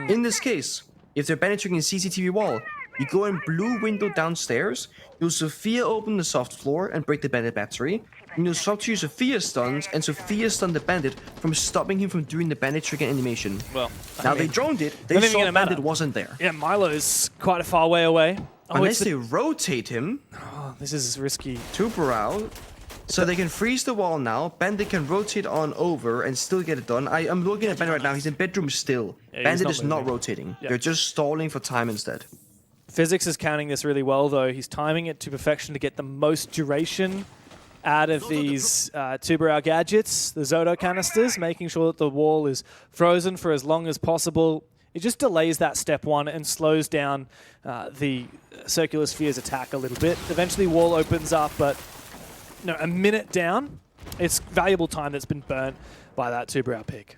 In this case, if they're penetrating a CCTV wall, you go in blue window downstairs, you'll Sophia open the soft floor and break the bandit battery, and you'll swap to your Sophia stuns, and Sophia stun the bandit from stopping him from doing the bandit trigger animation. Well, now they droned it, they saw the bandit wasn't there. Yeah, Milo's quite a far way away. Unless they rotate him. Oh, this is risky. Tuber out. So they can freeze the wall now. Bandit can rotate on over and still get it done. I'm looking at Bandit right now. He's in bedroom still. Yeah, Bandit is not rotating. Yeah. They're just stalling for time instead. Physics is counting this really well, though. He's timing it to perfection to get the most duration out of these Tuberau gadgets, the Zoto canisters, making sure that the wall is frozen for as long as possible. It just delays that step one and slows down the Circular Sphere's attack a little bit. Eventually, wall opens up, but a minute down, it's valuable time that's been burnt by that Tuberau pick.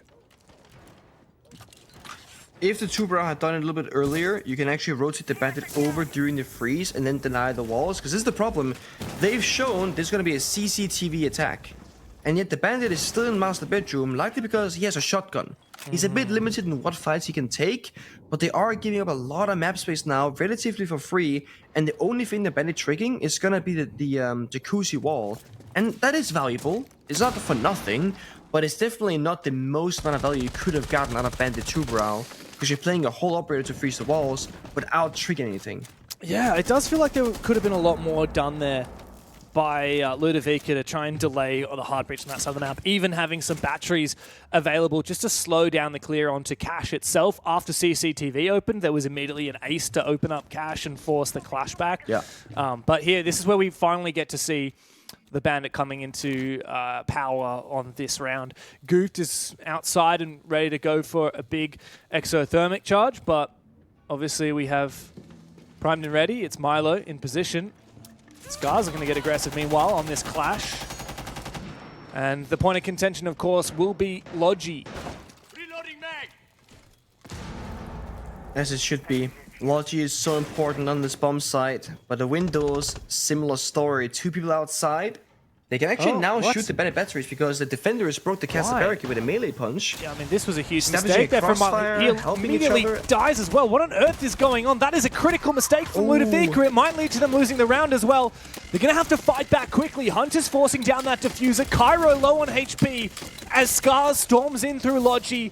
If the Tuberau had done it a little bit earlier, you can actually rotate the bandit over during the freeze and then deny the walls. Because this is the problem. They've shown there's going to be a CCTV attack. And yet the bandit is still in master bedroom, likely because he has a shotgun. He's a bit limited in what fights he can take, but they are giving up a lot of map space now, relatively for free. And the only thing the bandit triggering is going to be the jacuzzi wall. And that is valuable. It's not for nothing, but it's definitely not the most amount of value you could have gotten out of bandit Tuberau. Because you're playing a whole operator to freeze the walls without triggering anything. Yeah, it does feel like there could have been a lot more done there by Ludavica to try and delay the hard breach on that side of the map, even having some batteries available just to slow down the clear onto Cache itself. After CCTV opened, there was immediately an ace to open up Cache and force the clash back. Yeah. But here, this is where we finally get to see the bandit coming into power on this round. Goot is outside and ready to go for a big exothermic charge, but obviously we have primed and ready. It's Milo in position. Scars are going to get aggressive meanwhile on this clash. And the point of contention, of course, will be Logi. Reloading mag. As it should be. Logi is so important on this bomb site, but the windows, similar story. Two people outside. They can actually now shoot the bandit batteries because the defenders broke the castle barricade with a melee punch. Yeah, I mean, this was a huge Establishing mistake there from Milo. He helping immediately each other. dies as well. What on earth is going on? That is a critical mistake from Ludavica. It might lead to them losing the round as well. They're going to have to fight back quickly. Hunter's forcing down that diffuser. Cairo low on HP as Scars storms in through Logi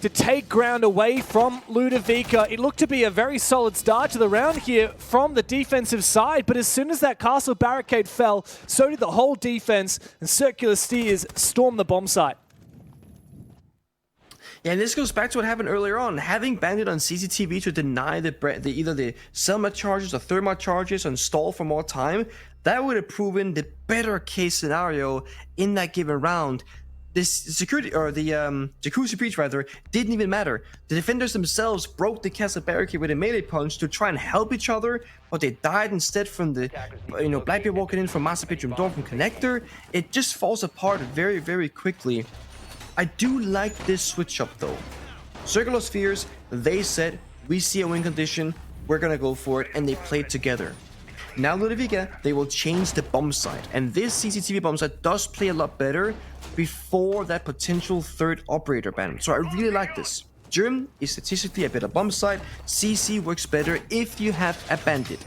to take ground away from Ludavica. It looked to be a very solid start to the round here from the defensive side, but as soon as that castle barricade fell, so did the whole defense, and Circular Steers stormed the bomb site. Yeah, and this goes back to what happened earlier on. Having Bandit on CCTV to deny either the Selma charges or Therma charges and stall for more time, that would have proven the better case scenario in that given round. This security, or the jacuzzi breach rather, didn't even matter. The defenders themselves broke the castle barricade with a melee punch to try and help each other, but they died instead from the, Blackbeard walking in from master bedroom door from connector. It just falls apart very, very quickly. I do like this switch up though. Circular Spheres, they said, we see a win condition, we're gonna go for it, and they played together. Now Ludavica, they will change the bomb site, and this CCTV bomb site does play a lot better before that potential third operator ban. So I really like this. Germ is statistically a better bomb site. CC works better if you have a bandit.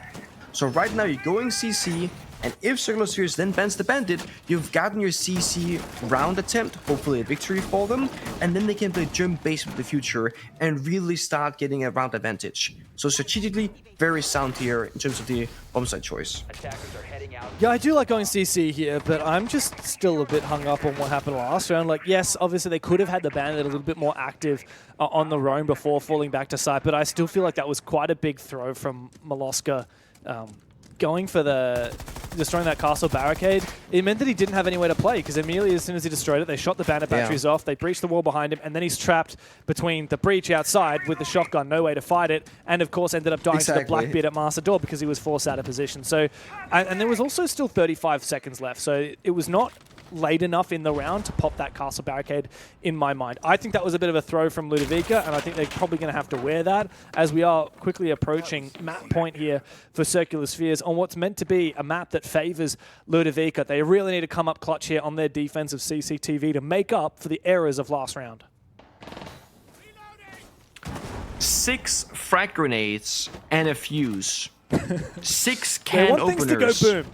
So right now you're going CC, and if Circular Spheres then bans the bandit, you've gotten your CC round attempt, hopefully a victory for them, and then they can play Germ base in the future and really start getting a round advantage. So strategically, very sound here in terms of the bomb site choice. Attackers are heading out. Yeah, I do like going CC here, but I'm just still a bit hung up on what happened last round. Like, yes, obviously they could have had the bandit a little bit more active on the roam before falling back to site, but I still feel like that was quite a big throw from Moloska. Going for destroying that castle barricade, it meant that he didn't have anywhere to play, because immediately as soon as he destroyed it, they shot the bandit batteries off, they breached the wall behind him, and then he's trapped between the breach outside with the shotgun, no way to fight it, and of course ended up dying to the Blackbeard at master door because he was forced out of position. So, and there was also still 35 seconds left, so it was not late enough in the round to pop that castle barricade in my mind. I think that was a bit of a throw from Ludavica, and I think they're probably going to have to wear that as we are quickly approaching map point here for Circular Spheres on what's meant to be a map that favors Ludavica. They really need to come up clutch here on their defensive CCTV to make up for the errors of last round. 6 frag grenades and a fuse. 6 can want openers. things to go boom.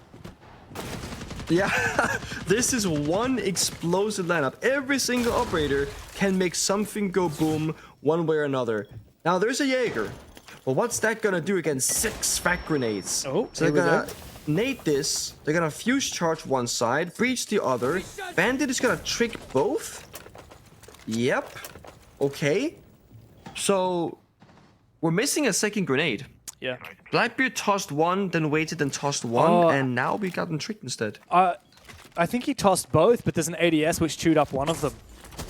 Yeah, this is one explosive lineup. Every single operator can make something go boom one way or another. Now there's a Jaeger, but what's that gonna do against 6 frag grenades? Oh, so they're gonna nade this, they're gonna fuse charge one side, breach the other. Bandit is gonna trick both. Yep. Okay. So we're missing a second grenade. Yeah. Blackbeard tossed one, then waited and tossed one, and now we got them tricked instead. I think he tossed both, but there's an ADS which chewed up one of them.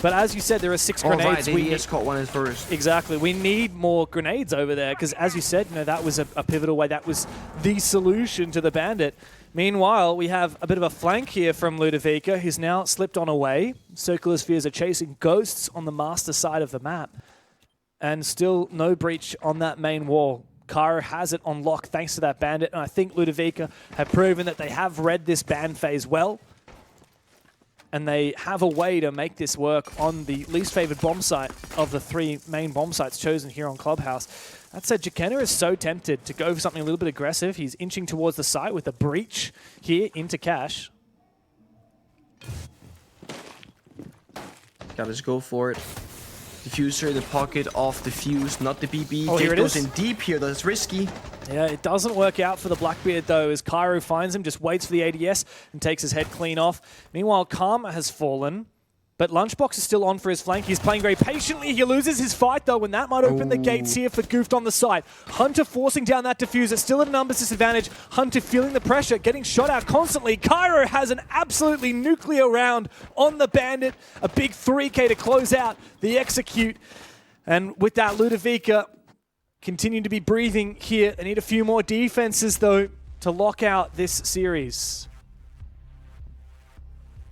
But as you said, there are 6 grenades. Right, ADS caught one at first. Exactly. We need more grenades over there because, as you said, that was a pivotal way. That was the solution to the Bandit. Meanwhile, we have a bit of a flank here from Ludavica, who's now slipped on away. Circular Spheres are chasing ghosts on the master side of the map. And still no breach on that main wall. Cairo has it on lock thanks to that Bandit, and I think Ludavica have proven that they have read this ban phase well. And they have a way to make this work on the least favored bomb site of the 3 main bomb sites chosen here on Clubhouse. That said, Jakenna is so tempted to go for something a little bit aggressive. He's inching towards the site with a breach here into cash. Gotta just go for it. Diffuser in the pocket of the fuse, not the BB. Oh, here it goes is. in deep here, that's risky. Yeah, it doesn't work out for the Blackbeard, though, as Cairo finds him, just waits for the ADS and takes his head clean off. Meanwhile, Karma has fallen, but Lunchbox is still on for his flank. He's playing very patiently. He loses his fight, though, and that might open the gates here for Goofed on the side. Hunter forcing down that diffuser, still at a numbers disadvantage. Hunter feeling the pressure, getting shot out constantly. Cairo has an absolutely nuclear round on the Bandit. A big 3K to close out the execute. And with that, Ludavica continue to be breathing here. They need a few more defenses, though, to lock out this series.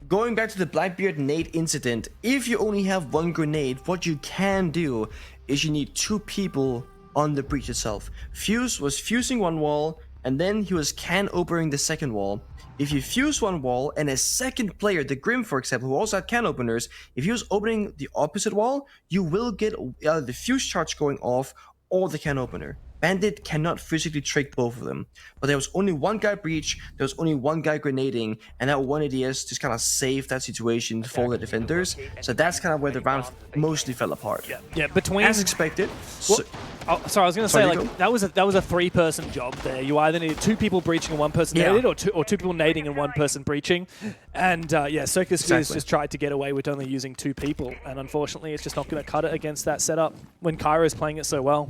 Going back to the Blackbeard nade incident, if you only have 1 grenade, what you can do is you need 2 people on the breach itself. Fuse was fusing 1 wall, and then he was can opening the second wall. If you fuse 1 wall and a second player, the Grim for example, who also had can openers, if he was opening the opposite wall, you will get the fuse charge going off or the can opener. Bandit cannot physically trick both of them. But there was only 1 guy breach, there was only 1 guy grenading, and that 1 ADS just kind of saved that situation for the defenders. So that's kind of where the round mostly fell apart. Yeah, between... As expected. Sorry, I was going to say, Sorry, like, that was a 3-person job there. You either needed 2 people breaching and 1 person naded, or two people nading and 1 person breaching. And yeah, Circus Spheres just tried to get away with only using 2 people, and unfortunately, it's just not going to cut it against that setup when Cairo's playing it so well.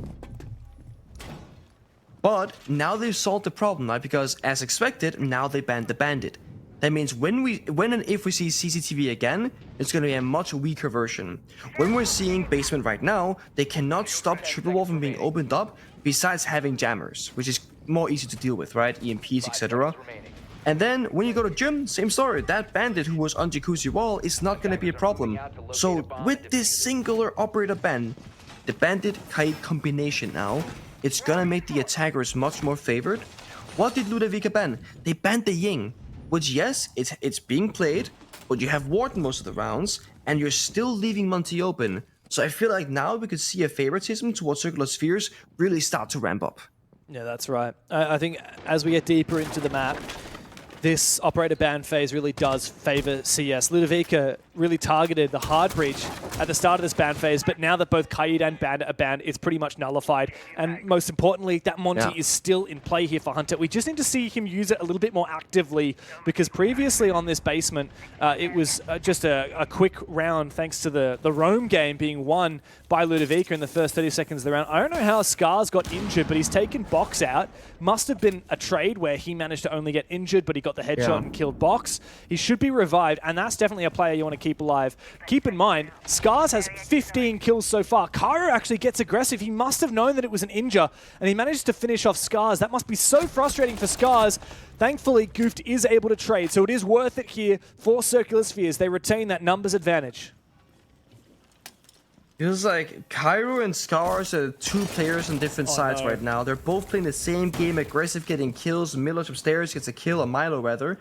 But now they've solved the problem, right? Because as expected, now they banned the Bandit. That means when and if we see CCTV again, it's going to be a much weaker version. When we're seeing Basement right now, they cannot stop Triple Wall from being opened up besides having jammers, which is more easy to deal with, right? EMPs, etc. And then when you go to Gym, same story. That Bandit who was on Jacuzzi Wall is not going to be a problem. So with this singular operator ban, the Bandit Kaid combination now, it's gonna make the attackers much more favored. What did Ludavica ban? They banned the Ying, which yes, it's being played, but you have Warden most of the rounds, and you're still leaving Monty open. So I feel like now we could see a favoritism towards Circular Spheres really start to ramp up. Yeah, that's right. I think as we get deeper into the map, this operator ban phase really does favor CS. Ludavica really targeted the hard breach at the start of this ban phase, but now that both Kaid and Bandit are banned, it's pretty much nullified. And most importantly, that Monty is still in play here for Hunter. We just need to see him use it a little bit more actively, because previously on this basement, it was just a quick round thanks to the roam game being won by Ludavica in the first 30 seconds of the round. I don't know how Scars got injured, but he's taken Box out. Must have been a trade where he managed to only get injured, but he got the headshot and killed Box. He should be revived, and that's definitely a player you want to keep alive. Keep in mind, Scars has 15 kills so far. Cairo actually gets aggressive. He must have known that it was an injure, and he managed to finish off Scars. That must be so frustrating for Scars. Thankfully, Goofed is able to trade, so it is worth it here for Circular Spheres. They retain that numbers advantage. Feels like Cairo and Scars are 2 players on different sides right now. They're both playing the same game, aggressive, getting kills. Miller's upstairs gets a kill, on Milo rather.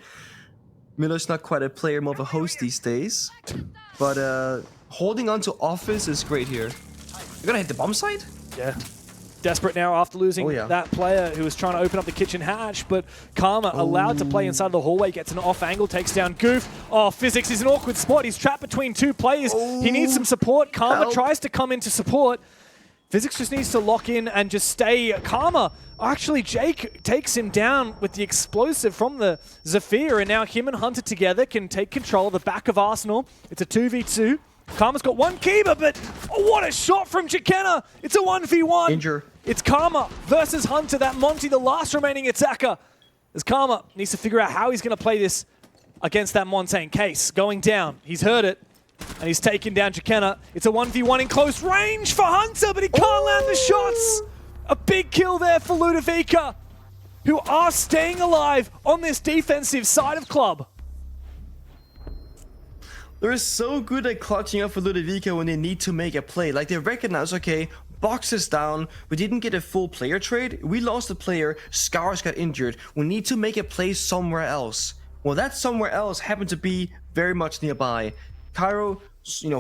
Miller's not quite a player, more of a host these days. But holding on to Office is great here. You're gonna hit the bomb site? Yeah. Desperate now after losing that player who was trying to open up the kitchen hatch, but Karma allowed to play inside the hallway, gets an off angle, takes down Goof. Oh, Physics is an awkward spot. He's trapped between 2 players. He needs some support. Karma tries to come into support. Physics just needs to lock in and just stay. Karma, actually Jake takes him down with the explosive from the Zephyr, and now him and Hunter together can take control of the back of Arsenal. It's a 2v2. Karma's got 1 Kiba, but what a shot from Jakenna! It's a 1v1. It's Karma versus Hunter. That Monty, the last remaining attacker. As Karma needs to figure out how he's going to play this against that Montaigne case. Going down. He's heard it. And he's taken down Jakenna. It's a 1v1 in close range for Hunter, but he can't land the shots. A big kill there for Ludavica, who are staying alive on this defensive side of Club. They're so good at clutching up for Ludavica when they need to make a play. Like, they recognize, okay, box is down, we didn't get a full player trade, we lost a player, Scars got injured, we need to make a play somewhere else. Well, that somewhere else happened to be very much nearby. Cairo,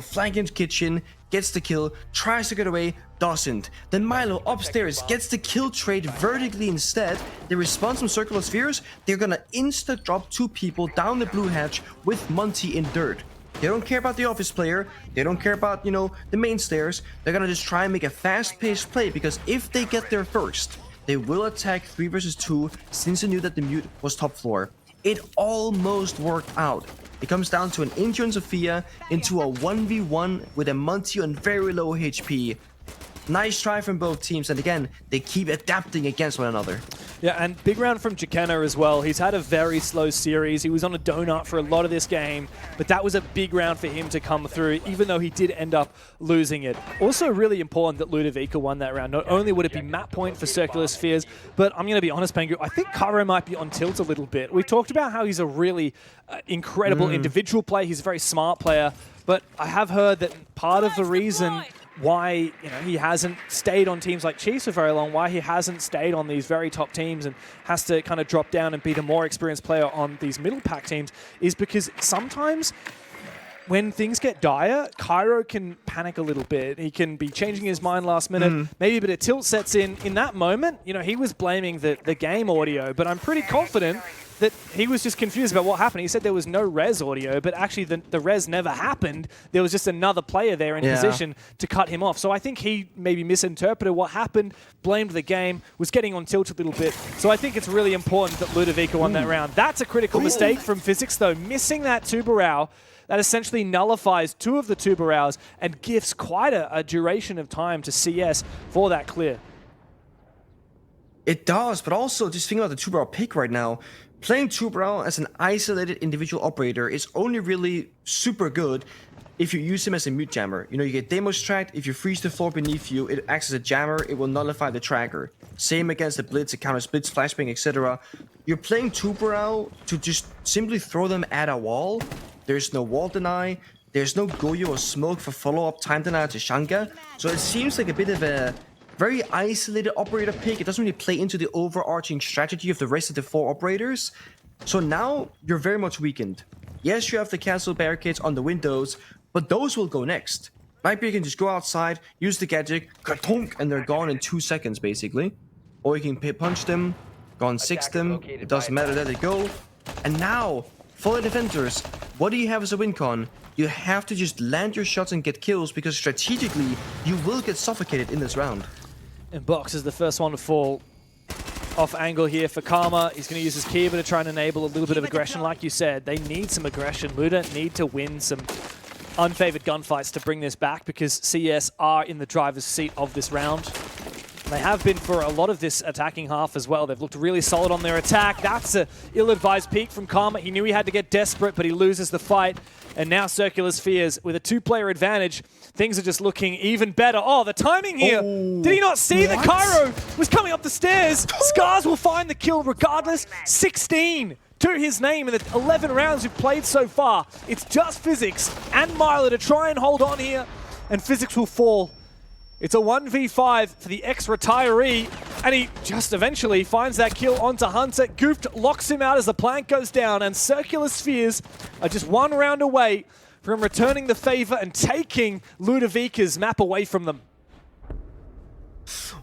flanking kitchen, gets the kill, tries to get away, doesn't. Then Milo upstairs gets the kill trade vertically instead. They respond from Circular Spheres, they're gonna insta drop 2 people down the blue hatch with Monty in dirt. They don't care about the office player, they don't care about, the main stairs. They're gonna just try and make a fast-paced play, because if they get there first, they will attack 3 versus 2 since they knew that the mute was top floor. It almost worked out. It comes down to an injury on Sophia into a 1v1 with a Monty on very low HP. Nice try from both teams, and again, they keep adapting against one another. Yeah, and big round from Jakenna as well. He's had a very slow series. He was on a donut for a lot of this game, but that was a big round for him to come through, even though he did end up losing it. Also really important that Ludavica won that round. Not only would it be map point for Circular Spheres, but I'm going to be honest, Pengu, I think Cairo might be on tilt a little bit. We talked about how he's a really incredible individual player. He's a very smart player, but I have heard that part of the reason why he hasn't stayed on teams like Chiefs for very long, why he hasn't stayed on these very top teams and has to kind of drop down and be the more experienced player on these middle pack teams, is because sometimes when things get dire, Cairo can panic a little bit. He can be changing his mind last minute. Maybe a bit of tilt sets in. In that moment, he was blaming the game audio, but I'm pretty confident that he was just confused about what happened. He said there was no res audio, but actually the res never happened. There was just another player there in position to cut him off. So I think he maybe misinterpreted what happened, blamed the game, was getting on tilt a little bit. So I think it's really important that Ludavica won that round. That's a critical mistake from Physics, though. Missing that Tubarao, that essentially nullifies 2 of the Tubaraos and gives quite a duration of time to CS for that clear. It does, but also just think about the Tubarao pick right now. Playing Tubarao as an isolated individual operator is only really super good if you use him as a mute jammer. You get demo tracked, if you freeze the floor beneath you, it acts as a jammer, it will nullify the tracker. Same against the Blitz, it counters Blitz, flashbang, etc. You're playing Tubarao to just simply throw them at a wall. There's no wall deny, there's no Goyo or smoke for follow-up time deny to Shanga. So it seems like a bit of a very isolated operator pick. It doesn't really play into the overarching strategy of the rest of the 4 operators. So now you're very much weakened. Yes, you have the castle barricades on the windows, but those will go next. Maybe you can just go outside, use the gadget, katonk, and they're gone in 2 seconds, basically. Or you can punch them, go and 6 them, it doesn't matter, there they go. And now, for the defenders, what do you have as a win con? You have to just land your shots and get kills, because strategically, you will get suffocated in this round. And Box is the first one to fall off angle here for Karma. He's going to use his Kiva to try and enable a little bit of aggression. Like you said, they need some aggression. Luda need to win some unfavored gunfights to bring this back, because CS are in the driver's seat of this round. And they have been for a lot of this attacking half as well. They've looked really solid on their attack. That's an ill-advised peek from Karma. He knew he had to get desperate, but he loses the fight. And now Circular Spheres with a 2-player advantage. Things are just looking even better. Oh, the timing here. Did he not see that Cairo was coming up the stairs? Scars will find the kill regardless. 16 to his name in the 11 rounds we've played so far. It's just Physics and Milo to try and hold on here. And Physics will fall. It's a 1v5 for the ex-retiree, and he just eventually finds that kill onto Hunter. Goofed locks him out as the plank goes down, and Circular Spheres are just 1 round away from returning the favor and taking Ludavica's map away from them.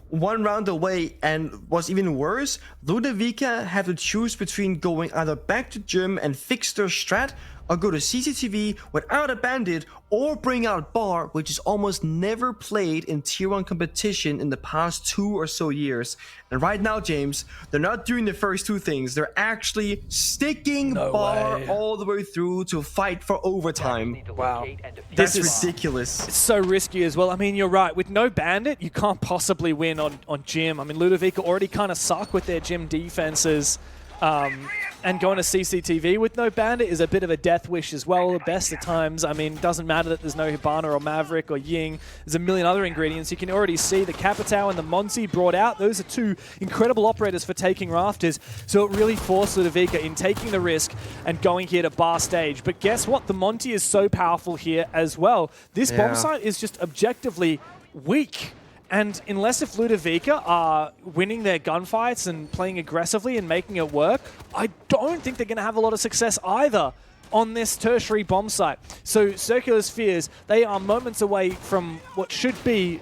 1 round away, and what's even worse, Ludavica have to choose between going either back to gym and fix their strat, or go to CCTV without a bandit, or bring out bar, which is almost never played in tier 1 competition in the past 2 or so years. And right now, James, they're not doing the first two things. They're actually sticking bar way. all the way through to fight for overtime. Need to Wow. locate and defuse That's the bomb. ridiculous. It's so risky as well. I mean, you're right. With no bandit, you can't possibly win on gym. I mean, Ludavica already kind of suck with their gym defenses. And going to CCTV with no bandit is a bit of a death wish as well, at best at times. I mean, it doesn't matter that there's no Hibana or Maverick or Ying. There's a million other ingredients. You can already see the Capitao and the Monty brought out. Those are two incredible operators for taking rafters. So it really forced Ludavica in taking the risk and going here to bar stage. But guess what? The Monty is so powerful here as well. This bomb site is just objectively weak. And unless if Ludavica are winning their gunfights and playing aggressively and making it work, I don't think they're going to have a lot of success either on this tertiary bomb site. So Circular Spheres, they are moments away from what should be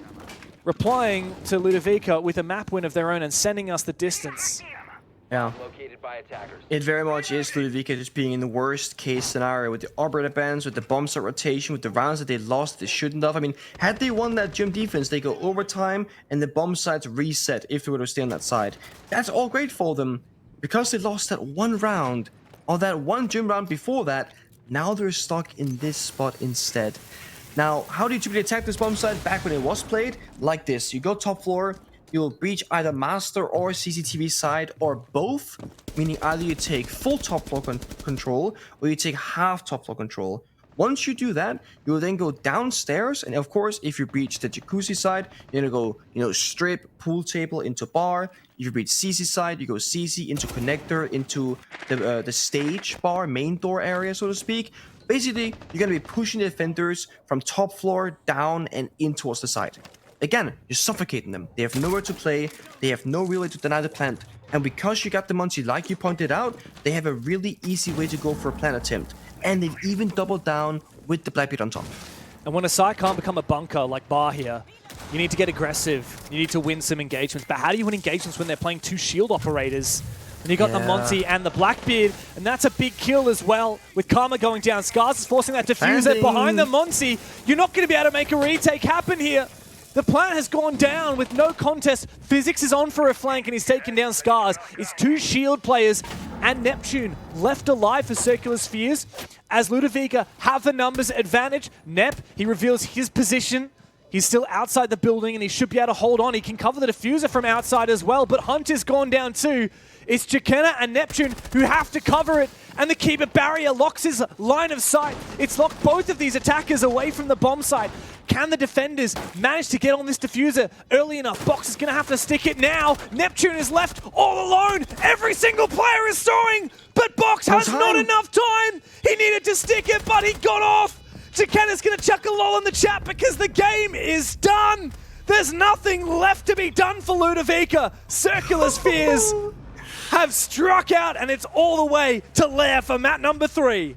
replying to Ludavica with a map win of their own and sending us the distance. Yeah. Located by attackers. It very much is Ludavica just being in the worst case scenario with the operator bans, with the bomb site rotation, with the rounds that they lost they shouldn't have. I mean, had they won that gym defense, they go overtime and the bomb sites reset if they were to stay on that side. That's all great for them. Because they lost that one round, or that one gym round before that, now they're stuck in this spot instead. Now, how do you typically attack this bomb site back when it was played? Like this. You go top floor, you'll breach either master or CCTV side or both, meaning either you take full top floor control or you take half top floor control. Once you do that, you will then go downstairs, and of course, if you breach the jacuzzi side, you're gonna go, strip pool table into bar. If you breach CC side, you go CC into connector into the stage bar, main door area, so to speak. Basically, you're gonna be pushing the defenders from top floor down and in towards the side. Again, you're suffocating them. They have nowhere to play. They have no real way to deny the plant. And because you got the Muncie, like you pointed out, they have a really easy way to go for a plant attempt. And they've even doubled down with the Blackbeard on top. And when a site can't become a bunker like Bar here, you need to get aggressive. You need to win some engagements. But how do you win engagements when they're playing two shield operators? And you got the Monty and the Blackbeard, and that's a big kill as well, with Karma going down. Scars is forcing that diffuser behind the Monty. You're not going to be able to make a retake happen here. The plant has gone down with no contest. Physics is on for a flank and he's taken down Scars. It's two shield players and Neptune left alive for Circular Spheres. As Ludavica have the numbers advantage, Nep, he reveals his position. He's still outside the building and he should be able to hold on. He can cover the diffuser from outside as well, but Hunt is gone down too. It's Jakenna and Neptune who have to cover it, and the keeper barrier locks his line of sight. It's locked both of these attackers away from the bomb site. Can the defenders manage to get on this diffuser early enough? Box is going to have to stick it now. Neptune is left all alone. Every single player is throwing, but Box has not enough time. He needed to stick it, but he got off. Jakenna's going to chuck a lol in the chat because the game is done. There's nothing left to be done for Ludavica. Circular Spheres have struck out, and it's all the way to Lair for map number 3.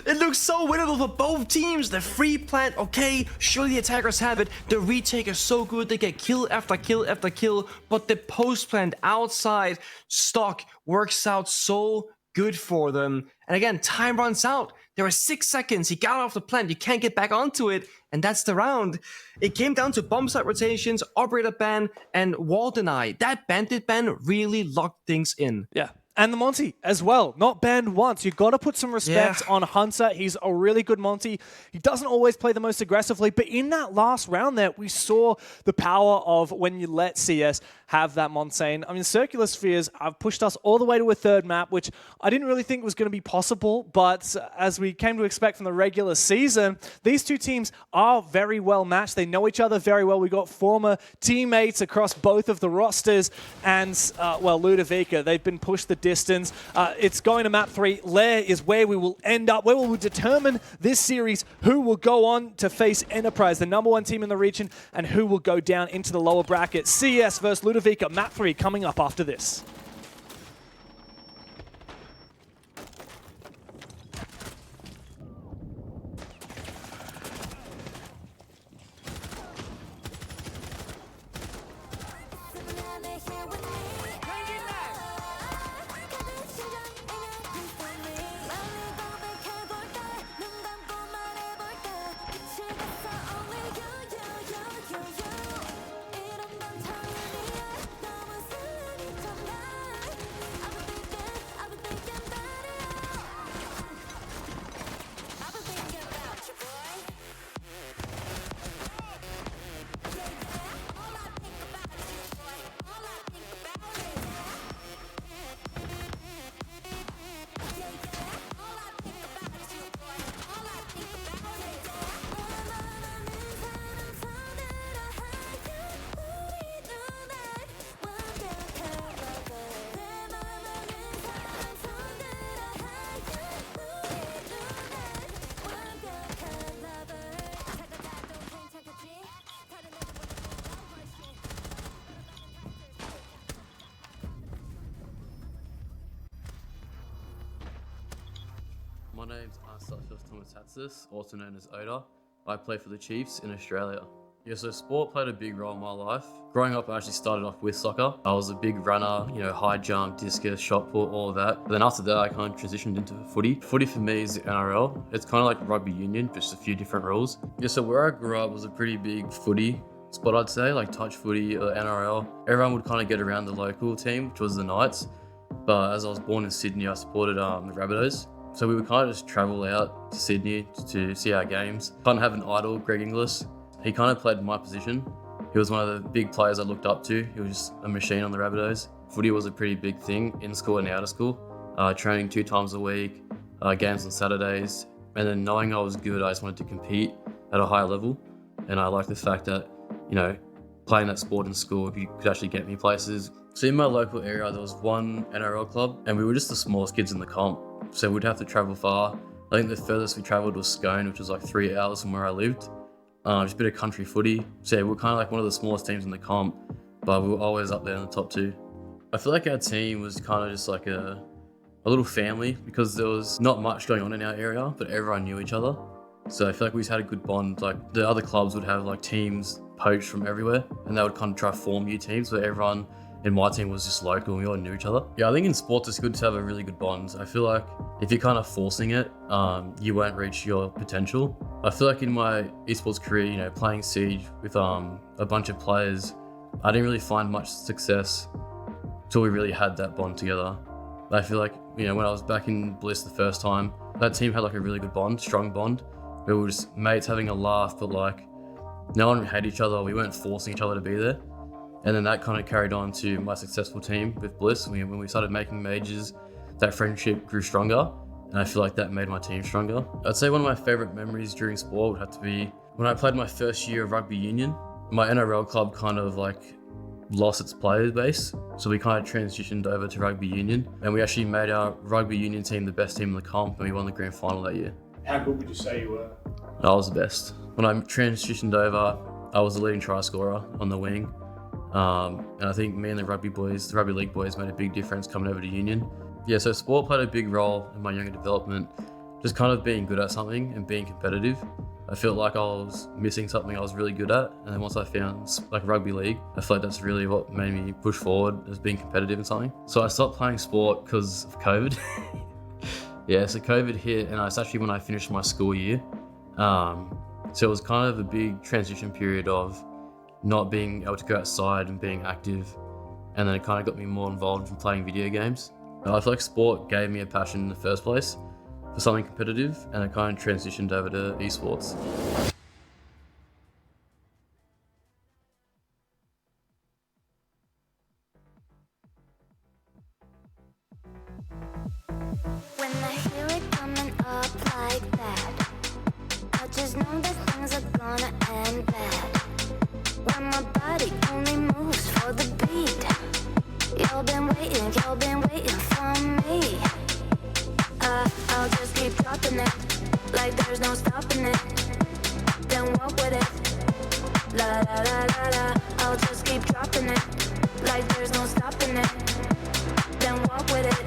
It looks so winnable for both teams. The free plant, okay, surely the attackers have it. The retake is so good. They get kill after kill after kill. But the post plant outside stock works out so good for them. And again, time runs out. There are 6 seconds. He got off the plant. You can't get back onto it. And that's the round. It came down to bomb site rotations, operator ban, and wall deny. That bandit ban really locked things in. Yeah. And the Monty as well, not banned once. You've got to put some respect on Hunter. He's a really good Monty. He doesn't always play the most aggressively, but in that last round there, we saw the power of when you let CS have that Montaigne. I mean, Circular Spheres have pushed us all the way to a third map, which I didn't really think was going to be possible, but as we came to expect from the regular season, these two teams are very well matched. They know each other very well. We got former teammates across both of the rosters, and, well, Ludavica, they've been pushed the distance. It's going to map 3. Lair is where we will end up, where we will determine this series who will go on to face Enterprise, the number 1 team in the region, and who will go down into the lower bracket. CS versus Ludavica, map 3 coming up after this. My name's Anastasios Tomatatsis, also known as Oda. I play for the Chiefs in Australia. Yeah, so sport played a big role in my life. Growing up, I actually started off with soccer. I was a big runner, high jump, discus, shot put, all of that. But then after that, I kind of transitioned into footy. Footy for me is the NRL. It's kind of like rugby union, just a few different rules. Yeah, so where I grew up was a pretty big footy spot, I'd say, like touch footy or NRL. Everyone would kind of get around the local team, which was the Knights. But as I was born in Sydney, I supported the Rabbitohs. So we would kind of just travel out to Sydney to see our games. Kind of have an idol, Greg Inglis. He kind of played my position. He was one of the big players I looked up to. He was just a machine on the Rabbitohs. Footy was a pretty big thing in school and out of school. Training 2 times a week, games on Saturdays. And then knowing I was good, I just wanted to compete at a high level. And I liked the fact that, playing that sport in school could actually get me places. So in my local area, there was one NRL club and we were just the smallest kids in the comp. So we'd have to travel far. I think the furthest we travelled was Scone, which was like 3 hours from where I lived. Just a bit of country footy. So yeah, we're kind of like one of the smallest teams in the comp, but we were always up there in the top 2. I feel like our team was kind of just like a little family because there was not much going on in our area, but everyone knew each other. So I feel like we just had a good bond. Like the other clubs would have like teams poached from everywhere and they would kind of try to form new teams, but everyone in my team was just local and we all knew each other. Yeah, I think in sports it's good to have a really good bond. I feel like if you're kind of forcing it, you won't reach your potential. I feel like in my esports career, playing Siege with a bunch of players, I didn't really find much success until we really had that bond together. I feel like, when I was back in Bliss the first time, that team had like a really good bond, strong bond. We were just mates having a laugh, but like no one hated each other. We weren't forcing each other to be there. And then that kind of carried on to my successful team with Bliss. When we started making majors, that friendship grew stronger. And I feel like that made my team stronger. I'd say one of my favorite memories during sport would have to be when I played my first year of rugby union. My NRL club kind of like lost its player base. So we kind of transitioned over to rugby union. And we actually made our rugby union team the best team in the comp and we won the grand final that year. How good would you say you were? I was the best. When I transitioned over, I was the leading try scorer on the wing. And I think me and the rugby league boys made a big difference coming over to union. Yeah, so sport played a big role in my younger development, just kind of being good at something and being competitive. I felt like I was missing something I was really good at, and then once I found like rugby league, I feel like that's really what made me push forward as being competitive in something. So I stopped playing sport because of COVID. Yeah, so COVID hit, and it's actually when I finished my school year. So it was kind of a big transition period of not being able to go outside and being active, and then it kind of got me more involved in playing video games. I feel like sport gave me a passion in the first place for something competitive, and it kind of transitioned over to esports. When I hear it coming up like that, I just know that things are gonna end bad. When my body only moves for the beat, you've been waiting for me. I'll just keep dropping it, like there's no stopping it. Then walk with it, la la la la la. I'll just keep dropping it, like there's no stopping it. Then walk with it,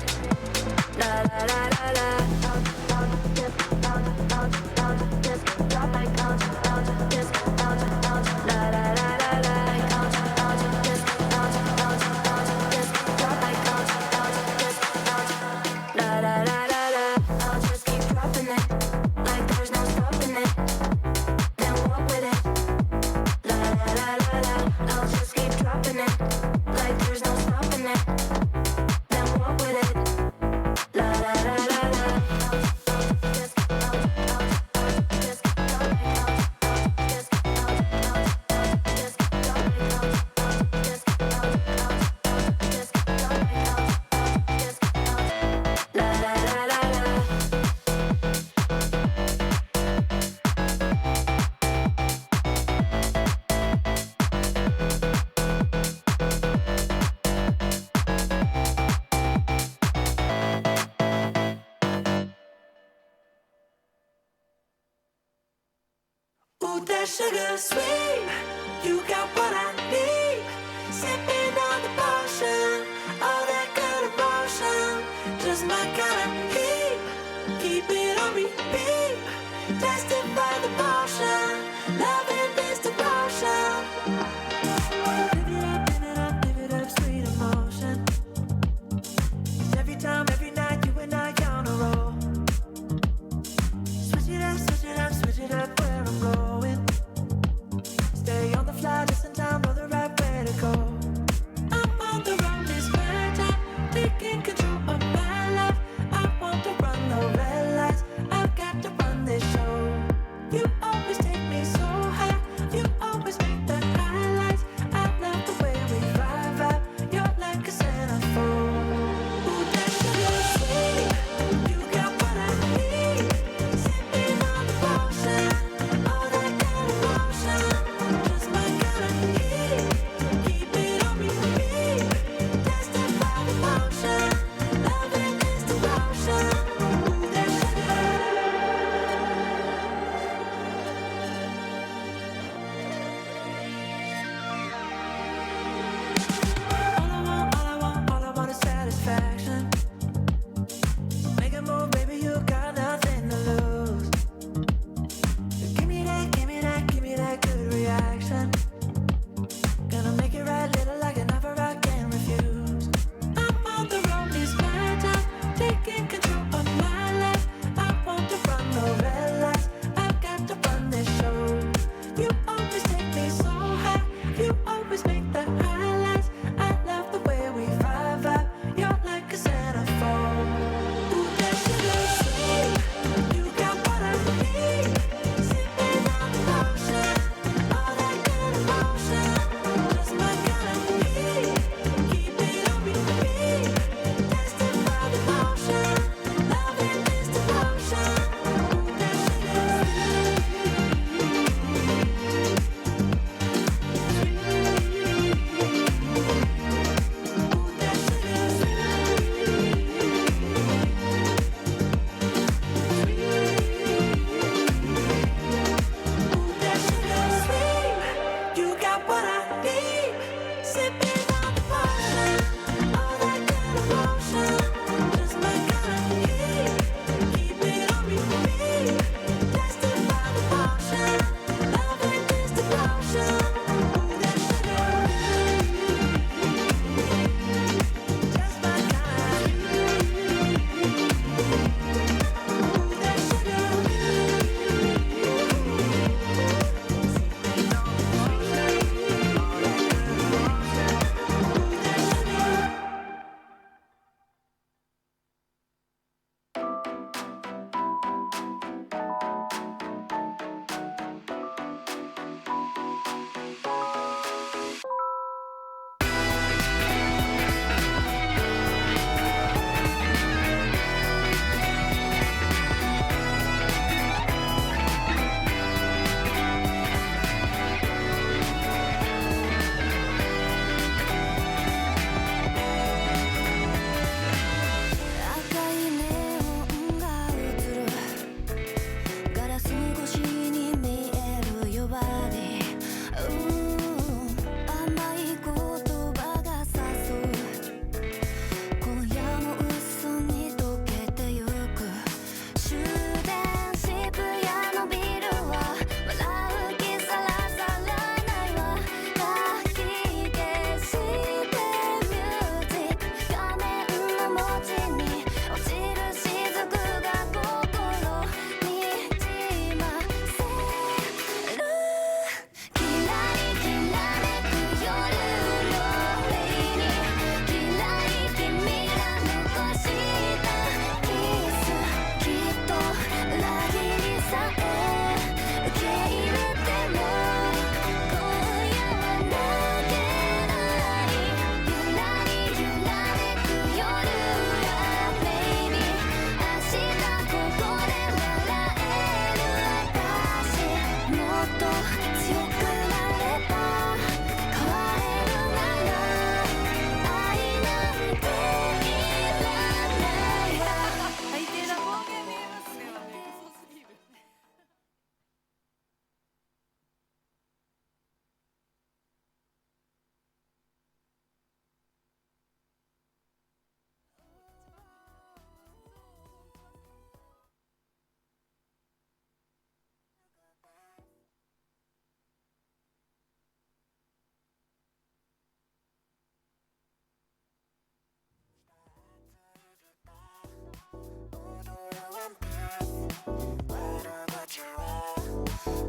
la la la la la. I'll just drop like I'll just la la la la la. I'll just drop like I'll just la la la la la. I'll just keep dropping it, like there's no stopping it. Then walk with it, la la la la la. I'll just keep dropping it, like there's no stopping it. Then walk with it, la la la la la. Just drop like la la la la la. Ooh, that sugar sweet, you got what I need. Sipping on the potion, all that good emotion, just my kind of heat. Keep it on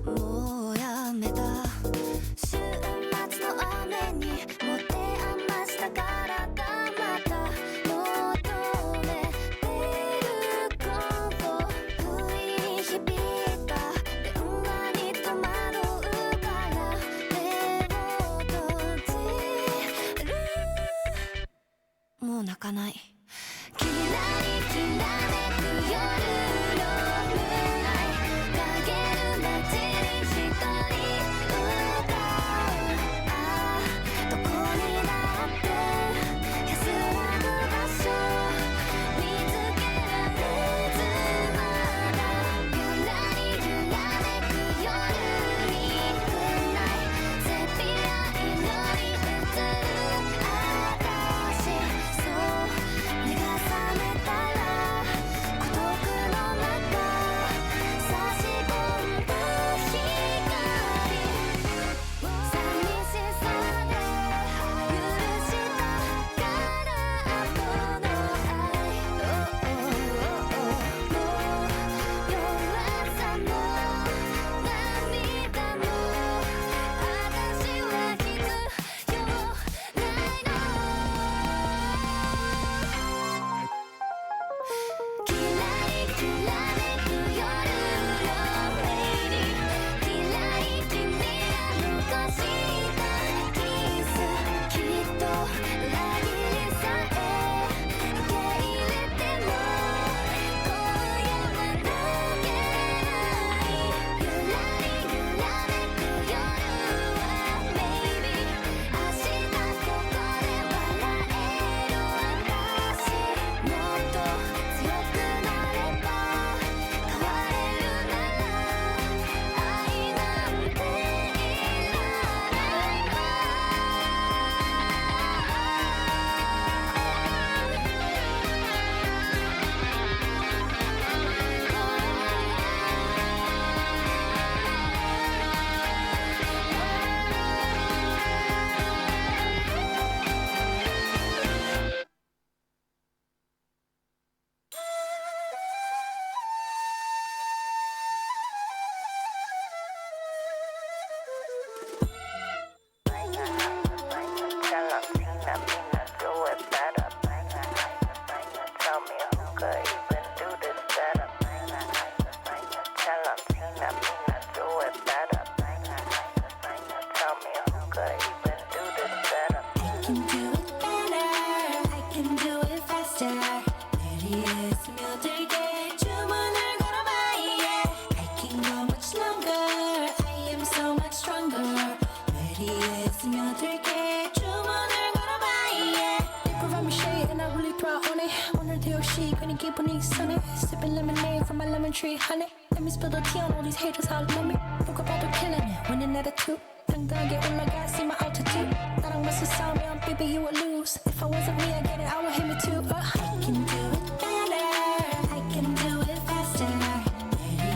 もうやめた週末の雨に持て余した体また求めてること不意に響いた電話に戸惑うから目を閉じるもう泣かないキラリキラめく夜のムーンライト影る街に一人歌うああどこにだって安らぐ場所見つけられずまだゆらりゆらめく夜にくないセピア色に映る嵐そう目が覚めたら孤独の中差し込んだ光寂しさで許したから後の愛もう弱さも涙も私は必要ないのキラリキラめく夜のメイにキラリ君が残したキスきっと裏切りさえ受け入れても今夜は泣けないゆらりゆらめく夜はメイビー明日ここで笑える私もっと強くなれば変われるなら愛なんていらないI can do it better, I can do it faster. 내리 있으면 들게 주문을 걸어봐, yeah. I can go much longer, I am so much stronger. 내리 있으면 들게 주문을 걸어봐, yeah. They provide me shade and I really thrive on it. 오늘도 역시 괜히 기분이 이상해. Sipping lemonade from my lemon tree, honey. Let me spill the tea on all these haters, how love me. 누가 봐도 killing it, winning attitude. 당당하게 올라가, see my altitude. 나랑 맞서 싸우면, baby, you would lose. If I wasn't me, I get it, I would hit me too. I can do it better, I can do it faster. 내리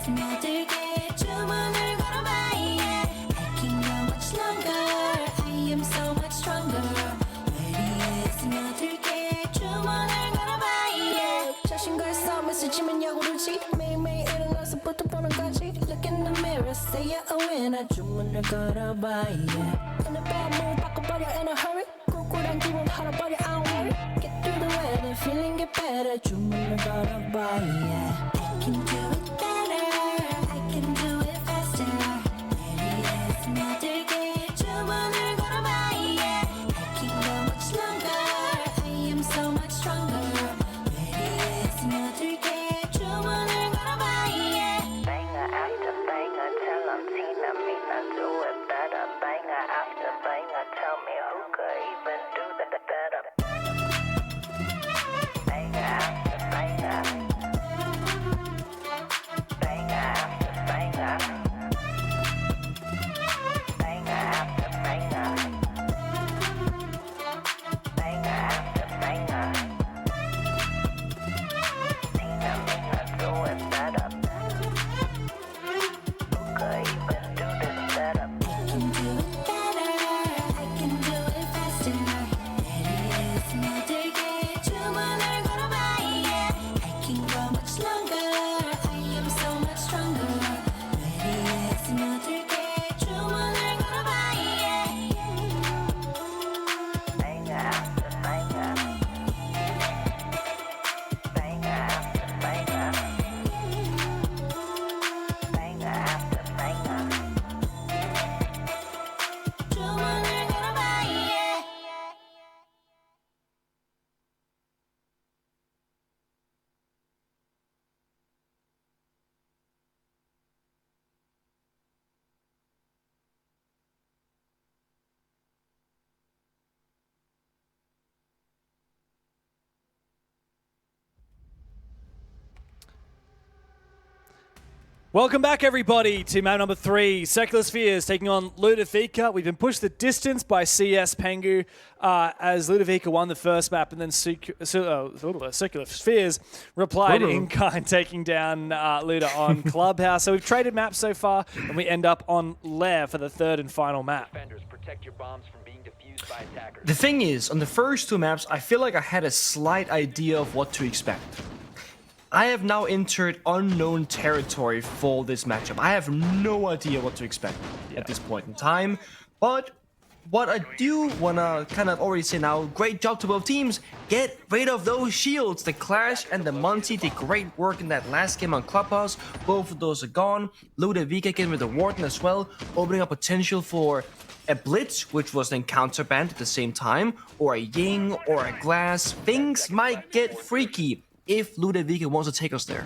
스며들게 주문을 걸어봐, yeah. I can go much longer, I am so much stronger. 내리 스며들게 주문을 걸어봐, yeah. 자신과의 싸움에서 지면 야구르지. 매일매일 일어나서부터 보는 거지. Look in the mirror, say you're a winner. 주문을 걸어봐, yeah. In a bad mood, 바꿔버려 in a hurry. 꿀꿀한 기분 팔아버려, I don't worry. Get through the weather, feeling get better. 주문을 걸어봐, yeah. I can do it better, I can do it faster. 내리 스며들게 주문을 걸어봐, yeah. I can go much longer, I am so much stronger. 내리 스며들게 주문을 걸어봐, yeah. Banger after banger, tell 'em Tina Mina do it better. Banger after banger, tell me who could even do that better. Banger after banger, banger after banger, banger after banger, banger after banger. Welcome back, everybody, to map number 3, Circular Spheres taking on Ludavica. We've been pushed the distance by CS Pengu as Ludavica won the first map, and then Circular Spheres replied in kind, taking down Luda on Clubhouse. So we've traded maps so far, and we end up on Lair for the third and final map. Defenders, protect your bombs from being defused by attackers. The thing is, on the first 2 maps, I feel like I had a slight idea of what to expect. I have now entered unknown territory for this matchup. I have no idea what to expect at this point in time. But what I do want to kind of already say now, great job to both teams. Get rid of those shields. The Clash and the Monty did great work in that last game on Clubhouse. Both of those are gone. Ludavica getting with the Warden as well, opening up potential for a Blitz, which was then counterbanned at the same time, or a Ying, or a Glass. Things might get freaky if Ludavica wants to take us there.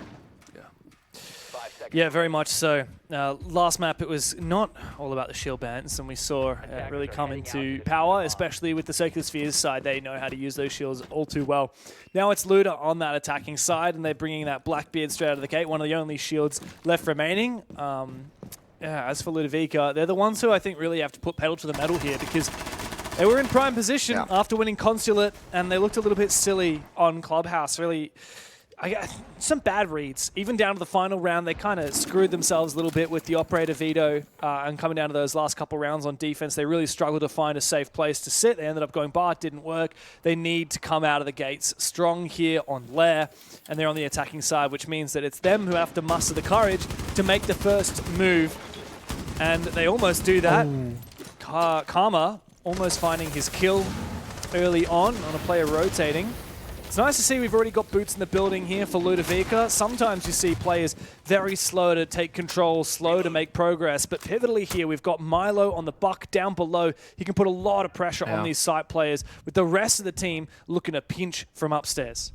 Yeah, very much so. Last map, it was not all about the shield bans, and we saw it really come into power, especially with the Circular Spheres side. They know how to use those shields all too well. Now it's Luda on that attacking side, and they're bringing that Blackbeard straight out of the gate, one of the only shields left remaining. As for Ludavica, they're the ones who I think really have to put pedal to the metal here, because they were in prime position after winning Consulate, and they looked a little bit silly on Clubhouse. Really, some bad reads. Even down to the final round, they kind of screwed themselves a little bit with the Operator veto, and coming down to those last couple rounds on defense, they really struggled to find a safe place to sit. They ended up going bar, it didn't work. They need to come out of the gates strong here on Lair, and they're on the attacking side, which means that it's them who have to muster the courage to make the first move, and they almost do that. Karma almost finding his kill early on a player rotating. It's nice to see we've already got boots in the building here for Ludavica. Sometimes you see players very slow to take control, slow to make progress, but pivotally here we've got Milo on the buck down below. He can put a lot of pressure on these site players, with the rest of the team looking to pinch from upstairs.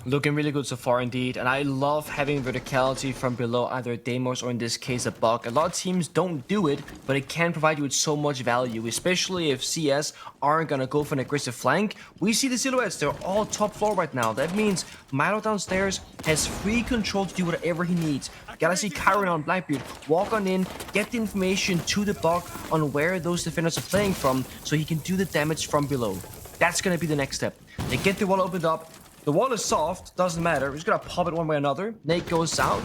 Looking really good so far indeed, and I love having verticality from below either a Deimos or in this case a Buck. A lot of teams don't do it, but it can provide you with so much value, especially if CS aren't gonna go for an aggressive flank. We see the silhouettes, they're all top floor right now. That means Milo downstairs has free control to do whatever he needs. Gotta see Kyron on Blackbeard, walk on in, get the information to the Buck on where those defenders are playing from so he can do the damage from below. That's gonna be the next step. They get the wall opened up. The wall is soft, doesn't matter. We're just gonna pop it one way or another. Nate goes out.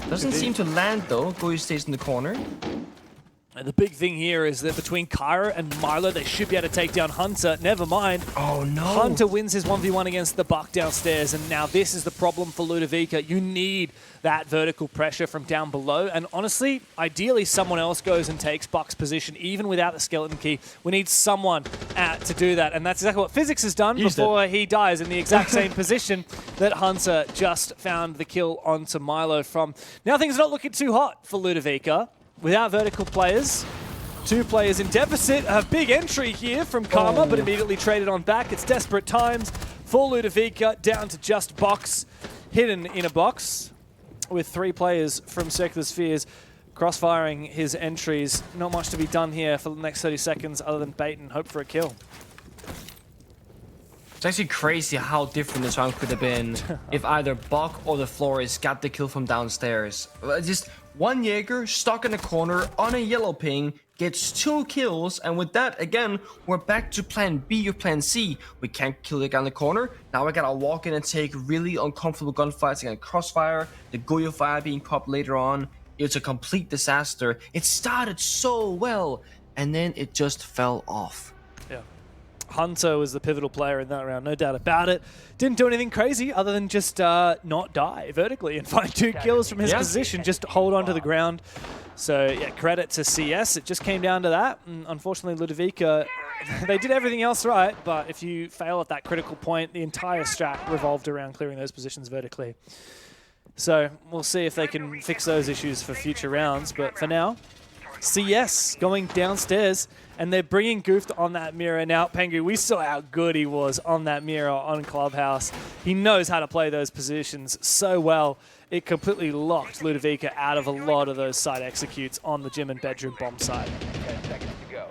Doesn't seem to land though. Goy stays in the corner. And the big thing here is that between Kyra and Milo, they should be able to take down Hunter. Never mind. Oh no. Hunter wins his 1v1 against the Buck downstairs, and now this is the problem for Ludavica. You need that vertical pressure from down below, and honestly, ideally someone else goes and takes Buck's position, even without the skeleton key. We need someone to do that, and that's exactly what Physics has done before he dies in the exact same position that Hunter just found the kill onto Milo from. Now things are not looking too hot for Ludavica. Without vertical players, 2 players in deficit. A big entry here from Karma, but immediately traded on back. It's desperate times for Ludavica, down to just box, hidden in a box, with 3 players from Circular Spheres crossfiring his entries. Not much to be done here for the next 30 seconds other than bait and hope for a kill. It's actually crazy how different this round could have been if either Buck or the Flores got the kill from downstairs. Just one Jaeger stuck in a corner on a yellow ping, gets 2 kills, and with that, again, we're back to plan B or plan C. We can't kill the guy in the corner. Now we gotta walk in and take really uncomfortable gunfights against Crossfire, the Goyo fire being popped later on. It's a complete disaster. It started so well, and then it just fell off. Yeah. Hunter was the pivotal player in that round, no doubt about it. Didn't do anything crazy other than just not die vertically and find 2 kills from his position, just hold on to the ground. So yeah, credit to CS. It just came down to that. And unfortunately, Ludavica, they did everything else right, but if you fail at that critical point, the entire strat revolved around clearing those positions vertically. So we'll see if they can fix those issues for future rounds, but for now, CS going downstairs, and they're bringing Goofed on that mirror. Now, Pengu, we saw how good he was on that mirror on Clubhouse. He knows how to play those positions so well. It completely locked Ludavica out of a lot of those side executes on the gym and bedroom bomb side. 10 seconds to go.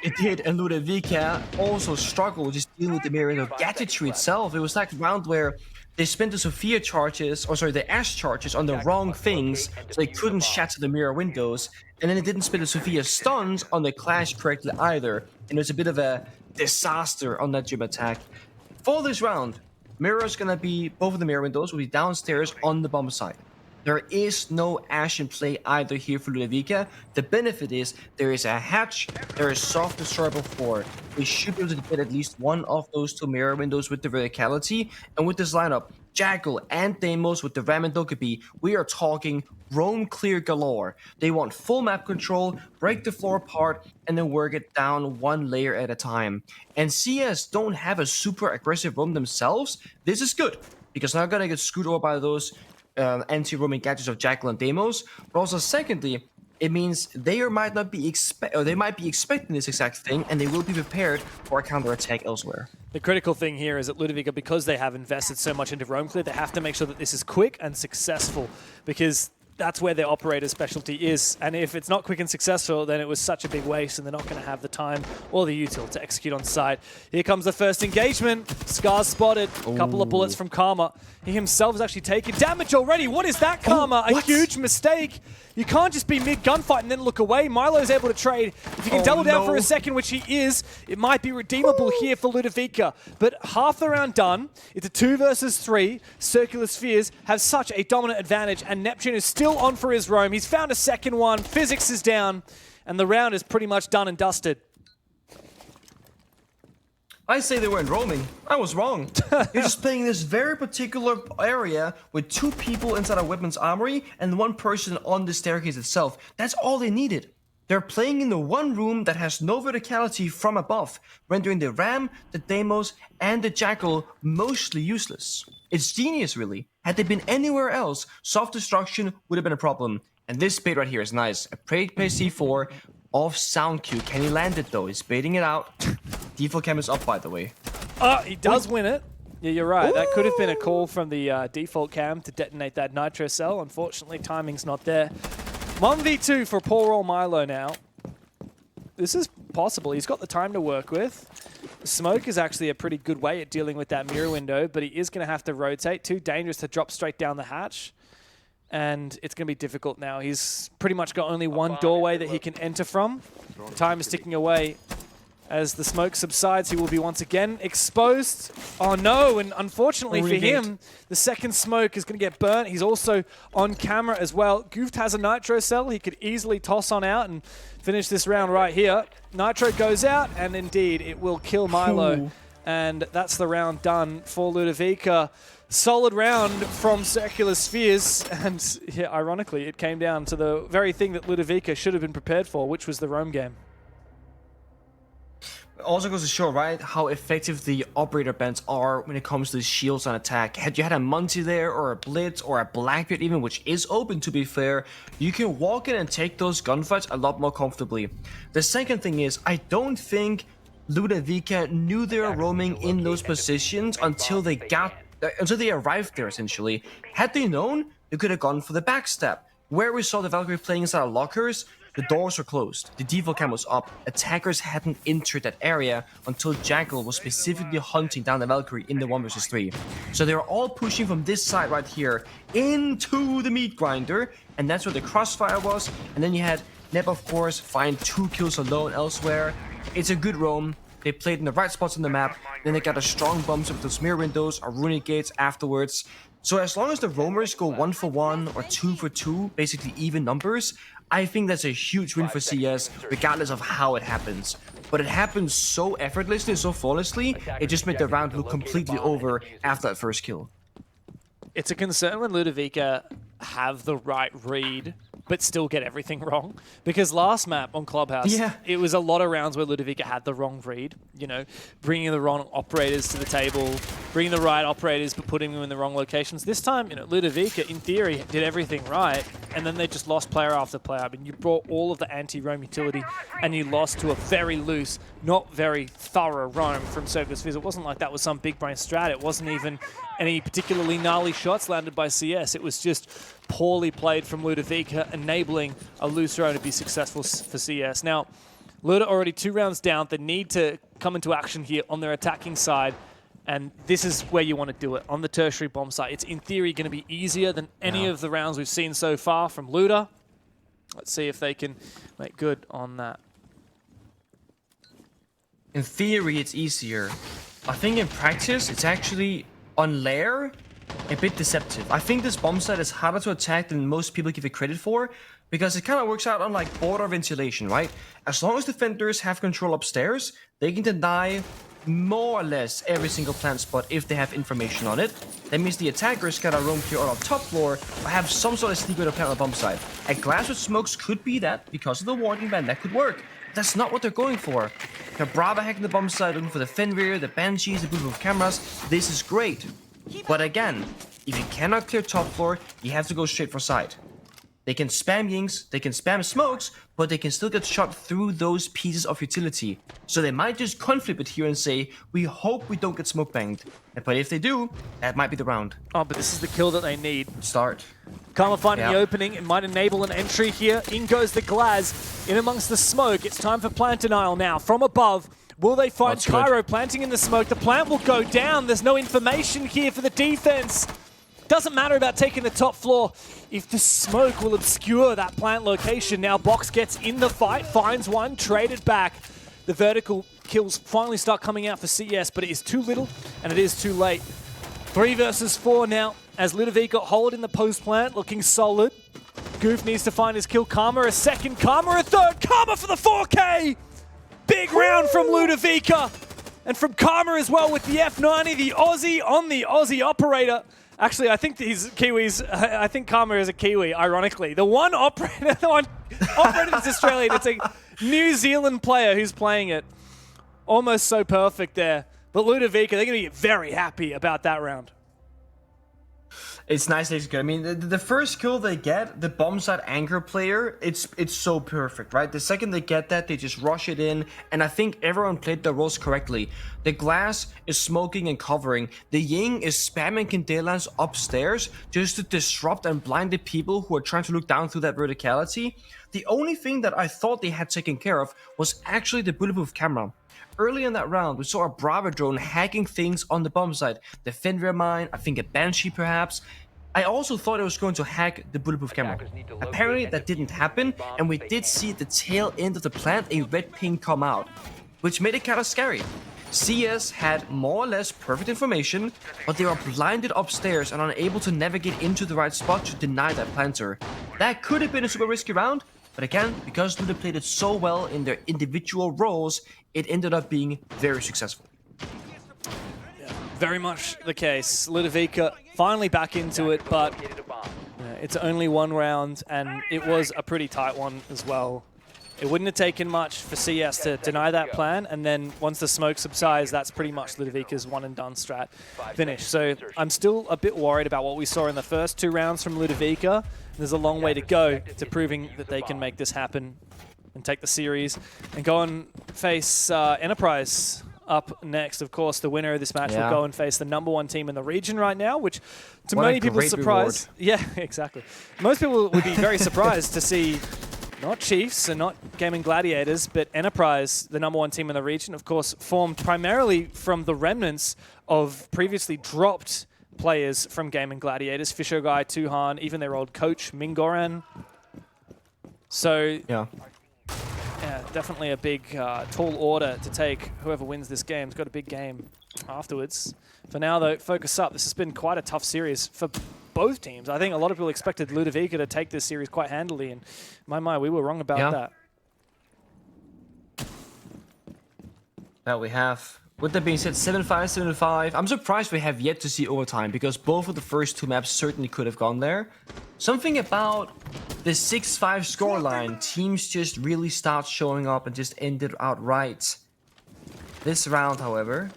It did, and Ludavica also struggled just dealing with the mirror and the gadgetry itself. It was like a round where they spent the Sophia charges, or sorry, the Ash charges on the wrong things, so they couldn't shatter the mirror windows. And then it didn't spend the Sophia stuns on the Clash correctly either. And it was a bit of a disaster on that gym attack. For this round, mirror's gonna be, both of the mirror windows will be downstairs on the bomb side. There is no Ash in play either here for Ludavica. The benefit is there is a hatch, there is soft destroyable 4. We should be able to get at least one of those 2 mirror windows with the verticality. And with this lineup, Jackal and Deimos with the Ram and Dokkaebi, we are talking roam clear galore. They want full map control, break the floor apart, and then work it down one layer at a time. And CS don't have a super aggressive roam themselves. This is good, because they're not gonna get screwed over by those anti-roaming gadgets of Jackal and Deimos, but also secondly, it means they might not be they might be expecting this exact thing, and they will be prepared for a counter-attack elsewhere. The critical thing here is that Ludavica, because they have invested so much into roam clear, they have to make sure that this is quick and successful, because that's where their operator specialty is. And if it's not quick and successful, then it was such a big waste, and they're not going to have the time or the util to execute on site. Here comes the first engagement. Scars spotted. A couple of bullets from Karma. He himself is actually taking damage already. What is that, Karma? A huge mistake. You can't just be mid-gunfight and then look away. Milo's able to trade. If you can double down for a second, which he is, it might be redeemable here for Ludavica. But half the round done. It's a 2 versus 3. Circular Spheres have such a dominant advantage, and Neptune is still on for his roam. He's found a second one. Physics is down, and the round is pretty much done and dusted. I say they weren't roaming. I was wrong. You're just playing this very particular area with 2 people inside a weapons armory and 1 person on the staircase itself. That's all they needed. They're playing in the one room that has no verticality from above, rendering the Ram, the Deimos, and the Jackal mostly useless. It's genius, really. Had they been anywhere else, soft destruction would have been a problem. And this bait right here is nice. A play C4 off sound cue. Can he land it though? He's baiting it out. Default cam is up, by the way. He does win it. Yeah, you're right. Ooh. That could have been a call from the default cam to detonate that nitro cell. Unfortunately, timing's not there. 1v2 for poor old Milo now. This is possible. He's got the time to work with. Smoke is actually a pretty good way at dealing with that mirror window, but he is going to have to rotate. Too dangerous to drop straight down the hatch. And it's going to be difficult now. He's pretty much got only one doorway that he can enter from. Time is ticking away. As the smoke subsides, he will be once again exposed. Oh no, and unfortunately for him, the second smoke is going to get burnt. He's also on camera as well. Gooft has a nitro cell. He could easily toss on out and finish this round right here. Nitro goes out, and indeed, it will kill Milo. Ooh. And that's the round done for Ludavica. Solid round from Circular Spheres, and yeah, ironically, it came down to the very thing that Ludavica should have been prepared for, which was the roam game. It also goes to show, right, how effective the operator bans are when it comes to shields on attack. Had you had a Munty there, or a Blitz, or a Blackbeard even, which is open to be fair, you can walk in and take those gunfights a lot more comfortably. The second thing is, I don't think Ludavica knew they were roaming in those positions until they arrived there, essentially. Had they known, they could have gone for the backstab. Where we saw the Valkyrie playing inside of lockers, the doors were closed, the default cam was up, attackers hadn't entered that area until Jackal was specifically hunting down the Valkyrie in the 1 versus 3. So they were all pushing from this side right here into the meat grinder, and that's where the crossfire was. And then you had Neb, of course, find 2 kills alone elsewhere. It's a good roam. They played in the right spots on the map, then they got a strong bumps with those mirror windows or runic gates afterwards. So as long as the roamers go 1 for 1 or 2 for 2, basically even numbers, I think that's a huge win for CS, regardless of how it happens. But it happens so effortlessly, so flawlessly, it just made the round look completely over after that first kill. It's a concern when Ludavica have the right read, but still get everything wrong. Because last map on Clubhouse, it was a lot of rounds where Ludavica had the wrong read. You know, bringing the wrong operators to the table, bringing the right operators, but putting them in the wrong locations. This time, you know, Ludavica, in theory, did everything right, and then they just lost player after player. I mean, you brought all of the anti-roam utility, and you lost to a very loose, not very thorough roam from Circular Spheres. It wasn't like that was some big brain strat. It wasn't even any particularly gnarly shots landed by CS. It was just poorly played from Ludavica, enabling a loose roam to be successful for CS. Now, Luda already 2 rounds down. They need to come into action here on their attacking side. And this is where you want to do it, on the tertiary bomb site. It's in theory going to be easier than any of the rounds we've seen so far from Luda. Let's see if they can make good on that. In theory, it's easier. I think in practice, it's actually on lair a bit deceptive. I think this bomb site is harder to attack than most people give it credit for, because it kind of works out on like border ventilation, right? As long as defenders have control upstairs, they can deny more or less every single plant spot if they have information on it. That means the attackers gotta roam clear on our top floor or have some sort of sneak way to plant on the bomb site. A glass with smokes could be that because of the warning ban. That could work. That's not what they're going for. They're Brava hacking the bomb site, looking for the Fenrir, the Banshees, the bulletproof cameras. This is great. But again, if you cannot clear top floor, you have to go straight for side. They can spam yings, they can spam smokes, but they can still get shot through those pieces of utility. So they might just conflip it here and say, we hope we don't get smoke banged. But if they do, that might be the round. Oh, but this is the kill that they need. Start. Karma finding the opening. It might enable an entry here. In goes the Glaz. In amongst the smoke. It's time for plant denial now. From above, will they find That's Cairo good. planting in the smoke? The plant will go down. There's no information here for the defense. Doesn't matter about taking the top floor if the smoke will obscure that plant location. Now Box gets in the fight, finds one, traded back. The vertical kills finally start coming out for CS, but it is too little and it is too late. 3 versus 4 now as Ludavica hold in the post plant, looking solid. Goof needs to find his kill. Karma a second, Karma a third, Karma for the 4K! Big round from Ludavica and from Karma as well with the F90, the Aussie on the Aussie operator. Actually, I think these Kiwis, I think Karma is a Kiwi, ironically. The one operator is Australian. It's a New Zealand player who's playing it. Almost so perfect there. But Ludavica, they're going to be very happy about that round. It's nice. It's good. I mean, the first kill they get, the bomb site anchor player, it's so perfect, right? The second they get that, they just rush it in, and I think everyone played their roles correctly. The Glass is smoking and covering. The Ying is spamming Candelas upstairs just to disrupt and blind the people who are trying to look down through that verticality. The only thing that I thought they had taken care of was actually the bulletproof camera. Early in that round, we saw a Brava drone hacking things on the bomb site. The Fenrir mine, I think a Banshee perhaps. I also thought it was going to hack the bulletproof camera. Apparently that didn't happen, and we did see at the tail end of the plant a red ping come out, which made it kind of scary. CS had more or less perfect information, but they were blinded upstairs and unable to navigate into the right spot to deny that planter. That could have been a super risky round, but again, because Luda played it so well in their individual roles, it ended up being very successful. Very much the case. Ludavica finally back into it, but it's only one round, and it was a pretty tight one as well. It wouldn't have taken much for CS to deny that plan, and then once the smoke subsides, that's pretty much Ludavica's one-and-done strat finish. So I'm still a bit worried about what we saw in the first 2 rounds from Ludavica. There's a long way to go to proving that they can make this happen and take the series and go and face Enterprise. Up next, of course, the winner of this match will go and face the #1 team in the region right now, which to many people's surprise... Yeah, exactly. Most people would be very surprised to see not Chiefs and not Gaming Gladiators, but Enterprise, the #1 team in the region, of course, formed primarily from the remnants of previously dropped players from Gaming Gladiators, Fisher Guy, Tuhan, even their old coach, Mingoran. So... yeah, definitely a big, tall order to take. Whoever wins this game's got a big game afterwards. For now, though, focus up. This has been quite a tough series for both teams. I think a lot of people expected Ludavica to take this series quite handily, and in my mind, we were wrong about that. Well, we have... With that being said, 7-5, 7-5. I'm surprised we have yet to see overtime, because both of the first 2 maps certainly could have gone there. Something about the 6-5 scoreline, teams just really start showing up and just ended outright. This round, however,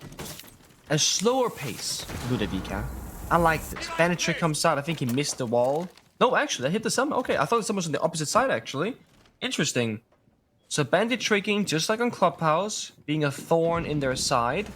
a slower pace, Ludavica. I liked it. Bandit trick comes out, I think he missed the wall. No, actually, I hit the summon. Okay, I thought the summon was on the opposite side, actually. Interesting. So bandit tricking, just like on Clubhouse, being a thorn in their side.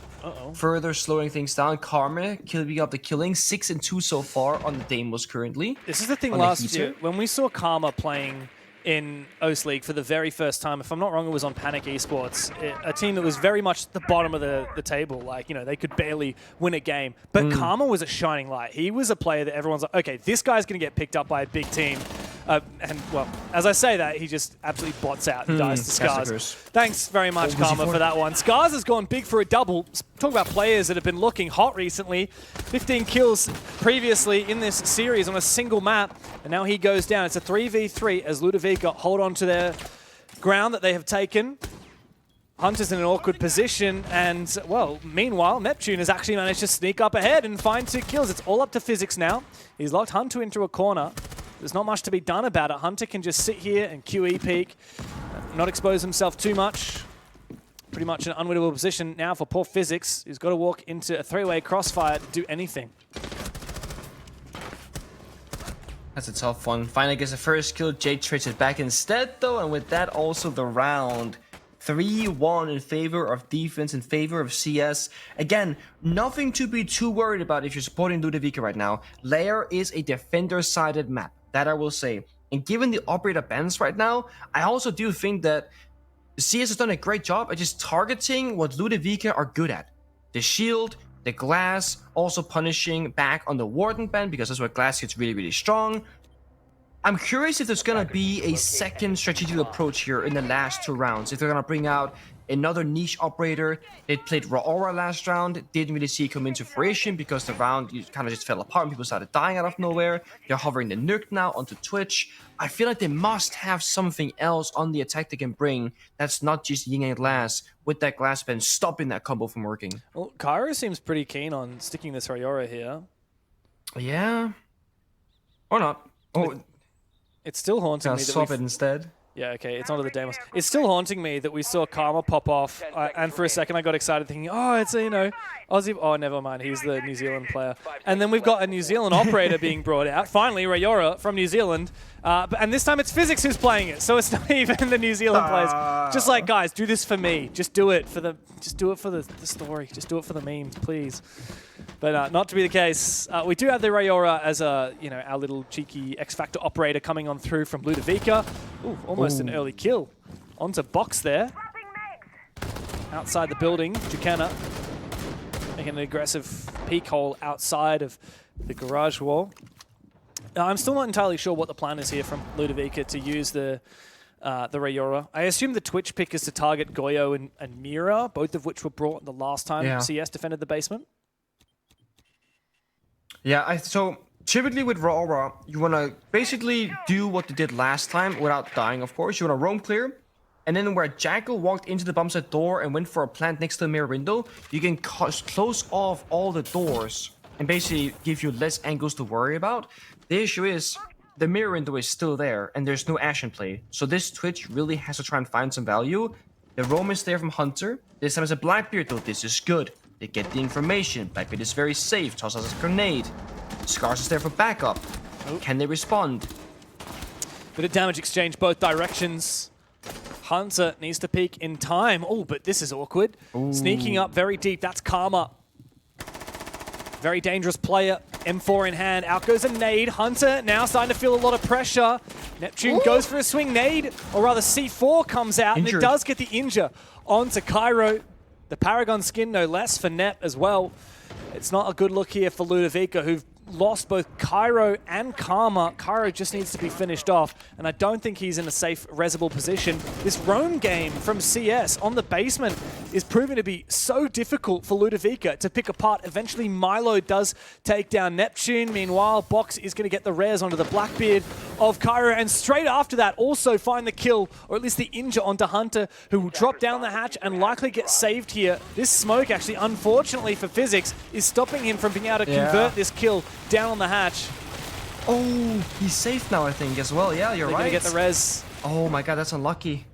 Further slowing things down. Karma, killing up the killing. 6-2 so far on the Deimos currently. This is the thing last year. When we saw Karma playing in OCE League for the very first time. If I'm not wrong, it was on Panic Esports, a team that was very much the bottom of the table. Like, you know, they could barely win a game. But Karma was a shining light. He was a player that everyone's like, okay, this guy's going to get picked up by a big team. And, well, as I say that, he just absolutely bots out and dies to Scars. Thanks very much, Karma, for that one. Scars has gone big for a double. Talk about players that have been looking hot recently. 15 kills previously in this series on a single map, and now he goes down. It's a 3v3 as Ludavica hold on to their ground that they have taken. Hunter's in an awkward position, and, well, meanwhile, Neptune has actually managed to sneak up ahead and find 2 kills. It's all up to Physics now. He's locked Hunter into a corner. There's not much to be done about it. Hunter can just sit here and QE peek, not expose himself too much. Pretty much an unwinnable position now for poor Physics, who's got to walk into a 3-way crossfire to do anything. That's a tough one. Finally gets the first kill. Jade trades it back instead, though, and with that, also the round. 3-1 in favor of defense, in favor of CS. Again, nothing to be too worried about if you're supporting Ludavica right now. Lair is a defender-sided map, that I will say. And given the operator bans right now, I also do think that CS has done a great job at just targeting what Ludavica are good at. The shield, the glass, also punishing back on the Warden ban, because that's where glass gets really, really strong. I'm curious if there's going to be a second strategic approach here in the last 2 rounds. If they're going to bring out another niche operator. They played Raora last round. Didn't really see it come into fruition because the round kind of just fell apart and people started dying out of nowhere. They're hovering the nuke now onto Twitch. I feel like they must have something else on the attack they can bring that's not just Ying and Glass, with that Glass ban stopping that combo from working. Well, Cairo seems pretty keen on sticking this Raora here. Yeah. Or not. Oh, it's still haunting me that swap it instead. Yeah, okay, it's onto the demos. It's still haunting me that we saw Karma pop off, and for a second I got excited thinking, oh, it's a, Aussie. Oh, never mind, he's the New Zealand player. And then we've got a New Zealand operator being brought out. Finally, Raora from New Zealand. And this time it's Physics who's playing it, so it's not even the New Zealand players. Just like, guys, do this for me. Just do it for the story. Just do it for the memes, please. But not to be the case. We do have the Raora as a, our little cheeky X Factor operator coming on through from Ludavica. Ooh, almost an early kill. Onto Box there. Outside the building, Jukana making an aggressive peek hole outside of the garage wall. I'm still not entirely sure what the plan is here from Ludavica to use the Raora. I assume the Twitch pick is to target Goyo and Mira, both of which were brought the last time CS defended the basement. Yeah, so typically with Raora, you want to basically do what they did last time without dying, of course. You want to roam clear, and then where Jackal walked into the bomb set door and went for a plant next to the mirror window, you can close off all the doors and basically give you less angles to worry about. The issue is the mirror window is still there and there's no Ashen play. So this Twitch really has to try and find some value. The roam is there from Hunter. This time it's a Blackbeard though. This is good. They get the information. Blackbeard is very safe. Tosses a grenade. Scars is there for backup. Oh. Can they respond? Bit of damage exchange both directions. Hunter needs to peek in time. Oh, but this is awkward. Ooh. Sneaking up very deep. That's Karma. Very dangerous player. M4 in hand. Out goes a nade. Hunter now starting to feel a lot of pressure. Neptune goes for a swing nade. Or rather C4 comes out. Injured. And it does get the injure onto Cairo. The Paragon skin no less for Nep as well. It's not a good look here for Ludavica, who've lost both Cairo and Karma. Cairo just needs to be finished off, and I don't think he's in a safe, resable position. This roam game from CS on the basement is proving to be so difficult for Ludavica to pick apart. Eventually, Milo does take down Neptune. Meanwhile, Box is going to get the rares onto the Blackbeard of Cairo, and straight after that, also find the kill, or at least the injure onto Hunter, who will drop down the hatch and likely get saved here. This smoke, actually, unfortunately for Physics, is stopping him from being able to convert this kill down on the hatch. Oh, he's safe now, I think, as well. Yeah, you're right. They're gonna get the res. Oh my god, that's unlucky.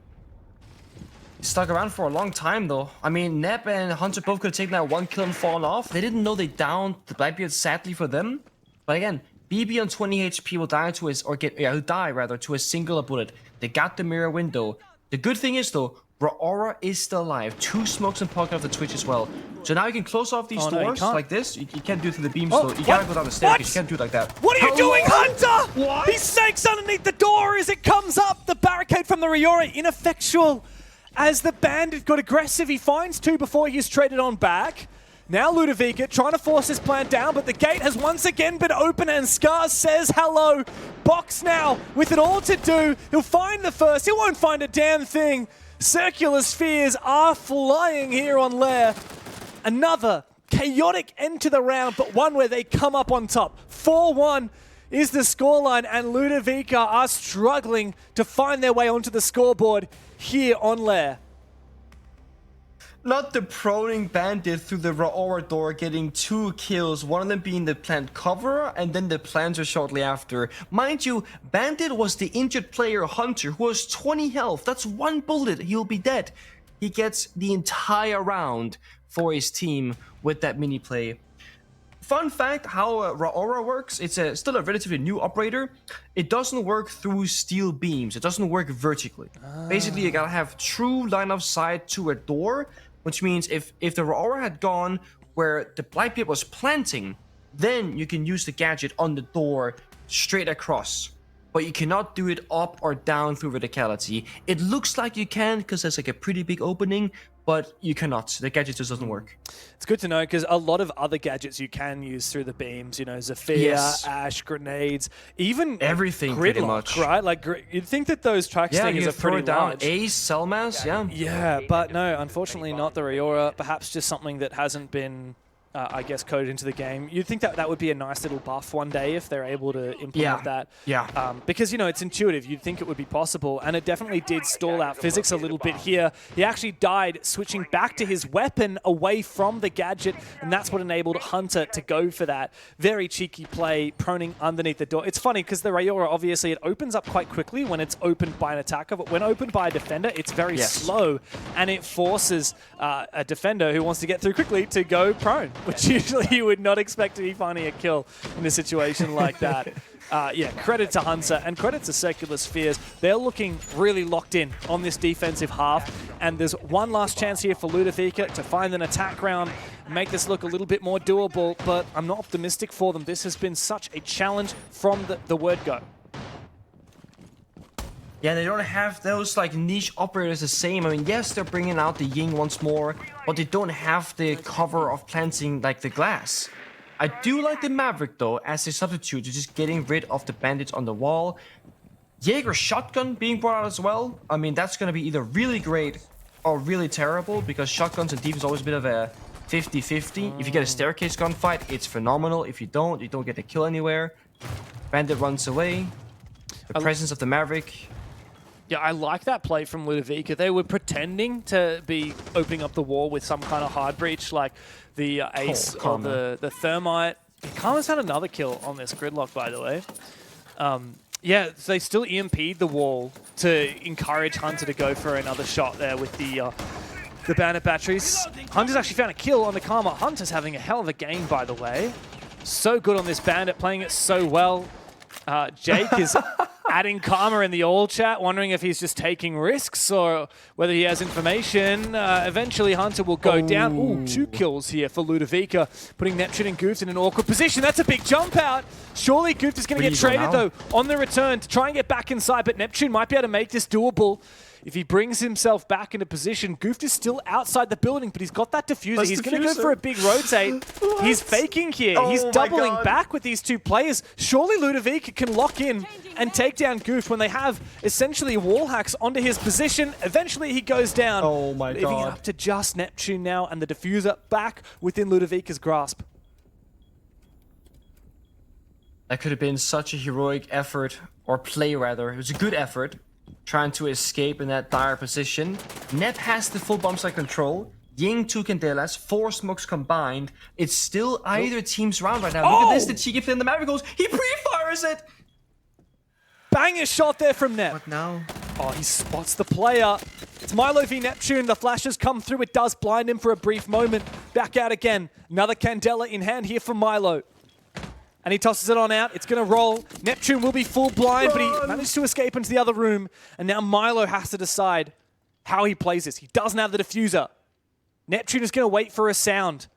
He stuck around for a long time, though. I mean, Nep and Hunter both could have taken that one kill and fallen off. They didn't know they downed the Blackbeard, sadly for them. But again, BB on 20 HP will die to his, or he'll die rather, to a single bullet. They got the mirror window. The good thing is, though, Raora is still alive. 2 smokes and pocket off the Twitch as well. So now you can close off these Oh, no, you doors can't. like this. You can't do it through the beams Oh, though. You what? gotta go down the staircase. What? You can't do it like that. What are you doing, Hunter? What? He snakes underneath the door as it comes up. The barricade from the Riora ineffectual. As the Bandit got aggressive, he finds 2 before he's traded on back. Now Ludavica trying to force his plan down, but the gate has once again been open and Scar says hello. Box now with it all to do. He'll find the first. He won't find a damn thing. Circular spheres are flying here on Lair. Another chaotic end to the round, but one where they come up on top. 4-1 is the scoreline, and Ludavica are struggling to find their way onto the scoreboard here on Lair. Not the proning Bandit through the Raora door getting 2 kills, one of them being the plant cover and then the planter shortly after. Mind you, Bandit was the injured player Hunter who has 20 health. That's 1 bullet, he'll be dead. He gets the entire round for his team with that mini play. Fun fact how Raora works, it's still a relatively new operator. It doesn't work through steel beams, it doesn't work vertically. Basically, you gotta have true line of sight to a door, which means if the Raora had gone where the Blackbeard was planting, then you can use the gadget on the door straight across. But you cannot do it up or down through verticality. It looks like you can because there's like a pretty big opening, but you cannot. The gadget just doesn't work. It's good to know because a lot of other gadgets you can use through the beams, you know, Zephyr, Yes. Ash, grenades, even Everything pretty gridlock, much. right? Like you'd think that those track Yeah, stingers you are can throw pretty it down. large. Ace, Selmas, yeah. Yeah, but no, unfortunately not the Riora. Perhaps just something that hasn't been, I guess, coded into the game. You'd think that that would be a nice little buff one day if they're able to implement that. Yeah. Because, you know, it's intuitive. You'd think it would be possible. And it definitely did stall out physics a little bit here. He actually died switching back to his weapon away from the gadget. And that's what enabled Hunter to go for that very cheeky play, proning underneath the door. It's funny because the Riora, obviously, it opens up quite quickly when it's opened by an attacker. But when opened by a defender, it's very slow. And it forces a defender who wants to get through quickly to go prone, which usually you would not expect to be finding a kill in a situation like that. Yeah, credit to Hunter and credit to Circular Spheres. They're looking really locked in on this defensive half, and there's one last chance here for Ludavica to find an attack round, make this look a little bit more doable, but I'm not optimistic for them. This has been such a challenge from the word go. Yeah, they don't have those like niche operators the same. I mean, yes, they're bringing out the Ying once more, but they don't have the cover of planting like the glass. I do like the Maverick though as a substitute to just getting rid of the bandits on the wall. Jaeger shotgun being brought out as well. I mean, that's going to be either really great or really terrible because shotguns and deep is always a bit of a 50-50. If you get a staircase gunfight, it's phenomenal. If you don't get a kill anywhere. Bandit runs away. The presence of the Maverick. Yeah, I like that play from Ludavica. They were pretending to be opening up the wall with some kind of hard breach, like the Ace or the Thermite. Karma's had another kill on this gridlock, by the way. Yeah, so they still EMP'd the wall to encourage Hunter to go for another shot there with the Bandit batteries. Hunter's actually found a kill on the Karma. Hunter's having a hell of a game, by the way. So good on this Bandit, playing it so well. Jake is adding Karma in the all chat, wondering if he's just taking risks or whether he has information. Eventually, Hunter will go down. Ooh, 2 kills here for Ludavica, putting Neptune and Gooft in an awkward position. That's a big jump out. Surely Gooft is going to get traded, though, on the return to try and get back inside, but Neptune might be able to make this doable. If he brings himself back into position, Gooft is still outside the building, but he's got that diffuser. He's going to go for a big rotate. He's faking here. He's doubling back with these 2 players. Surely Ludavica can lock in and take down Gooft when they have essentially wall hacks onto his position. Eventually he goes down. Oh my leaving it up to just Neptune now, and the diffuser back within Ludavica's grasp. That could have been such a heroic effort, or play rather. It was a good effort. Trying to escape in that dire position. Nep has the full bomb site control. Ying 2 Candelas, 4 smokes combined. It's still either team's round right now. Look at this, the cheeky play in the Maverick goes. He pre-fires it! Banger shot there from Nep. What now? Oh, he spots the player. It's Milo v Neptune. The flashes come through. It does blind him for a brief moment. Back out again. Another Candela in hand here for Milo. And he tosses it on out. It's going to roll. Neptune will be full blind, but he managed to escape into the other room. And now Milo has to decide, how he plays this. He doesn't have the diffuser. Neptune is going to wait for a sound.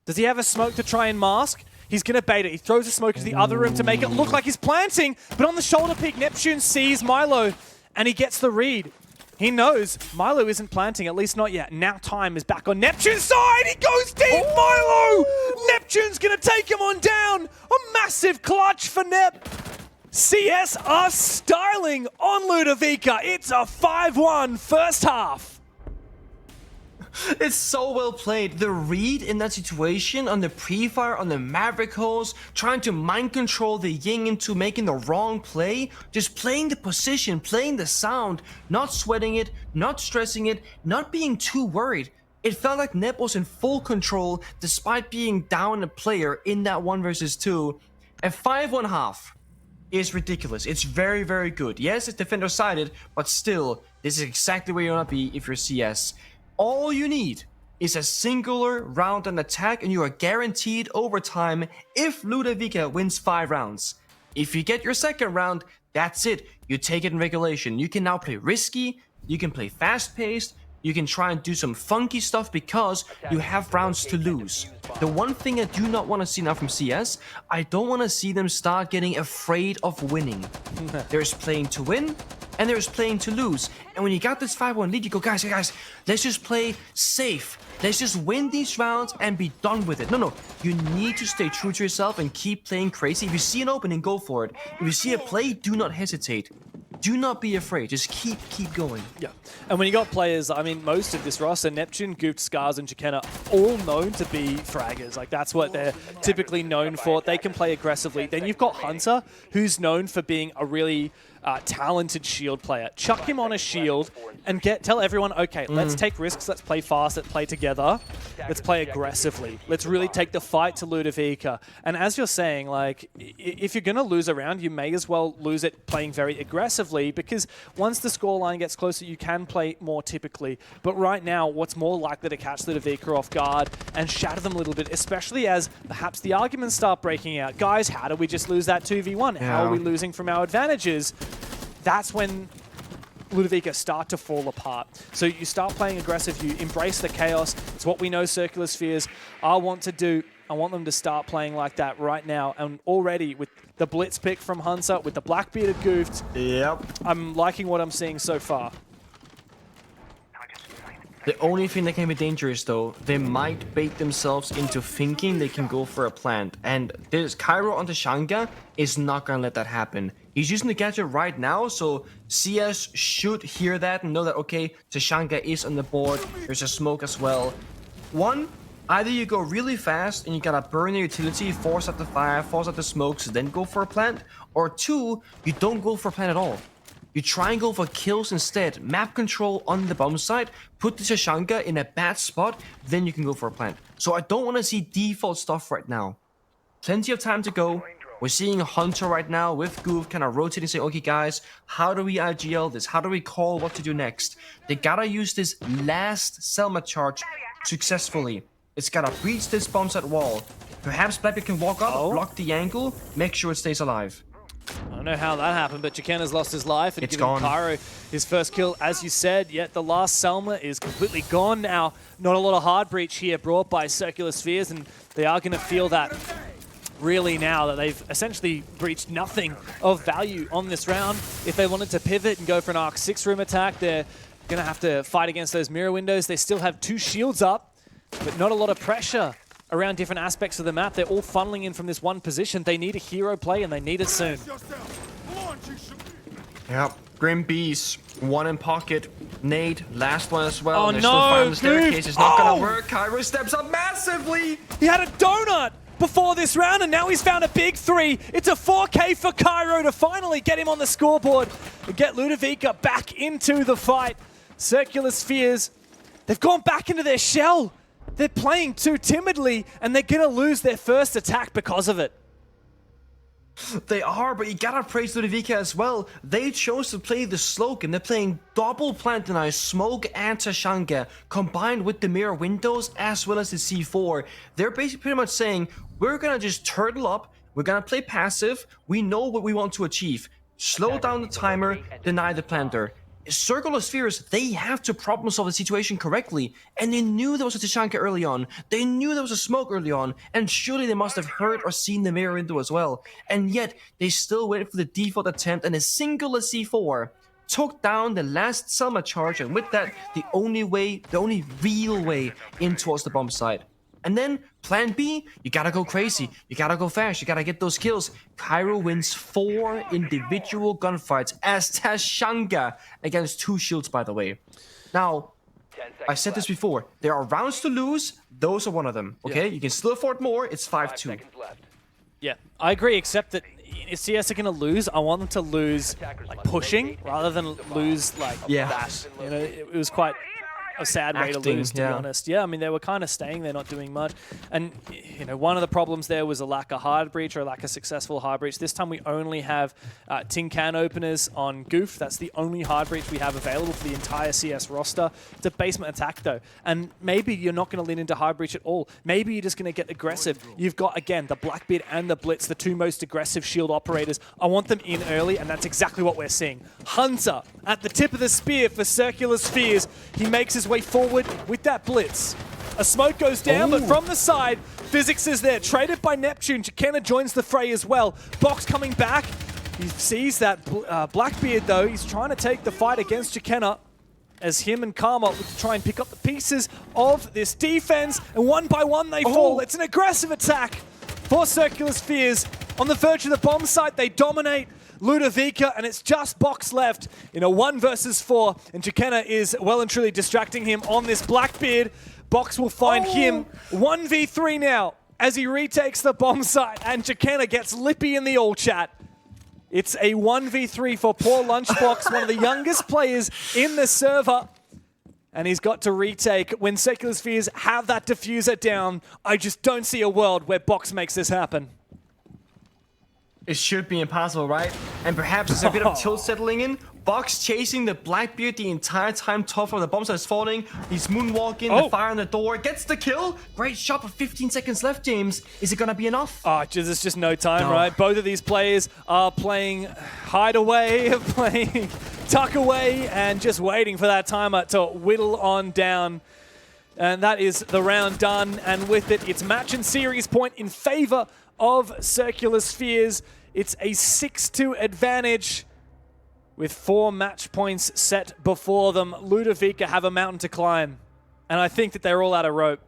Does he have a smoke to try and mask? He's going to bait it. He throws a smoke into the other room to make it look like he's planting. But on the shoulder peek, Neptune sees Milo and he gets the read. He knows Milo isn't planting, at least not yet. Now time is back on Neptune's side. He goes deep, Milo! Neptune's going to take him on down. A massive clutch for Nep. CS are styling on Ludavica. It's a 5-1 first half. It's so well played. The read in that situation on the pre-fire, on the Maverick hose, trying to mind control the Ying into making the wrong play, just playing the position, playing the sound, not sweating it, not stressing it, not being too worried. It felt like Nep was in full control despite being down a player in that 1 versus 2. A 5-1 half is ridiculous. It's very, very good. Yes, it's defender-sided, but still, this is exactly where you want to be if you're CS. All you need is a singular round on attack and you are guaranteed overtime if Ludavica wins 5 rounds. If you get your second round, that's it. You take it in regulation. You can now play risky, you can play fast-paced, you can try and do some funky stuff because you have rounds to lose. The one thing I do not want to see now from CS, I don't want to see them start getting afraid of winning. There's playing to win, and there's playing to lose. And when you got this 5-1 lead, you go, guys, let's just play safe. Let's just win these rounds and be done with it. No, you need to stay true to yourself and keep playing crazy. If you see an opening, go for it. If you see a play, do not hesitate. Do not be afraid. Just keep going. Yeah. And when you got players, I mean, most of this roster, Neptune, Goofed, Scars, and Chikena, all known to be fraggers. Like, that's what they're typically known for. They can play aggressively. Then you've got Hunter, who's known for being a really talented shield player. Chuck him on a shield and tell everyone, okay, let's take risks, let's play fast, let's play together, let's play aggressively. Let's really take the fight to Ludavica. And as you're saying, like, if you're going to lose a round, you may as well lose it playing very aggressively, because once the scoreline gets closer, you can play more typically. But right now, what's more likely to catch Ludavica off guard and shatter them a little bit, especially as perhaps the arguments start breaking out. Guys, how do we just lose that 2v1? How are we losing from our advantages? That's when Ludavica start to fall apart. So you start playing aggressive, you embrace the chaos. It's what we know Circular Spheres want to do. I want them to start playing like that right now. And already with the blitz pick from Hunter, with the Blackbearded Goofed, I'm liking what I'm seeing so far. The only thing that can be dangerous, though, they might bait themselves into thinking they can go for a plant. And this Cairo on Tashanga is not going to let that happen. He's using the gadget right now, so CS should hear that and know that, okay, Tashanga is on the board. There's a smoke as well. One, either you go really fast and you gotta burn your utility, force out the fire, force out the smokes, then go for a plant. Or two, you don't go for a plant at all. You try and go for kills instead. Map control on the bomb site, put the Tashanga in a bad spot, then you can go for a plant. So I don't want to see default stuff right now. Plenty of time to go. We're seeing Hunter right now with Goof kind of rotating, saying, okay guys, how do we IGL this? How do we call what to do next? They gotta use this last Selma charge successfully. It's gotta breach this bomb site wall. Perhaps Blackbeard can walk up, block the angle, make sure it stays alive. I don't know how that happened, but Chikena's lost his life and It's given gone. Cairo his first kill, as you said. Yet the last Selma is completely gone now. Not a lot of hard breach here brought by Circular Spheres, and they are going to feel that really now that they've essentially breached nothing of value on this round. If they wanted to pivot and go for an Arc 6 room attack, they're going to have to fight against those mirror windows. They still have 2 shields up, but not a lot of pressure around different aspects of the map. They're all funneling in from this one position. They need a hero play, and they need it soon. Yep. Grim Beast, one in pocket. Nade, last one as well. Oh, There's no, still fire on the staircase. dude. It's not Oh. gonna work. Cairo steps up massively. He had a donut before this round, and now he's found a big 3. It's a 4K for Cairo to finally get him on the scoreboard and get Ludavica back into the fight. Circular Spheres, they've gone back into their shell. They're playing too timidly, and they're going to lose their first attack because of it. They are, but you gotta praise Ludavica as well. They chose to play the slow game. They're playing double plant now, smoke and Tashanga, combined with the mirror windows as well as the C4. They're basically pretty much saying, we're gonna just turtle up, we're gonna play passive, we know what we want to achieve. Slow down the timer, deny the planter. Circle of Spheres, they have to problem solve the situation correctly. And they knew there was a Tashanka early on. They knew there was a smoke early on. And surely they must have heard or seen the mirror window as well. And yet, they still went for the default attempt and a single C4 took down the last Selma charge. And with that, the only real way in towards the bomb site. And then, plan B, you gotta go crazy. You gotta go fast. You gotta get those kills. Cairo wins 4 individual gunfights as Tashanka against 2 shields, by the way. Now, I said this before. There are rounds to lose. Those are one of them, okay? You can still afford more. It's 5-2. Seconds left. Yeah, I agree, except that if CS are going to lose, I want them to lose like pushing rather than lose like that. You know, it was quite a sad way to lose, to be honest. Yeah, I mean, they were kind of staying there, not doing much. And, you know, one of the problems there was a lack of hard breach or a lack of successful hard breach. This time we only have tin can openers on Goof. That's the only hard breach we have available for the entire CS roster. It's a basement attack, though. And maybe you're not going to lean into hard breach at all. Maybe you're just going to get aggressive. You've got, again, the Blackbeard and the Blitz, the 2 most aggressive shield operators. I want them in early, and that's exactly what we're seeing. Hunter at the tip of the spear for Circular Spheres. He makes his way forward with that Blitz. A smoke goes down, but from the side, Physics is there. Traded by Neptune. Chikena joins the fray as well. Box coming back. He sees that Blackbeard, though. He's trying to take the fight against Chikena as him and Karma look to try and pick up the pieces of this defense. And one by one, they fall. It's an aggressive attack for Circular Spheres. On the verge of the bomb site, they dominate Ludavica, and it's just Box left in a 1 versus 4, and Chikena is well and truly distracting him on this Blackbeard. Box will find him 1v3 now as he retakes the bomb site, and Chikena gets lippy in the all chat. It's a 1v3 for poor Lunchbox, one of the youngest players in the server, and he's got to retake. When Circular Spheres have that diffuser down, I just don't see a world where Box makes this happen. It should be impossible, right? And perhaps there's a bit of tilt settling in. Box chasing the Blackbeard the entire time. Top of the bomb site is falling. He's moonwalking. The fire on the door. Gets the kill. Great shot with 15 seconds left, James. Is it going to be enough? There's just no time, right? Both of these players are playing hide away, playing tuck away, and just waiting for that timer to whittle on down. And that is the round done. And with it, it's match and series point in favor of Circular Spheres. It's a 6-2 advantage with 4 match points set before them. Ludavica have a mountain to climb, and I think that they're all out of rope.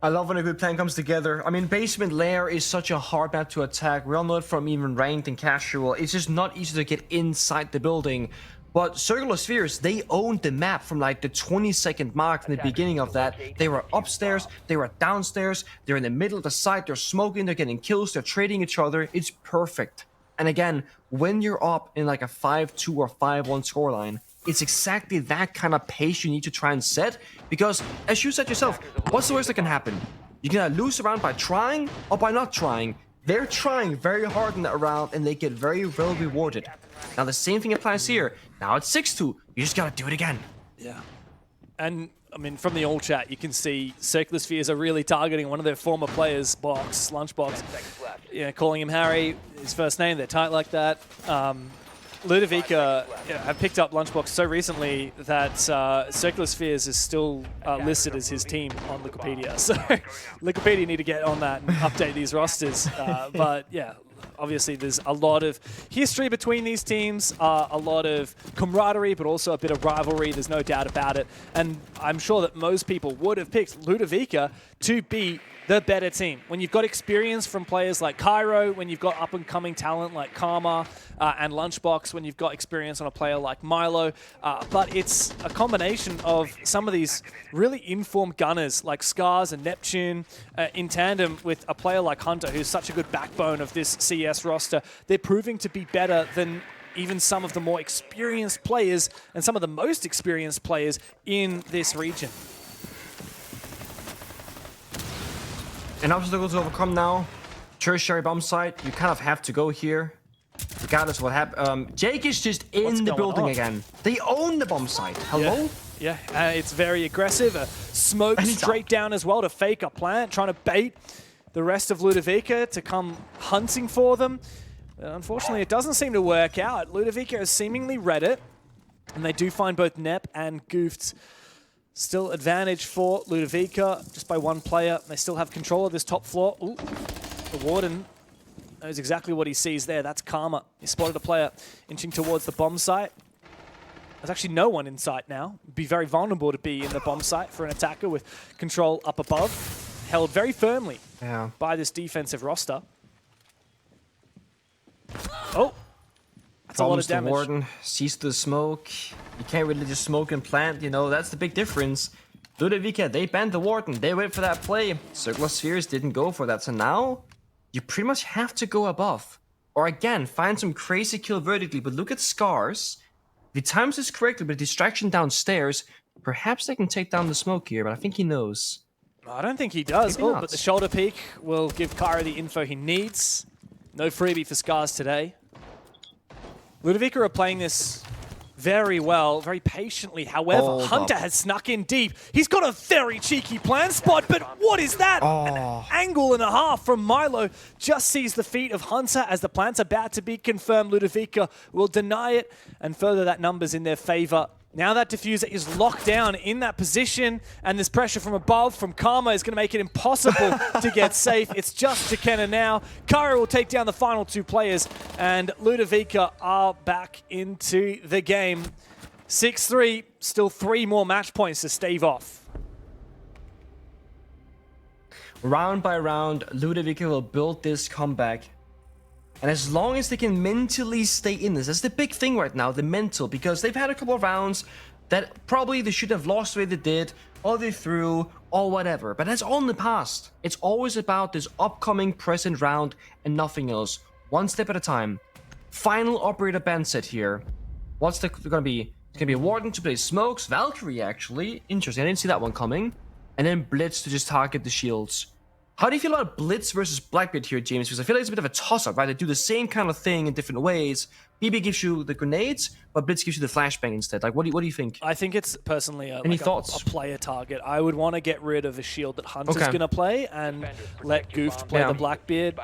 I love when a good plan comes together. I mean, Basement Lair is such a hard map to attack. We all know it from even ranked and casual. It's just not easy to get inside the building. But Circular Spheres, they owned the map from like the 20-second mark from the beginning of that. They were upstairs, they were downstairs, they're in the middle of the site, they're smoking, they're getting kills, they're trading each other. It's perfect. And again, when you're up in like a 5-2 or 5-1 scoreline, it's exactly that kind of pace you need to try and set. Because, as you said yourself, what's the worst that can happen? You can either lose a round by trying or by not trying. They're trying very hard in that round, and they get very well rewarded. Now, the same thing applies here. Now it's 6-2. You just gotta do it again. Yeah. And, I mean, from the all chat, you can see Circular Spheres are really targeting one of their former players, Lunchbox. Yeah, calling him Harry, his first name. They're tight like that. Ludavica have picked up Lunchbox so recently that Circular Spheres is still listed as his team on Wikipedia. So Wikipedia need to get on that and update these rosters. But yeah, obviously there's a lot of history between these teams, a lot of camaraderie, but also a bit of rivalry. There's no doubt about it. And I'm sure that most people would have picked Ludavica to be the better team. When you've got experience from players like Cairo, when you've got up-and-coming talent like Karma and Lunchbox, when you've got experience on a player like Milo, but it's a combination of some of these really informed gunners like Scars and Neptune in tandem with a player like Hunter, who's such a good backbone of this CS roster. They're proving to be better than even some of the more experienced players and some of the most experienced players in this region. An obstacle to overcome now. Tertiary bomb site. You kind of have to go here, regardless of what happens. Jake is just in the building again. They own the bomb site. Hello? Yeah, it's very aggressive. Smoke straight down as well to fake a plant, trying to bait the rest of Ludavica to come hunting for them. But unfortunately, it doesn't seem to work out. Ludavica has seemingly read it, and they do find both Nep and Goofed. Still advantage for Ludavica, just by one player. They still have control of this top floor. Ooh, the Warden knows exactly what he sees there. That's Karma. He spotted a player inching towards the bomb site. There's actually no one in sight now. It'd be very vulnerable to be in the bomb site for an attacker with control up above. Held very firmly by this defensive roster. Oh, that's a lot of damage. The Warden sees the smoke. You can't really just smoke and plant, you know, that's the big difference. Ludavica, they banned the Warden. They wait for that play. Circular Spheres didn't go for that. So now, you pretty much have to go above. Or again, find some crazy kill vertically. But look at Scars. If he times this correctly with a distraction downstairs, perhaps they can take down the smoke here, but I think he knows. I don't think he does. Maybe Oh, not. but the shoulder peek will give Kyra the info he needs. No freebie for Scars today. Ludavica are playing this very well, very patiently. However, Hold Hunter up. has snuck in deep. He's got a very cheeky plan spot, but what is that? An angle and a half from Milo. Just sees the feet of Hunter as the plant's about to be confirmed. Ludavica will deny it, and further that number's in their favor. Now that diffuser is locked down in that position, and this pressure from above from Karma is going to make it impossible to get safe. It's just Jekena now. Kyra will take down the final two players, and Ludavica are back into the game. 6-3, still 3 more match points to stave off. Round by round, Ludavica will build this comeback. And as long as they can mentally stay in this, that's the big thing right now, the mental, because they've had a couple of rounds that probably they should have lost the way they did, or they threw, or whatever. But that's all in the past. It's always about this upcoming present round and nothing else. One step at a time. Final operator band set here. What's the gonna be? It's gonna be a Warden to play Smokes, Valkyrie actually. Interesting, I didn't see that one coming. And then Blitz to just target the shields. How do you feel about Blitz versus Blackbeard here, James? Because I feel like it's a bit of a toss-up, right? They do the same kind of thing in different ways. BB gives you the grenades, but Blitz gives you the flashbang instead. Like, what do you think? I think it's personally Any thoughts? a player target. I would want to get rid of a shield that Hunter's going to play and let Goofed play the Blackbeard.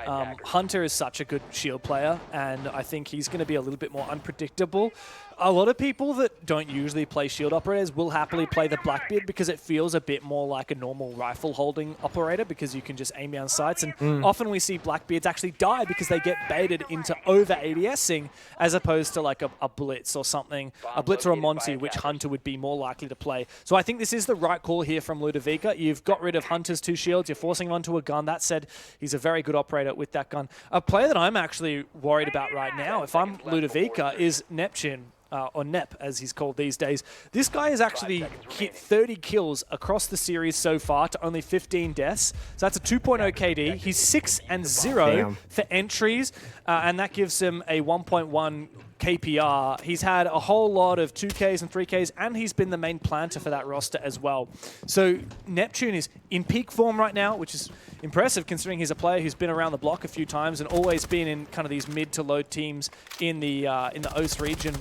Hunter is such a good shield player, and I think he's going to be a little bit more unpredictable. A lot of people that don't usually play shield operators will happily play the Blackbeard because it feels a bit more like a normal rifle holding operator because you can just aim down sights. And often we see Blackbeards actually die because they get baited into over ADSing as opposed to like a Blitz or something, a Blitz or a Monty, which Hunter would be more likely to play. So I think this is the right call here from Ludavica. You've got rid of Hunter's 2 shields. You're forcing him onto a gun. That said, he's a very good operator with that gun. A player that I'm actually worried about right now, if I'm Ludavica, is Neptune. Or Nep, as he's called these days. This guy has actually hit 30 kills across the series so far to only 15 deaths. So that's a 2.0 KD. He's 6-0 for entries, and that gives him a 1.1 KPR. He's had a whole lot of 2Ks and 3Ks, and he's been the main planter for that roster as well. So Neptune is in peak form right now, which is impressive considering he's a player who's been around the block a few times and always been in kind of these mid to low teams in the OCE region.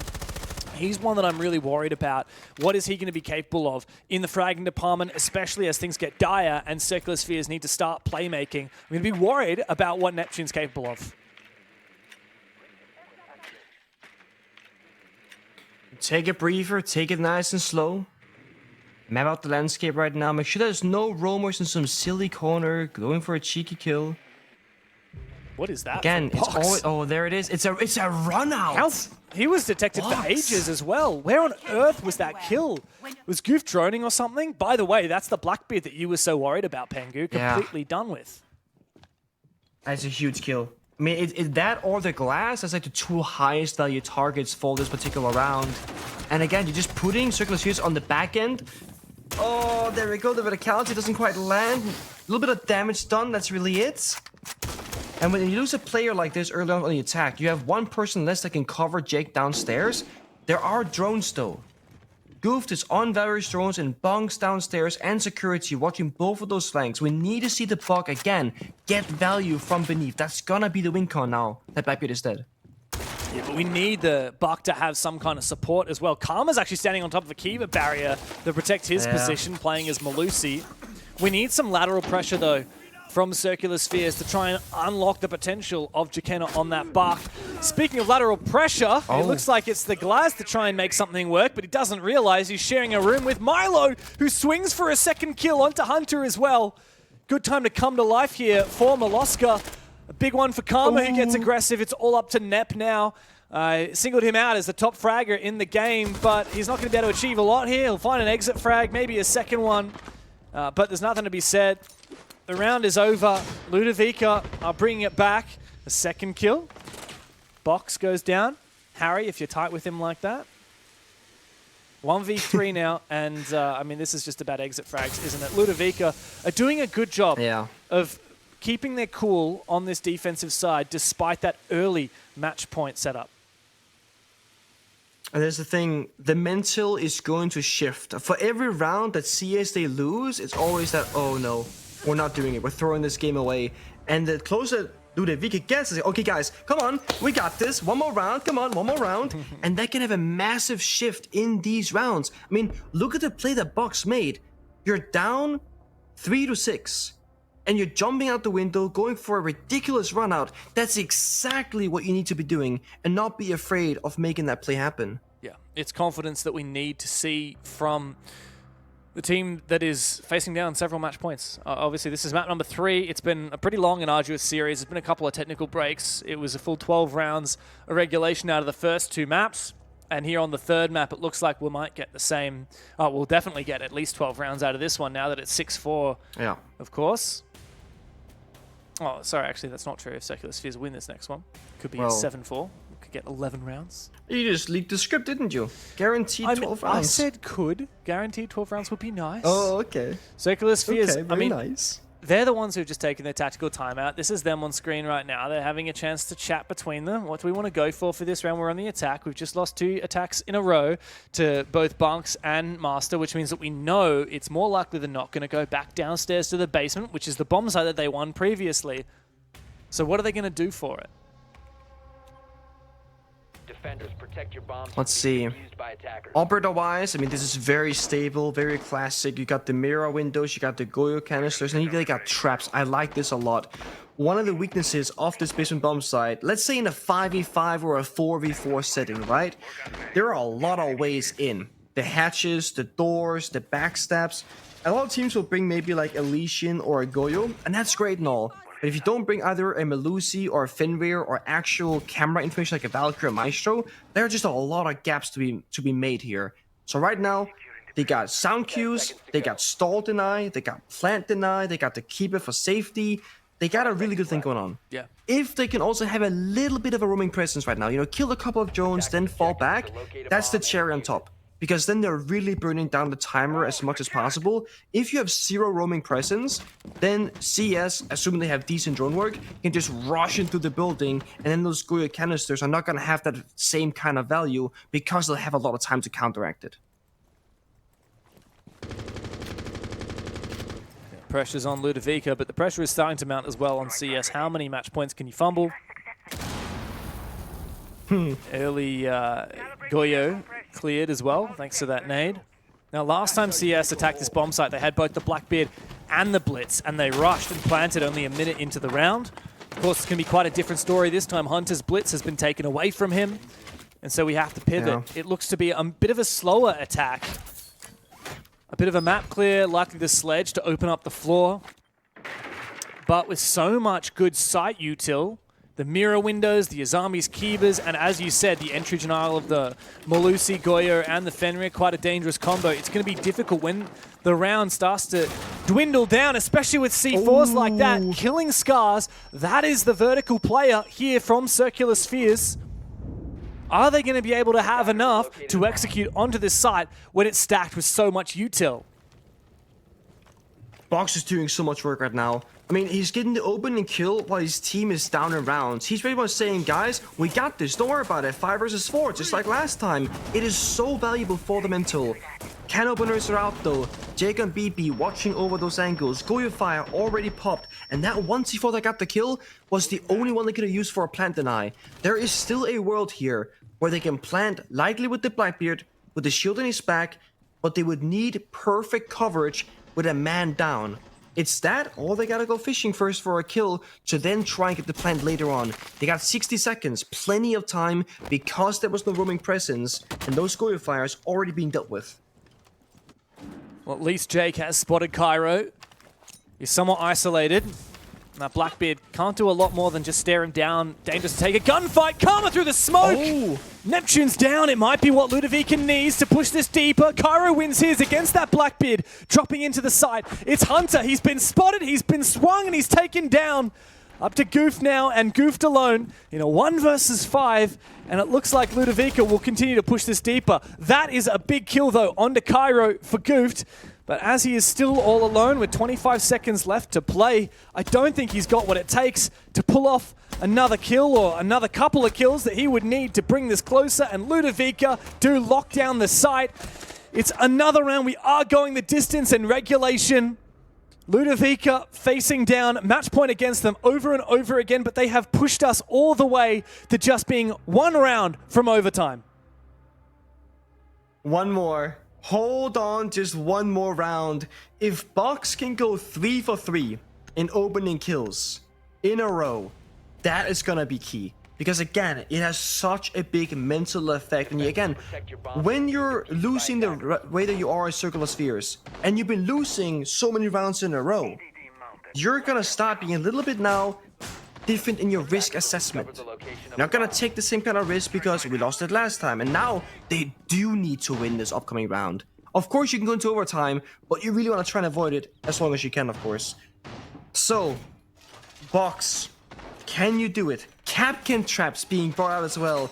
He's one that I'm really worried about. What is he going to be capable of in the fragging department, especially as things get dire and Circular Spheres need to start playmaking? I'm going to be worried about what Neptune's capable of. Take a breather, take it nice and slow. Map out the landscape right now. Make sure there's no roamers in some silly corner going for a cheeky kill. What is that? Again, it's always... Oh, there it is. It's a run out. He was detected for ages as well. Where on earth was that kill? Was Goof droning or something? By the way, that's the Blackbeard that you were so worried about, Pengu. Completely done with. That's a huge kill. I mean, it's that or the glass. That's like the 2 highest value targets for this particular round. And again, you're just putting Circular Spheres on the back end. Oh, there we go. The verticality doesn't quite land. A little bit of damage done. That's really it. And when you lose a player like this early on the attack, you have one person less that can cover Jake downstairs. There are drones though. Goofed is on various drones and bunks downstairs and security watching both of those flanks. We need to see the bug again get value from beneath. That's gonna be the win con now that Blackbeard is dead. Yeah, but we need the Buck to have some kind of support as well. Karma's actually standing on top of a Kiva barrier to protect his position, playing as Malusi. We need some lateral pressure though from Circular Spheres to try and unlock the potential of Jekena on that Buck. Speaking of lateral pressure, it looks like it's the Glaz to try and make something work, but he doesn't realize he's sharing a room with Milo, who swings for a second kill onto Hunter as well. Good time to come to life here for Moloska. A big one for Karma, who gets aggressive. It's all up to Nep now. Singled him out as the top fragger in the game, but he's not going to be able to achieve a lot here. He'll find an exit frag, maybe a second one, but there's nothing to be said. The round is over. Ludavica are bringing it back. A second kill. Box goes down. Harry, if you're tight with him like that. 1v3 now, and I mean, this is just about exit frags, isn't it? Ludavica are doing a good job of keeping their cool on this defensive side despite that early match point setup. And there's the thing, the mental is going to shift. For every round that CS they lose, it's always that, oh no, we're not doing it, we're throwing this game away. And the closer Ludavica gets, is like, okay guys, come on, we got this, one more round, come on, one more round. And that can have a massive shift in these rounds. I mean, look at the play that Box made. You're down 3-6. And you're jumping out the window, going for a ridiculous run out. That's exactly what you need to be doing and not be afraid of making that play happen. Yeah, it's confidence that we need to see from the team that is facing down several match points. Obviously, this is map number 3. It's been a pretty long and arduous series. There's been a couple of technical breaks. It was a full 12 rounds of regulation out of the first 2 maps. And here on the 3rd map, it looks like we might get the same. We'll definitely get at least 12 rounds out of this one now that it's 6-4, of course. Oh, sorry, actually, that's not true. If Circular Spheres win this next one, could be 7-4. We could get 11 rounds. You just leaked the script, didn't you? Guaranteed 12 rounds. I said could. Guaranteed 12 rounds would be nice. Oh, okay. Circular Spheres, okay, very nice. They're the ones who've just taken their tactical timeout. This is them on screen right now. They're having a chance to chat between them. What do we want to go for this round? We're on the attack. We've just lost 2 attacks in a row to both Bunks and Master, which means that we know it's more likely than not going to go back downstairs to the basement, which is the bomb site that they won previously. So what are they going to do for it? Defenders, protect your bombs. Let's see. Operator-wise, I mean, this is very stable, very classic. You got the mirror windows, you got the Goyo canisters, and you got traps. I like this a lot. One of the weaknesses of this basement bomb site, let's say in a 5v5 or a 4v4 setting, right? There are a lot of ways in. The hatches, the doors, the backstabs. A lot of teams will bring maybe like a Elysian or a Goyo, and that's great and all. But if you don't bring either a Melusi or a Fenrir or actual camera information like a Valkyrie or Maestro, there are just a lot of gaps to be made here. So right now, they got sound cues, they got stall deny, they got plant deny, they got the keep it for safety. They got a really good thing going on. Yeah. If they can also have a little bit of a roaming presence right now, you know, kill a couple of drones, then fall back, that's the cherry on top. Because then they're really burning down the timer as much as possible. If you have 0 roaming presence, then CS, assuming they have decent drone work, can just rush into the building, and then those Goyo canisters are not going to have that same kind of value because they'll have a lot of time to counteract it. Pressure's on Ludavica, but the pressure is starting to mount as well on CS. How many match points can you fumble? Early Goyo cleared as well, thanks to that nade. Now, last time CS attacked this bomb site, they had both the Blackbeard and the Blitz, and they rushed and planted only a minute into the round. Of course, it's going to be quite a different story this time. Hunter's Blitz has been taken away from him, and so we have to pivot. Yeah. It looks to be a bit of a slower attack. A bit of a map clear, likely the sledge to open up the floor. But with so much good site util, the mirror windows, the Azami's Kibas, and as you said, the entry denial of the Melusi, Goyo, and the Fenrir, quite a dangerous combo. It's going to be difficult when the round starts to dwindle down, especially with C4s like that. Killing Scars, that is the vertical player here from Circular Spheres. Are they going to be able to have enough to execute onto this site when it's stacked with so much util? Box is doing so much work right now. I mean, he's getting the opening kill while his team is down in rounds. He's pretty much saying, guys, we got this. Don't worry about it. 5 versus 4, just like last time. It is so valuable for the mental. Can openers are out though. Jake and BB watching over those angles. Goyo Fire already popped. And that 1C4 that got the kill was the only one they could have used for a plant deny. There is still a world here where they can plant lightly with the Blackbeard, with the shield in his back, but they would need perfect coverage with a man down. It's that, or they gotta go fishing first for a kill to then try and get the plant later on. They got 60 seconds, plenty of time, because there was no roaming presence, and those Scorpion fires already being dealt with. Well, at least Jake has spotted Cairo. He's somewhat isolated. Now Blackbeard can't do a lot more than just stare him down. Dangerous to take a gunfight. Karma through the smoke. Oh. Neptune's down. It might be what Ludavica needs to push this deeper. Cairo wins his against that Blackbeard, dropping into the side. It's Hunter. He's been spotted. He's been swung, and he's taken down. Up to Goof now, and Goofed alone in a 1 versus 5. And it looks like Ludavica will continue to push this deeper. That is a big kill, though, onto Cairo for Goofed. But as he is still all alone with 25 seconds left to play, I don't think he's got what it takes to pull off another kill or another couple of kills that he would need to bring this closer. And Ludavica do lock down the site. It's another round. We are going the distance and regulation. Ludavica facing down, match point against them over and over again, but they have pushed us all the way to just being 1 round from overtime. One more. Hold on, just 1 more round. If Box can go 3 for 3 in opening kills in a row, that is gonna be key. Because again, it has such a big mental effect. And again, when you're losing the way that you are at Circle of Spheres, and you've been losing so many rounds in a row, you're gonna start being a little bit now different in your risk assessment. You're not gonna take the same kind of risk because we lost it last time, and now they do need to win this upcoming round. Of course, you can go into overtime, but you really want to try and avoid it as long as you can, of course. So, Box, can you do it? Capcan traps being brought out as well.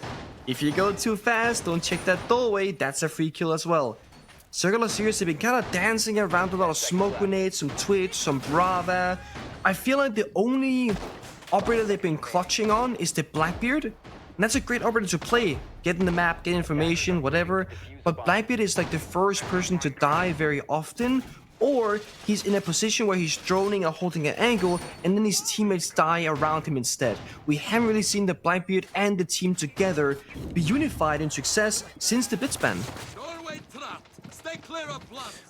If you go too fast, don't check that doorway, that's a free kill as well. Circle of Spheres have been kind of dancing around a lot of smoke grenades, some Twitch, some Brava. I feel like the only operator they've been clutching on is the Blackbeard. And that's a great operator to play. Get in the map, get information, whatever. But Blackbeard is like the first person to die very often. Or he's in a position where he's droning or holding an angle, and then his teammates die around him instead. We haven't really seen the Blackbeard and the team together be unified in success since the Blitzban.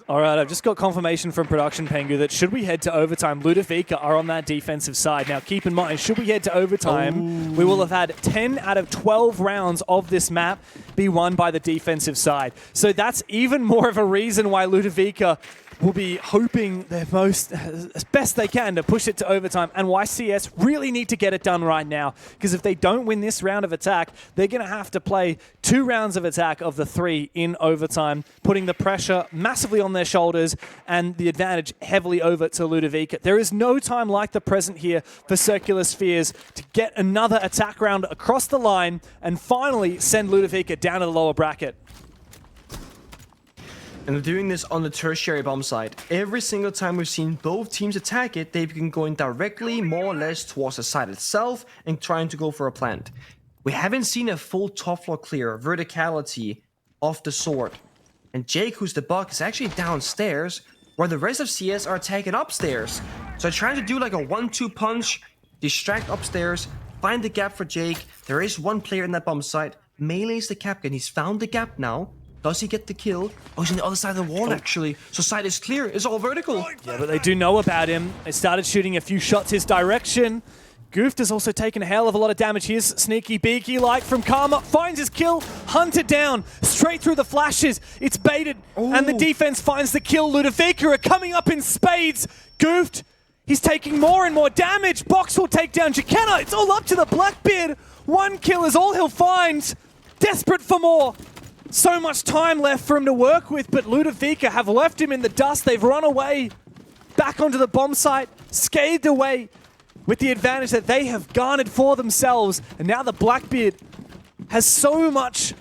All right, I've just got confirmation from Production Pengu that should we head to overtime, Ludavica are on that defensive side. Now, keep in mind, should we head to overtime, we will have had 10 out of 12 rounds of this map be won by the defensive side. So that's even more of a reason why Ludavica will be hoping their most, as best they can, to push it to overtime. And why CS really need to get it done right now. Because if they don't win this round of attack, they're going to have to play 2 rounds of attack of the 3 in overtime, putting the pressure massively on their shoulders and the advantage heavily over to Ludavica. There is no time like the present here for Circular Spheres to get another attack round across the line and finally send Ludavica down to the lower bracket. And they're doing this on the tertiary bomb site. Every single time we've seen both teams attack it, they've been going directly more or less towards the site itself and trying to go for a plant. We haven't seen a full top floor clear, verticality of the sort. And Jake, who's the buck, is actually downstairs, where the rest of CS are attacking upstairs. So trying to do like a 1-2 punch, distract upstairs, find the gap for Jake. There is one player in that bomb site. Melee's the captain. He's found the gap now. Does he get the kill? Oh, he's on the other side of the wall, actually. So side is clear. It's all vertical. Yeah, but they do know about him. They started shooting a few shots his direction. Goofed has also taken a hell of a lot of damage. Here's Sneaky Beaky like from Karma. Finds his kill. Hunted down. Straight through the flashes. It's baited. Ooh. And the defense finds the kill. Ludavica are coming up in spades. Goofed. He's taking more and more damage. Box will take down Jakenna. It's all up to the Blackbeard. 1 kill is all he'll find. Desperate for more. So much time left for him to work with, but Ludavica have left him in the dust. They've run away back onto the bomb site, scathed away with the advantage that they have garnered for themselves. And now the Blackbeard has so much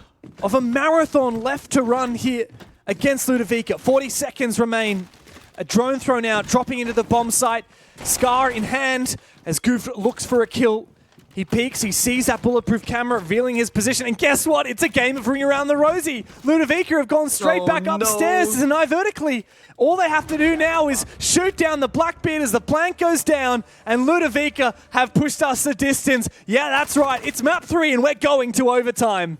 of a marathon left to run here against Ludavica. 40 seconds remain. A drone thrown out, dropping into the bomb site. Scar in hand as Goof looks for a kill. He peeks, he sees that bulletproof camera revealing his position, and guess what? It's a game of Ring Around the Rosie. Ludavica have gone straight back upstairs to deny vertically. All they have to do now is shoot down the Blackbeard as the plank goes down, and Ludavica have pushed us the distance. Yeah, that's right. It's map 3, and we're going to overtime.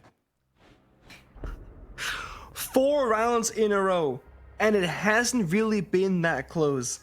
4 rounds in a row, and it hasn't really been that close.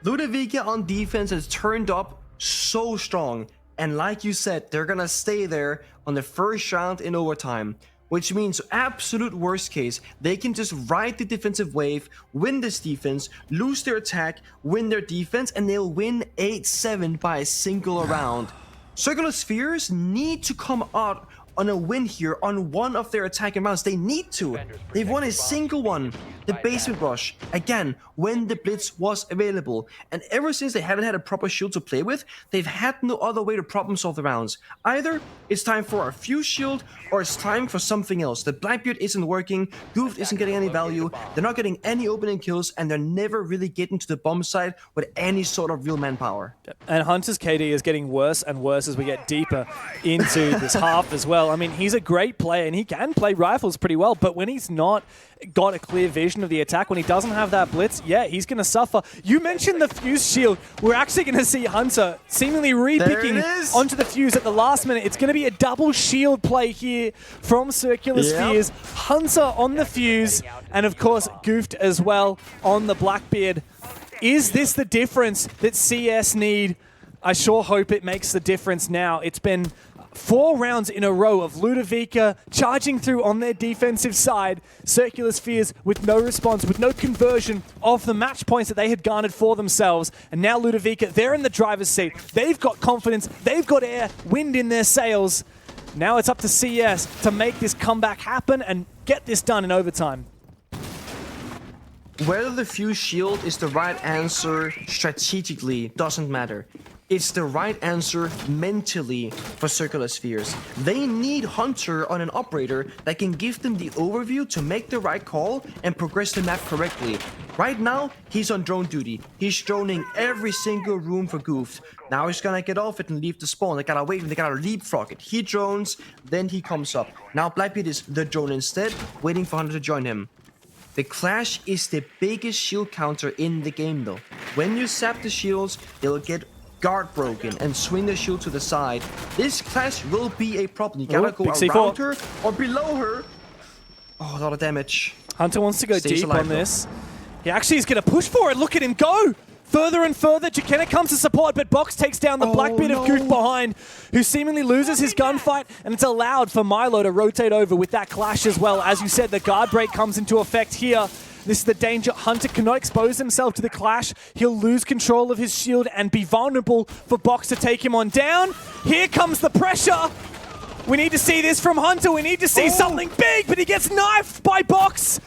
Ludavica on defense has turned up so strong. And like you said, they're gonna stay there on the first round in overtime. Which means absolute worst case, they can just ride the defensive wave, win this defense, lose their attack, win their defense, and they'll win 8-7 by a single round. Circular Spheres need to come out on a win here on one of their attacking rounds. They need to. They've won a single one. The basement rush, again, when the blitz was available. And ever since they haven't had a proper shield to play with, they've had no other way to problem solve the rounds. Either it's time for a fuse shield, or it's time for something else. The Blackbeard isn't working, Goof isn't getting any value, they're not getting any opening kills, and they're never really getting to the bomb site with any sort of real manpower. And Hunter's KD is getting worse and worse as we get deeper into this half as well. I mean, he's a great player and he can play rifles pretty well, but when he's not got a clear vision of the attack, when he doesn't have that blitz, yeah, he's going to suffer. You mentioned the fuse shield. We're actually going to see Hunter seemingly re-picking onto the fuse at the last minute. It's going to be a double shield play here from Circular Spheres. Hunter on the fuse, and of course, Goofed as well on the Blackbeard. Is this the difference that CS need? I sure hope it makes the difference now. It's been 4 rounds in a row of Ludavica charging through on their defensive side. Circular Spheres with no response, with no conversion of the match points that they had garnered for themselves. And now Ludavica, they're in the driver's seat. They've got confidence. They've got air, wind in their sails. Now it's up to CS to make this comeback happen and get this done in overtime. Whether the fuse shield is the right answer strategically doesn't matter. It's the right answer mentally for Circular Spheres. They need Hunter on an operator that can give them the overview to make the right call and progress the map correctly. Right now, he's on drone duty. He's droning every single room for Goof. Now he's gonna get off it and leave the spawn. They gotta wait and they gotta leapfrog it. He drones, then he comes up. Now Blackbeard is the drone instead, waiting for Hunter to join him. The Clash is the biggest shield counter in the game though. When you sap the shields, they'll get guard broken and swing the shield to the side. This Clash will be a problem. You gotta go around her or below her. Oh, a lot of damage. Hunter wants to go Stays deep alive, on this. He actually is going to push for it. Look at him go! Further and further, Jakenna comes to support, but Box takes down the Blackbeard of Goof behind, who seemingly loses his gunfight, and it's allowed for Milo to rotate over with that Clash as well. As you said, the guard break comes into effect here. This is the danger. Hunter cannot expose himself to the Clash. He'll lose control of his shield and be vulnerable for Box to take him on down. Here comes the pressure. We need to see this from Hunter. We need to see something big, but he gets knifed by Box.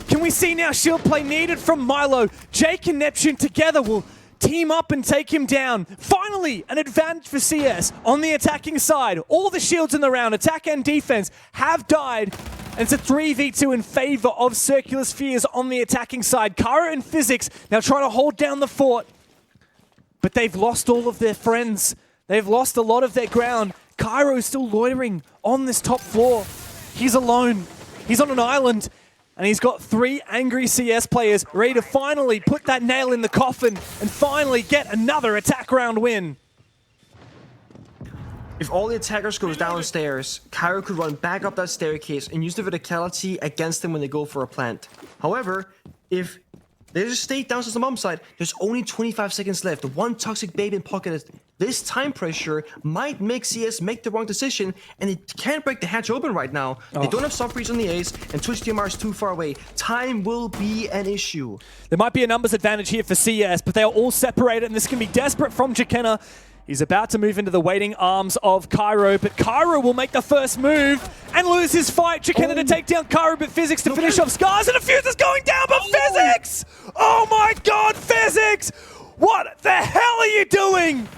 Can we see now shield play needed from Milo? Jake and Neptune together will team up and take him down. Finally, an advantage for CS on the attacking side. All the shields in the round, attack and defense, have died. And it's a 3v2 in favor of Circular Spheres on the attacking side. Kara and Physics now trying to hold down the fort. But they've lost all of their friends. They've lost a lot of their ground. Cairo's still loitering on this top floor. He's alone. He's on an island. And he's got 3 angry CS players ready to finally put that nail in the coffin and finally get another attack round win. If all the attackers goes downstairs, Cairo could run back up that staircase and use the verticality against them when they go for a plant. However, if they just stay downstairs on the bomb site, there's only 25 seconds left. One toxic babe in pocket. This time pressure might make CS make the wrong decision, and they can't break the hatch open right now. They don't have soft breach on the ace, and Twitch DMR is too far away. Time will be an issue. There might be a numbers advantage here for CS, but they are all separated, and this can be desperate from Jakenna. He's about to move into the waiting arms of Cairo, but Cairo will make the first move and lose his fight. Jakenna to take down Cairo, but Physics to finish off Scars, and the fuse is going down, but Physics! Oh my god, Physics! What the hell are you doing?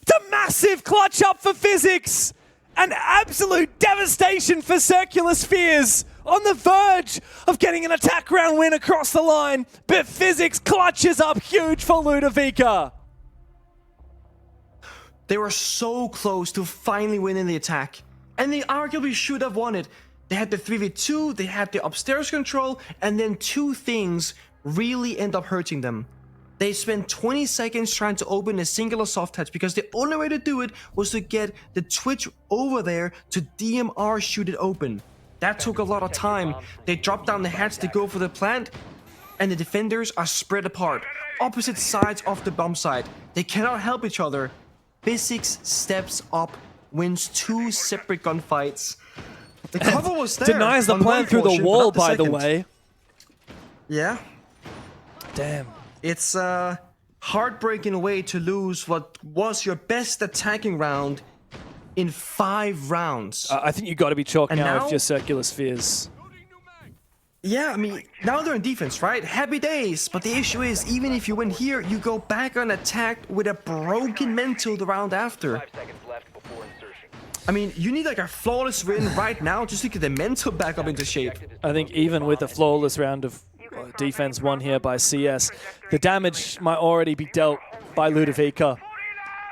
It's a massive clutch up for Physics! An absolute devastation for Circular Spheres! On the verge of getting an attack round win across the line, but Physics clutches up huge for Ludavica. They were so close to finally winning the attack. And they arguably should have won it. They had the 3v2, they had the upstairs control, and then 2 things really end up hurting them. They spent 20 seconds trying to open a singular soft hatch because the only way to do it was to get the Twitch over there to DMR shoot it open. That took a lot of time. They dropped down the hatch to go for the plant, and the defenders are spread apart, opposite sides of the bomb site. They cannot help each other. Physics steps up, wins 2 separate gunfights. The cover was there. Denies the on plan one through the portion, but wall, not the by the second. way. Yeah, Damn. it's a heartbreaking way to lose what was your best attacking round in 5 rounds. I think you got to be chalk And now now- if you're Circular Spheres. Yeah, I mean, now they're in defense, right? Happy days. But the issue is, even if you win here, you go back on attack with a broken mental the round after. 5 seconds left before insertion. I mean, you need like a flawless win right now just to get the mental back up into shape. I think even with a flawless round of defense won here by CS, the damage might already be dealt by Ludavica.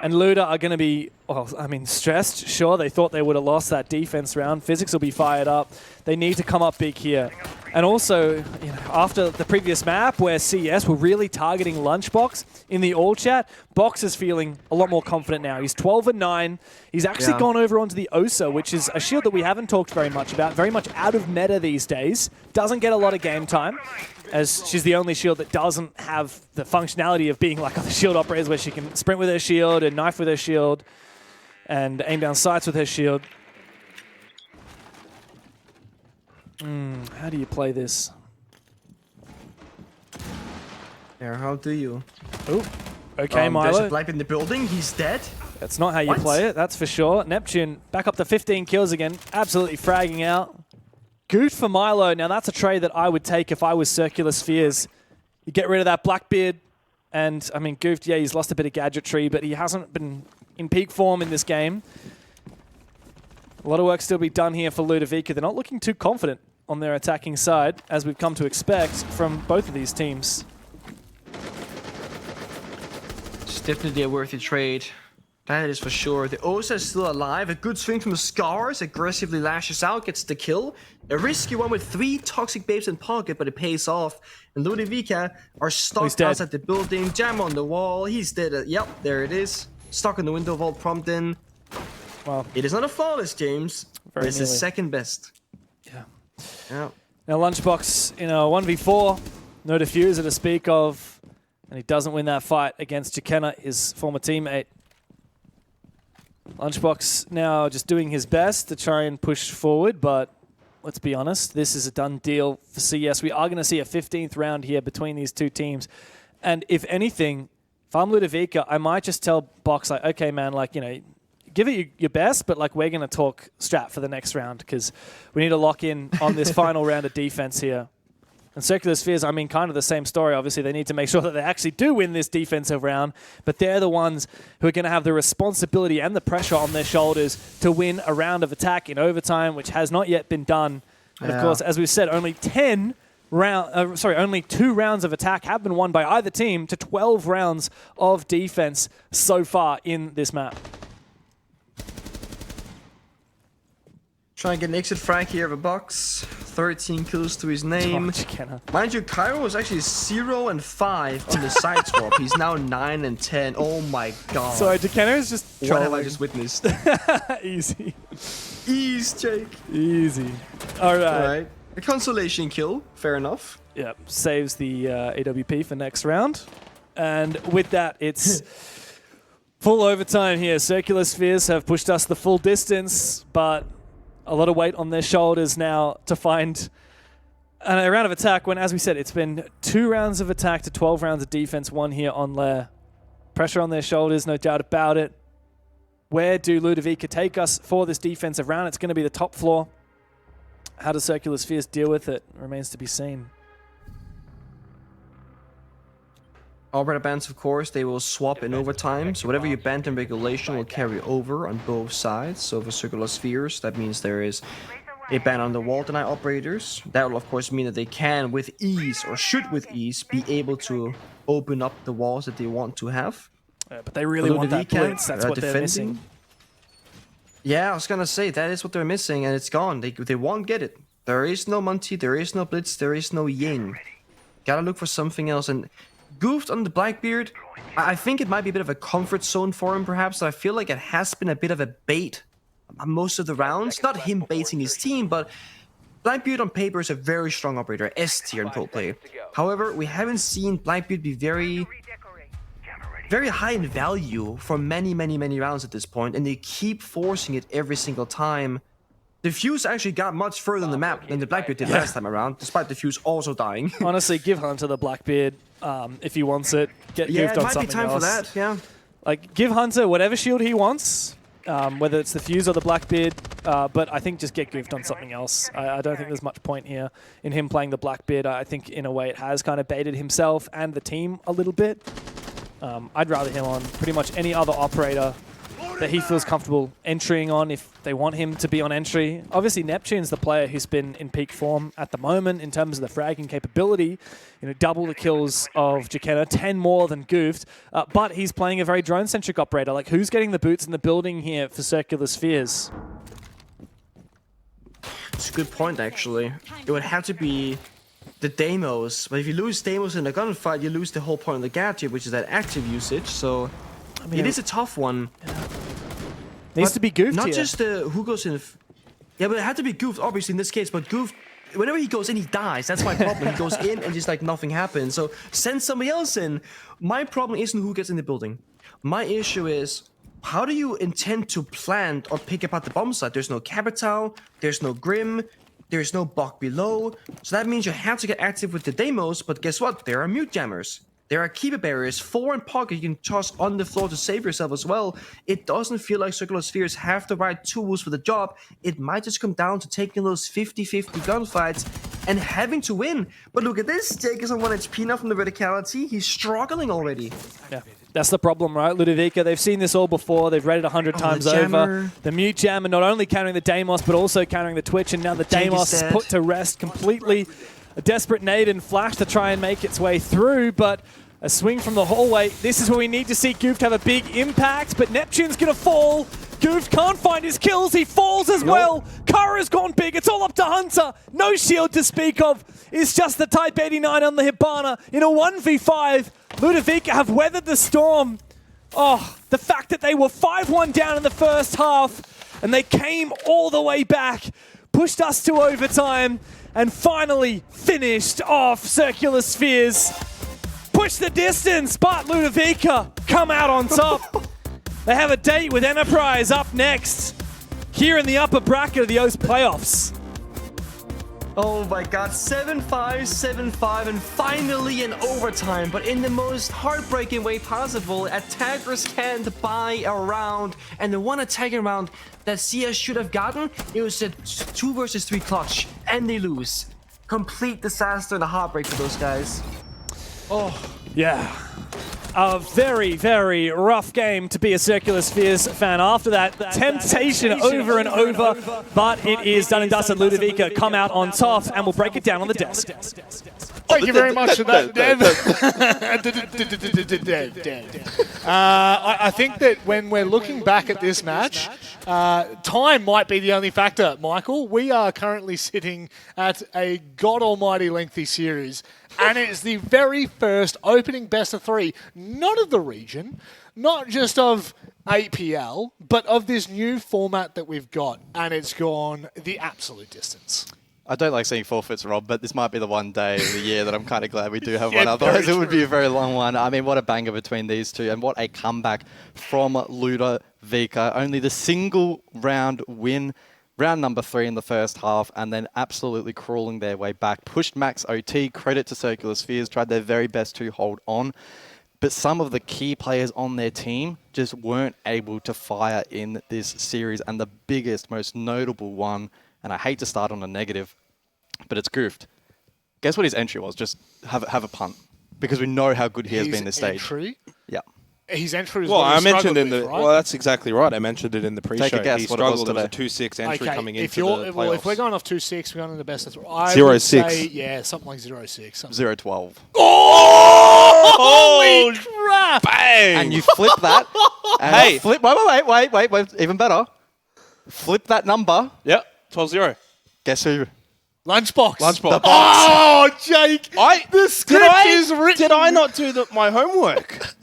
And Luda are going to be, well, I mean, stressed. Sure, they thought they would have lost that defense round. Physics will be fired up. They need to come up big here. And also, you know, after the previous map where CS were really targeting Lunchbox in the all chat, Box is feeling a lot more confident now. He's 12-9. He's actually gone over onto the OCE, which is a shield that we haven't talked very much about. Very much out of meta these days. Doesn't get a lot of game time, as she's the only shield that doesn't have the functionality of being like other shield operators where she can sprint with her shield and knife with her shield and aim down sights with her shield. How do you play this? There, how do you? Oh, okay, There's a Milo. Black in the building. He's dead. That's not how you What? play it, that's for sure. Neptune back up to 15 kills again, absolutely fragging out. Good for Milo. Now that's a trade that I would take if I was Circular Spheres. You get rid of that Blackbeard, and I mean, Goofed, yeah, he's lost a bit of gadgetry, but he hasn't been in peak form in this game. A lot of work still to be done here for Ludavica. They're not looking too confident on their attacking side, as we've come to expect from both of these teams. It's definitely a worthy trade. That is for sure. The OCE is still alive. A good swing from the Scars. Aggressively lashes out, gets the kill. A risky one with 3 toxic babes in pocket, but it pays off. And Ludavica are He's stuck dead. outside the building. Jam on the wall. He's dead. Yep, there it is. Stuck in the window vault prompting. Wow. It is not a flawless, James. Very This is nearly. second best. Yeah. Yeah. Now Lunchbox in a 1v4, no diffuser to speak of, and he doesn't win that fight against Jekena, his former teammate. Lunchbox now just doing his best to try and push forward, but let's be honest, this is a done deal for CS. We are going to see a 15th round here between these two teams, and if anything, if I'm Ludavica, I might just tell Box, like, okay, man, like, you know, give it your best, but like we're going to talk strat for the next round because we need to lock in on this final round of defense here. And Circular Spheres, I mean, kind of the same story. Obviously, they need to make sure that they actually do win this defensive round, but they're the ones who are going to have the responsibility and the pressure on their shoulders to win a round of attack in overtime, which has not yet been done. And of course, as we've said, only 2 rounds of attack have been won by either team to 12 rounds of defense so far in this map. Trying to get an exit frag here of a Box. 13 kills to his name. Oh, Jekena. Mind you, Cairo was actually 0 and 5 on the side swap. He's now 9 and 10. Oh my god. Sorry, Jekena is just What have I trolling. just witnessed? Easy. Ease, Jake. Easy. All right. Alright. A consolation kill. Fair enough. Yep, saves the AWP for next round. And with that, it's full overtime here. Circular Spheres have pushed us the full distance, but a lot of weight on their shoulders now to find a round of attack when, as we said, it's been 2 rounds of attack to 12 rounds of defense won here on Lair. Pressure on their shoulders, no doubt about it. Where do Ludavica take us for this defensive round? It's going to be the top floor. How does Circular Spheres deal with it? Remains to be seen. Operator bans, of course, they will swap in overtime. So whatever you banned in regulation will carry over on both sides. So for Circular Spheres, that means there is a ban on the wall deny operators. That will, of course, mean that they can, with ease, or should with ease, be able to open up the walls that they want to have. But they really want that Ludavica, blitz. That's what they're missing. Yeah, I was gonna say, that is what they're missing, and it's gone. They won't get it. There is no Monty, there is no Blitz, there is no Ying. Gotta look for something else. And Goofed on the Blackbeard, I think it might be a bit of a comfort zone for him, perhaps. I feel like it has been a bit of a bait most of the rounds. Not him baiting his team, but Blackbeard on paper is a very strong operator, S tier in pro play. However, we haven't seen Blackbeard be very high in value for many rounds at this point, and they keep forcing it every single time. The Fuse actually got much further on the map than the Blackbeard did last time around, despite the Fuse also dying. Honestly, give Hunter the Blackbeard if he wants it. Get Yeah, goofed it on might be something time else. for that, yeah. Like, give Hunter whatever shield he wants, whether it's the Fuse or the Blackbeard, but I think just get goofed on something else. I don't think there's much point here in him playing the Blackbeard. I think, in a way, it has kind of baited himself and the team a little bit. I'd rather him on pretty much any other operator that he feels comfortable entering on if they want him to be on entry. Obviously, Neptune's the player who's been in peak form at the moment in terms of the fragging capability. You know, double the kills of Jackenna, 10 more than Goofed, but he's playing a very drone-centric operator. Like, who's getting the boots in the building here for Circular Spheres? It's a good point, actually. It would have to be the Deimos, but if you lose Deimos in a gunfight, you lose the whole point of the gadget, which is that active usage, so I mean, it is a tough one. Needs to be Goofed Not here. just who goes in... Yeah, but it had to be Goofed, obviously, in this case, but Goofed, whenever he goes in, he dies. That's my problem. He goes in and just, like, nothing happens. So send somebody else in. My problem isn't who gets in the building. My issue is, how do you intend to plant or pick up at the bomb site? There's no Capital, there's no Grim, there's no Bok below. So that means you have to get active with the Deimos, but guess what? There are mute jammers. There are keeper barriers, 4 in pocket you can toss on the floor to save yourself as well. It doesn't feel like Circular Spheres have the right tools for the job. It might just come down to taking those 50-50 gunfights and having to win. But look at this, Jake is on 1 HP now from the verticality. He's struggling already. Yeah, that's the problem, right? Ludavica, they've seen this all before. They've read it 100 times over. The mute jammer not only countering the Deimos, but also countering the Twitch, and now the Deimos is put to rest completely. A desperate nade and flash to try and make its way through, but a swing from the hallway. This is where we need to see Goofed have a big impact, but Neptune's going to fall. Goofed can't find his kills. He falls as well. Kara's gone big. It's all up to Hunter. No shield to speak of. It's just the Type 89 on the Hibana. In a 1v5, Ludavica have weathered the storm. Oh, the fact that they were 5-1 down in the first half, and they came all the way back, pushed us to overtime, and finally finished off Circular Spheres. Push the distance, but Ludavica come out on top. They have a date with Enterprise up next, here in the upper bracket of the OCE playoffs. Oh my god, 7-5, 7-5, and finally in overtime, but in the most heartbreaking way possible. Attackers can't buy a round, and the one attacking round that CS should have gotten, it was a 2 versus 3 clutch, and they lose. Complete disaster and a heartbreak for those guys. Oh, yeah. A very, very rough game to be a Circular Spheres fan after that. Temptation over and over, but it is done and dusted. Ludavica come out on top, and we'll break it down on the desk. Thank you very much for that, Dev. I think that when we're looking back at this match, time might be the only factor, Michael. We are currently sitting at a god almighty lengthy series, and it's the very first opening best of 3, not of the region, not just of APL, but of this new format that we've got, and it's gone the absolute distance. I don't like seeing forfeits, Rob, but this might be the one day of the year that I'm kind of glad we do have one. Otherwise, it would be a very long one. I mean, what a banger between these two, and what a comeback from Ludavica. Only the single round win, round number 3 in the first half, and then absolutely crawling their way back. Pushed max OT, credit to Circular Spheres, tried their very best to hold on. But some of the key players on their team just weren't able to fire in this series, and the biggest, most notable one, and I hate to start on a negative, but it's Goofed. Guess what his entry was? Just have a punt. Because we know how good he has been this stage. Entry? Yeah. His entry was well, what I mentioned in the with, right? well, that's exactly right. I mentioned it in the pre-show. Take a guess he what it was struggled with a today. 2-6 entry coming into the playoffs. Well, if we're going off 2-6, we're going in the best of 3. 0-6. Yeah, something like 0-6. 0-12. Holy crap! Bang! And you flip that. And Hey! Wait. Even better. Flip that number. Yep, 12-0. Guess who? Lunchbox. Lunchbox. Oh, Jake! The script is written. Did I not do my homework?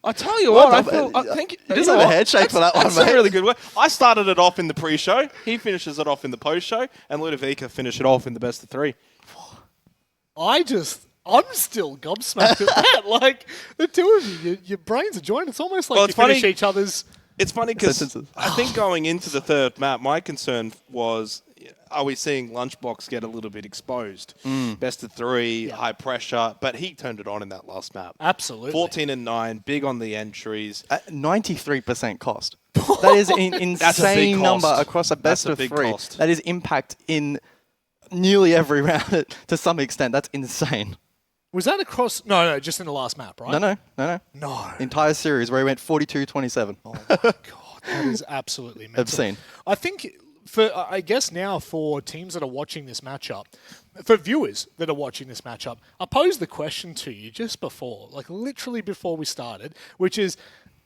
I tell you Well what, done, I think you deserve a handshake for that one, That's mate. a really good work. I started it off in the pre-show. He finishes it off in the post-show, and Ludavica finished it off in the best of 3. I'm still gobsmacked at that. Like, the two of you, your brains are joined. It's almost like Well, you it's funny- finish each other's... It's funny because Sentences. I think going into the third map, my concern was, are we seeing Lunchbox get a little bit exposed? Best of 3, high pressure, but he turned it on in that last map. Absolutely. 14 and 9, big on the entries. At 93% cost. That is an insane number cost. across a That's best a of big 3. cost. That is impact in nearly every round to some extent. That's insane. Was that across... No, just in the last map, right? No. No. Entire series where he went 42-27. Oh, my God. That is absolutely mental. Obscene. I think, I guess now for teams that are watching this matchup, for viewers that are watching this matchup, I posed the question to you just before, like literally before we started, which is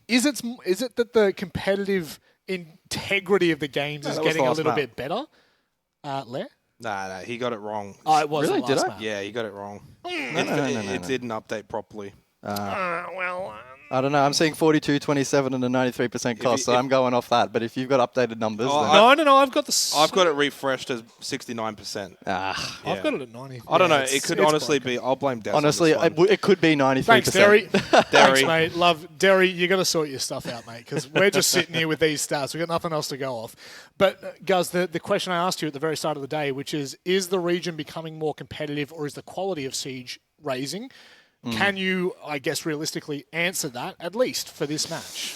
it that the competitive integrity of the games is that was getting the a last little map. bit better? Lair? Nah, he got it wrong. Oh, it was Really? the Did last I? map. Yeah, he got it wrong. No. It didn't update properly. I don't know. I'm seeing 42-27 and a 93% cost, so I'm going off that. But if you've got updated numbers, then... No, I've got the... I've got it refreshed as 69%. I've got it at 90. I don't know. Yeah, it could it's honestly broken. be. I'll blame Des. honestly, on this one. it could be 93%. Thanks, Derry. Thanks, Derry. mate. Love Derry. You got to sort your stuff out, mate, because we're just sitting here with these stats. We got nothing else to go off. But Guz, the question I asked you at the very start of the day, which is the region becoming more competitive, or is the quality of Siege raising? Can you, I guess, realistically answer that at least for this match?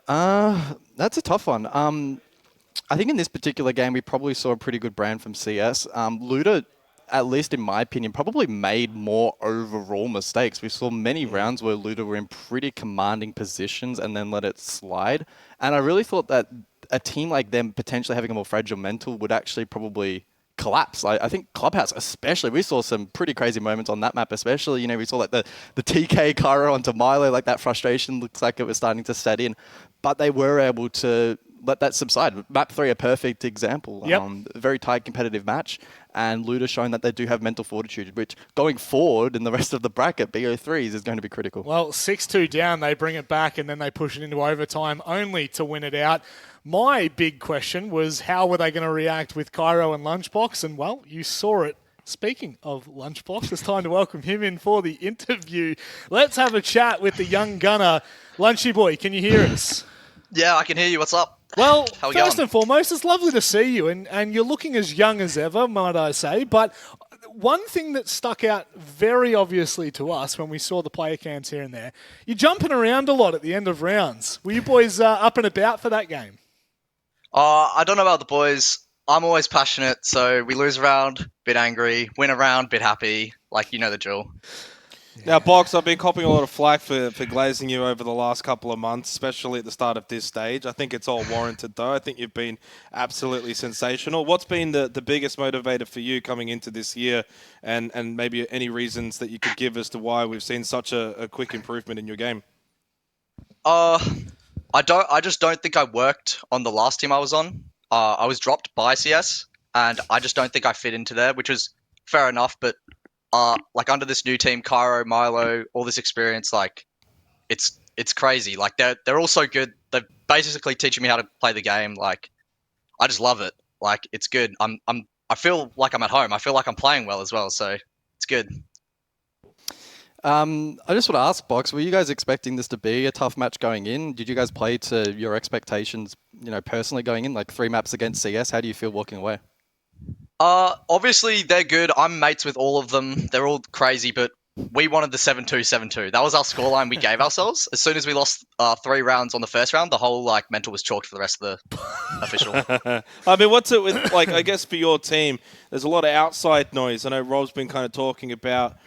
That's a tough one. I think in this particular game, we probably saw a pretty good brand from CS. Luda, at least in my opinion, probably made more overall mistakes. We saw many rounds where Luda were in pretty commanding positions and then let it slide. And I really thought that a team like them potentially having a more fragile mental would actually probably collapse. I think Clubhouse especially, we saw some pretty crazy moments on that map especially. You know, we saw like the TK Cairo onto Milo, like that frustration looks like it was starting to set in. But they were able to let that subside. Map 3, a perfect example. Yep. A very tight competitive match. And Luda showing that they do have mental fortitude, which going forward in the rest of the bracket, BO3s is going to be critical. Well, 6-2 down, they bring it back and then they push it into overtime only to win it out. My big question was how were they going to react with Cairo and Lunchbox? And, well, you saw it. Speaking of Lunchbox, it's time to welcome him in for the interview. Let's have a chat with the young gunner. Lunchy boy, can you hear us? Yeah, I can hear you. What's up? Well, How we first going? and foremost, it's lovely to see you, and you're looking as young as ever, might I say. But one thing that stuck out very obviously to us when we saw the player cams here and there, you're jumping around a lot at the end of rounds. Were you boys up and about for that game? I don't know about the boys. I'm always passionate, so we lose a round, bit angry, win a round, bit happy. Like, you know the drill. Now, Box, I've been copying a lot of flack for glazing you over the last couple of months, especially at the start of this stage. I think it's all warranted, though. I think you've been absolutely sensational. What's been the biggest motivator for you coming into this year, and maybe any reasons that you could give as to why we've seen such a quick improvement in your game? I just don't think I worked on the last team I was on. I was dropped by CS, and I just don't think I fit into there, which was fair enough. But like under this new team, Cairo, Milo, all this experience, like it's crazy. Like they're all so good. They're basically teaching me how to play the game. Like I just love it. Like it's good. I feel like I'm at home. I feel like I'm playing well as well. So it's good. I just want to ask, Box, were you guys expecting this to be a tough match going in? Did you guys play to your expectations, you know, personally going in, like 3 maps against CS? How do you feel walking away? Obviously they're good. I'm mates with all of them. They're all crazy, but we wanted the 7-2, 7-2. That was our scoreline we gave ourselves. As soon as we lost 3 rounds on the first round, the whole like mental was chalked for the rest of the official. I mean, what's it with, like, I guess for your team, there's a lot of outside noise. I know Rob's been kind of talking about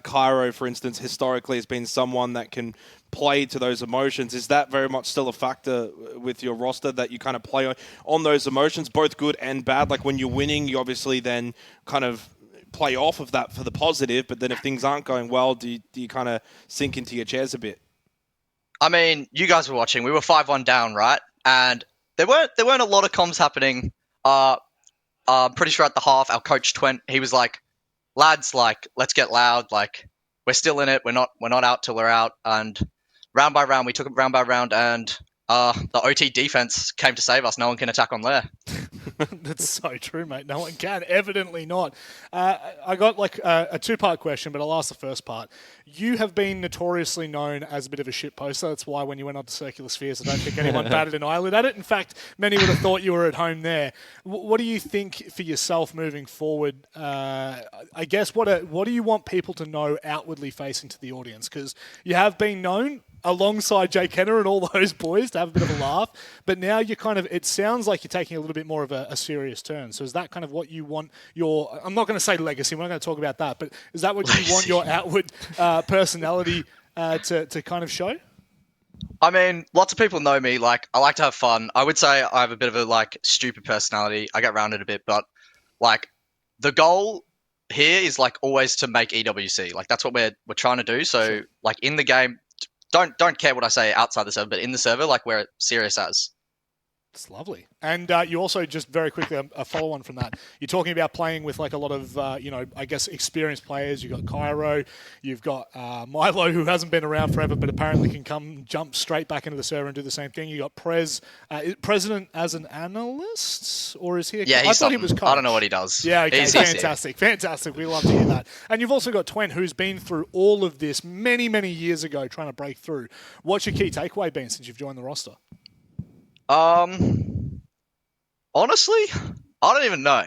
Cairo, for instance, historically has been someone that can play to those emotions. Is that very much still a factor with your roster, that you kind of play on those emotions, both good and bad? Like when you're winning, you obviously then kind of play off of that for the positive, but then if things aren't going well, do you kind of sink into your chairs a bit? I mean, you guys were watching. We were 5-1 down, right? And there weren't a lot of comms happening. Pretty sure at the half, our coach Twent, he was like, "Lads, like, let's get loud. Like, we're still in it. We're not out till we're out." And round by round, we took it round by round, and the OT defense came to save us. No one can attack on Lair. That's so true, mate. No one can. Evidently not. I got like a two-part question, but I'll ask the first part. You have been notoriously known as a bit of a shit poster. That's why when you went on to Circular Spheres, I don't think anyone batted an eyelid at it. In fact, many would have thought you were at home there. What do you think for yourself moving forward? I guess what do you want people to know outwardly facing to the audience? Because you have been known alongside Jay Kenner and all those boys to have a bit of a laugh, but now you're kind of, it sounds like you're taking a little bit more of a serious turn. So is that kind of what you want your, I'm not going to say legacy, we're not going to talk about that, but is that what you want your outward personality to kind of show? I mean, lots of people know me. Like, I like to have fun. I would say I have a bit of a like stupid personality. I get rounded a bit, but like the goal here is like always to make EWC. Like that's what we're trying to do. So like in the game, don't care what I say outside the server, but in the server, like we're serious as. It's lovely. And you also, just very quickly, a follow-on from that, you're talking about playing with like a lot of, I guess, experienced players. You've got Cairo, you've got Milo, who hasn't been around forever, but apparently can jump straight back into the server and do the same thing. You got President as an analyst, or is he? Yeah, I thought he was coach. I don't know what he does. Yeah, okay, he's fantastic. We love to hear that. And you've also got Twen, who's been through all of this many, many years ago, trying to break through. What's your key takeaway been since you've joined the roster? Honestly, I don't even know.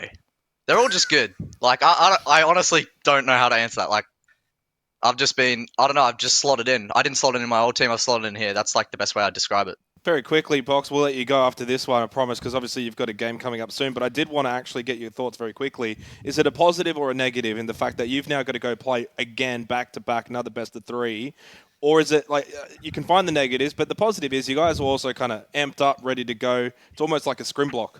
They're all just good. Like, I honestly don't know how to answer that. Like, I've just slotted in. I didn't slot in my old team, I've slotted in here. That's like the best way I'd describe it. Very quickly, Box, we'll let you go after this one, I promise, because obviously you've got a game coming up soon, but I did want to actually get your thoughts very quickly. Is it a positive or a negative in the fact that you've now got to go play again, back-to-back, another best of three? Or is it like, you can find the negatives, but the positive is you guys are also kind of amped up, ready to go. It's almost like a scrim block.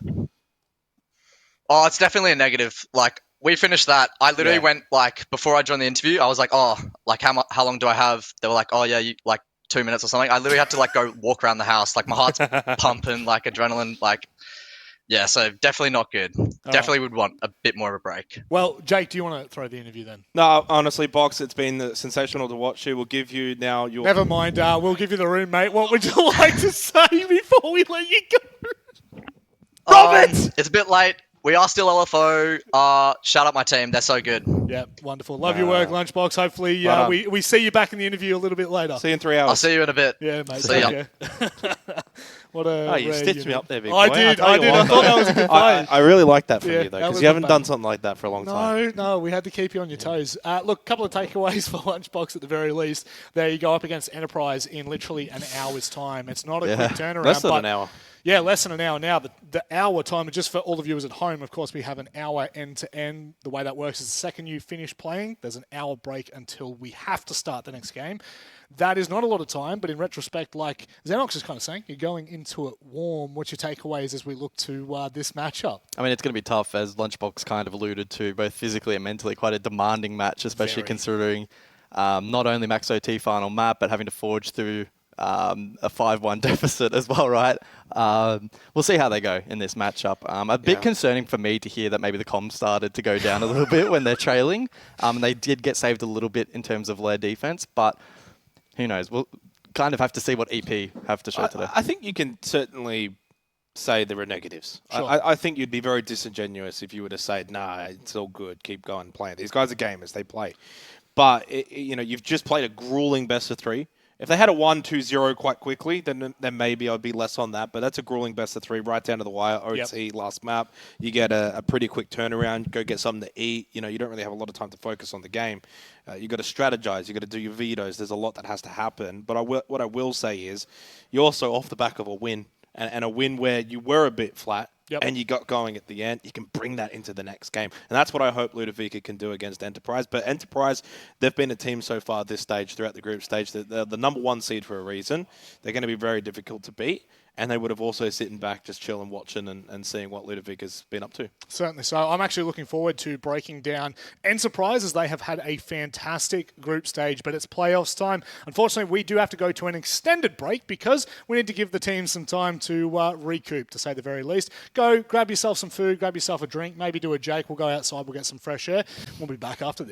Oh, it's definitely a negative. Like, we finished that. I literally went, like, before I joined the interview, I was like, oh, like, how long do I have? They were like, oh, yeah, like 2 minutes or something. I literally had to, like, go walk around the house. Like, my heart's pumping, like, adrenaline, like... Yeah, so definitely not good. Definitely would want a bit more of a break. Well, Jake, do you want to throw the interview then? No, honestly, Box, it's been sensational to watch you. We'll give you now your... Never mind, we'll give you the room, mate. What would you like to say before we let you go? Robert! It's a bit late. We are still LFO. Shout out my team. They're so good. Yeah, wonderful. Love your work, Lunchbox. Hopefully we see you back in the interview a little bit later. See you in 3 hours. I'll see you in a bit. Yeah, mate. See ya. What a you stitched me up there, big boy. I did. I thought that was a good play. I really like that from Yeah, you, though, that because was you haven't not done bad. something like that for a long time. No, we had to keep you on your toes. Look, a couple of takeaways for Lunchbox at the very least. There you go up against Enterprise in literally an hour's time. It's not a quick turnaround. Less than an hour. Yeah, less than an hour now. The hour time, just for all the viewers at home, of course, we have an hour end-to-end. The way that works is the second you finish playing, there's an hour break until we have to start the next game. That is not a lot of time, but in retrospect, like Xenox is kind of saying, you're going into it warm. What's your takeaways as we look to this matchup? I mean, it's going to be tough, as Lunchbox kind of alluded to, both physically and mentally, quite a demanding match, especially considering not only Max OT final map, but having to forge through a 5-1 deficit as well, right? We'll see how they go in this matchup. A bit concerning for me to hear that maybe the comms started to go down a little bit when they're trailing. They did get saved a little bit in terms of their defense, but who knows? We'll kind of have to see what EP have to show today. I think you can certainly say there are negatives. Sure. I think you'd be very disingenuous if you were to say, nah, it's all good, keep going, playing. These guys are gamers, they play. But, you've just played a grueling best of three. If they had a 1-2-0 quite quickly, then maybe I'd be less on that. But that's a grueling best of three, right down to the wire. OT, last map. You get a pretty quick turnaround. Go get something to eat. You don't really have a lot of time to focus on the game. You got to strategize. You got to do your vetoes. There's a lot that has to happen. But what I will say is, you're also off the back of a win, and a win where you were a bit flat. And you got going at the end, you can bring that into the next game. And that's what I hope Ludavica can do against Enterprise. But Enterprise, they've been a team so far this stage, throughout the group stage, that they're the number one seed for a reason. They're going to be very difficult to beat. And they would have also sitting back, just chilling, watching, and seeing what Ludavica's been up to. Certainly so. I'm actually looking forward to breaking down Enterprise, as they have had a fantastic group stage, but it's playoffs time. Unfortunately, we do have to go to an extended break because we need to give the team some time to recoup, to say the very least. Go grab yourself some food, grab yourself a drink, maybe do a Jake. We'll go outside, we'll get some fresh air. We'll be back after this.